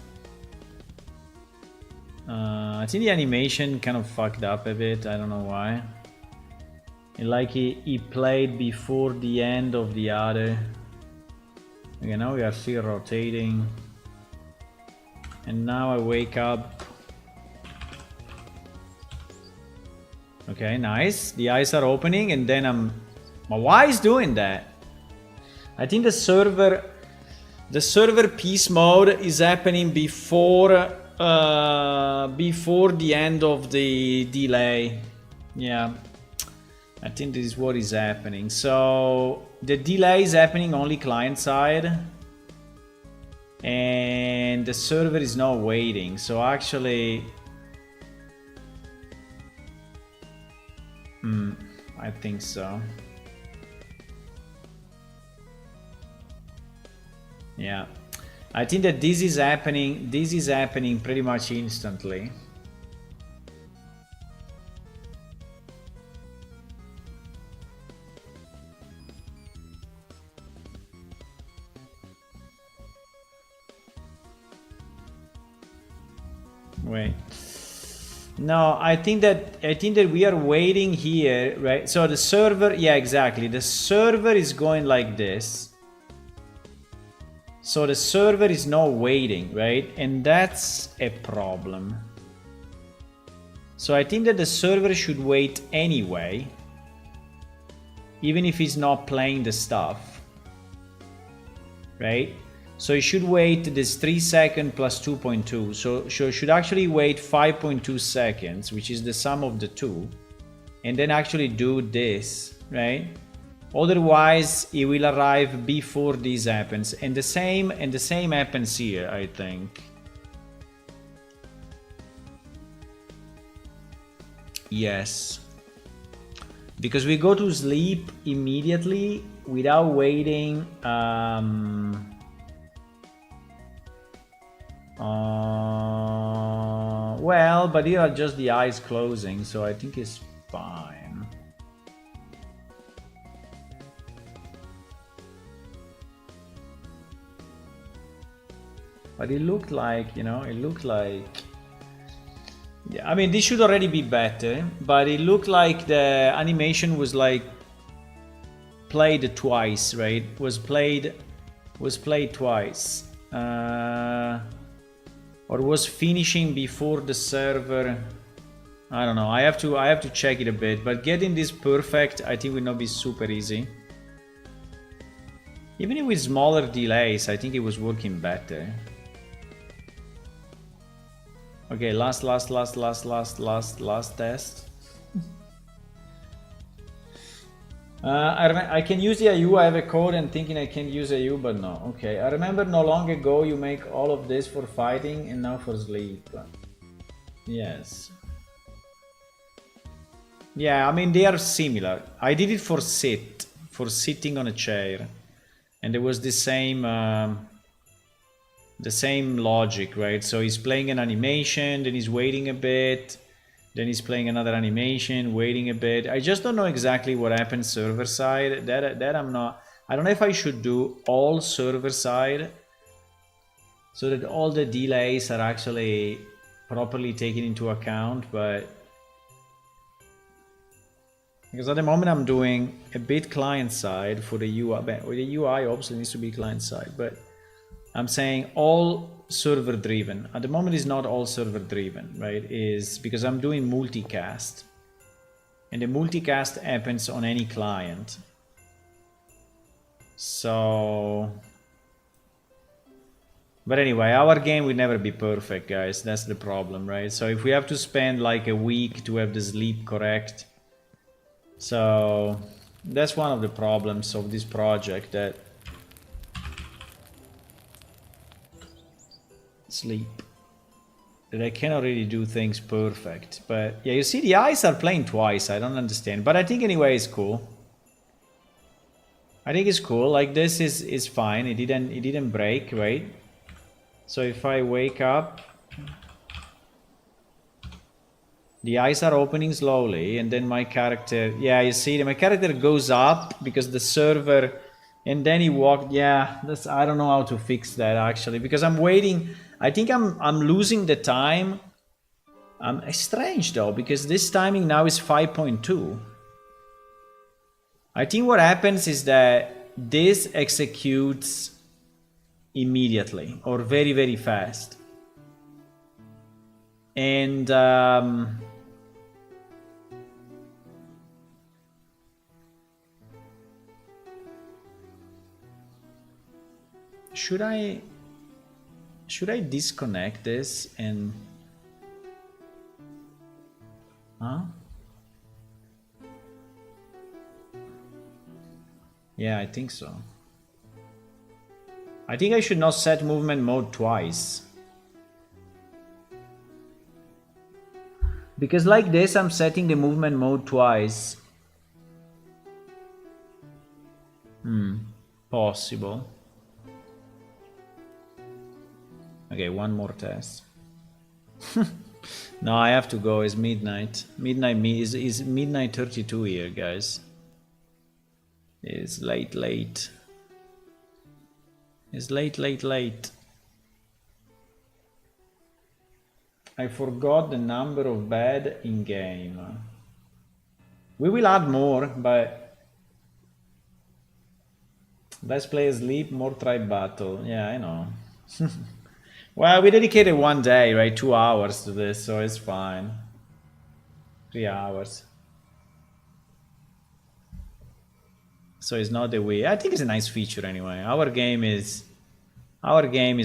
I think the animation kind of fucked up a bit. I don't know why. Like he played before the end of the other. Okay, now we are still rotating. And now I wake up. Okay, nice. The eyes are opening, and then why is doing that? I think the server peace mode is happening before the end of the delay. Yeah, I think this is what is happening. So the delay is happening only client side, and the server is not waiting. So actually, I think so. Yeah, I think that this is happening pretty much instantly. Wait. No, I think that we are waiting here, right? So the server, yeah, exactly. The server is going like this. So the server is not waiting, right? And that's a problem. So I think that the server should wait anyway, even if he's not playing the stuff, right? So it should wait this 3 seconds plus 2.2. So should actually wait 5.2 seconds, which is the sum of the two, and then actually do this, right? Otherwise, it will arrive before this happens, and the same happens here, I think. Yes, because we go to sleep immediately without waiting. Well, but here are just the eyes closing, so I think it's fine. But it looked like, yeah, I mean, this should already be better, but it looked like the animation was like played twice, right? Was played twice. Or was finishing before the server. I don't know. I have to check it a bit, but getting this perfect, I think will not be super easy. Even with smaller delays, I think it was working better. Okay, last test. I can use the AU, I have a code and thinking I can't use AU, but no. Okay, I remember no long ago you make all of this for fighting and now for sleep. Yes. Yeah, I mean, they are similar. I did it for sitting on a chair. And there was the same logic, right? So he's playing an animation, then he's waiting a bit, then he's playing another animation, waiting a bit. I just don't know exactly what happens server side. That I'm not. I don't know if I should do all server side so that all the delays are actually properly taken into account, but because at the moment I'm doing a bit client side for the UI. The UI obviously needs to be client side, but I'm saying all server driven. At the moment is not all server driven, right? Is because I'm doing multicast. And the multicast happens on any client. So... But anyway, our game will never be perfect, guys. That's the problem, right? So if we have to spend like a week to have the sleep correct... So that's one of the problems of this project, that I cannot really do things perfect. But yeah, you see the eyes are playing twice. I don't understand, but I think anyway it's cool. I think it's cool. Like this is fine. It didn't break, right? So if I wake up, the eyes are opening slowly, and then my character, yeah, you see, my character goes up because the server, and then he walked. Yeah, that's, I don't know how to fix that actually, because I'm waiting. I think I'm losing the time. It's strange though, because this timing now is 5.2. I think what happens is that this executes immediately or very, very fast. And should I disconnect this and yeah, I think so. I think I should not set movement mode twice. Because like this, I'm setting the movement mode twice. Possible. Okay, one more test. No, I have to go. It's midnight. Is midnight 32 here, guys. It's late. It's late. I forgot the number of bed in game. We will add more, but let's play sleep, more try battle. Yeah, I know. Well, we dedicated one day, right? 2 hours to this, so it's fine. 3 hours. So it's not the way. I think it's a nice feature anyway. Our game is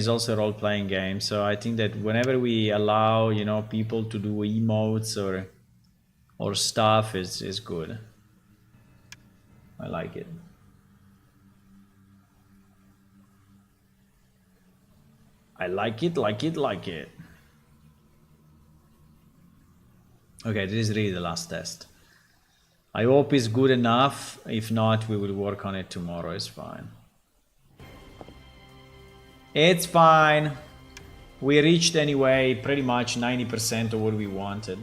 also a role-playing game, so I think that whenever we allow, you know, people to do emotes or stuff, is good. I like it. I like it. Okay, this is really the last test. I hope it's good enough. If not, we will work on it tomorrow. It's fine. It's fine. We reached anyway pretty much 90% of what we wanted.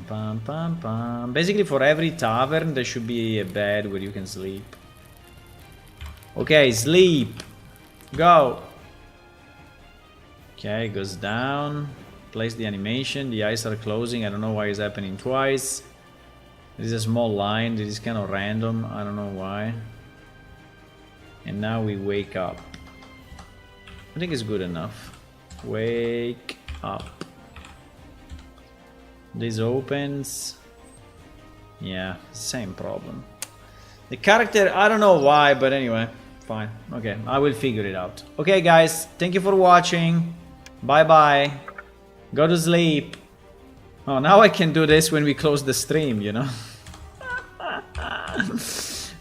Pam. Basically for every tavern there should be a bed where you can sleep. Okay, sleep. Go. Okay, goes down. Place the animation. The eyes are closing. I don't know why it's happening twice. There is a small line. This is kind of random. I don't know why. And now we wake up. I think it's good enough. Wake up. This opens. Yeah, same problem. The character, I don't know why, but anyway, fine. Okay, I will figure it out. Okay, guys, thank you for watching. Bye bye. Go to sleep. Oh, now I can do this when we close the stream, you know?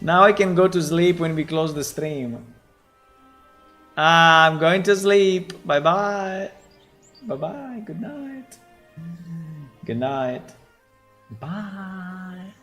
Now I can go to sleep when we close the stream. I'm going to sleep. Bye-bye. Bye-bye. Good night. Good night. Bye.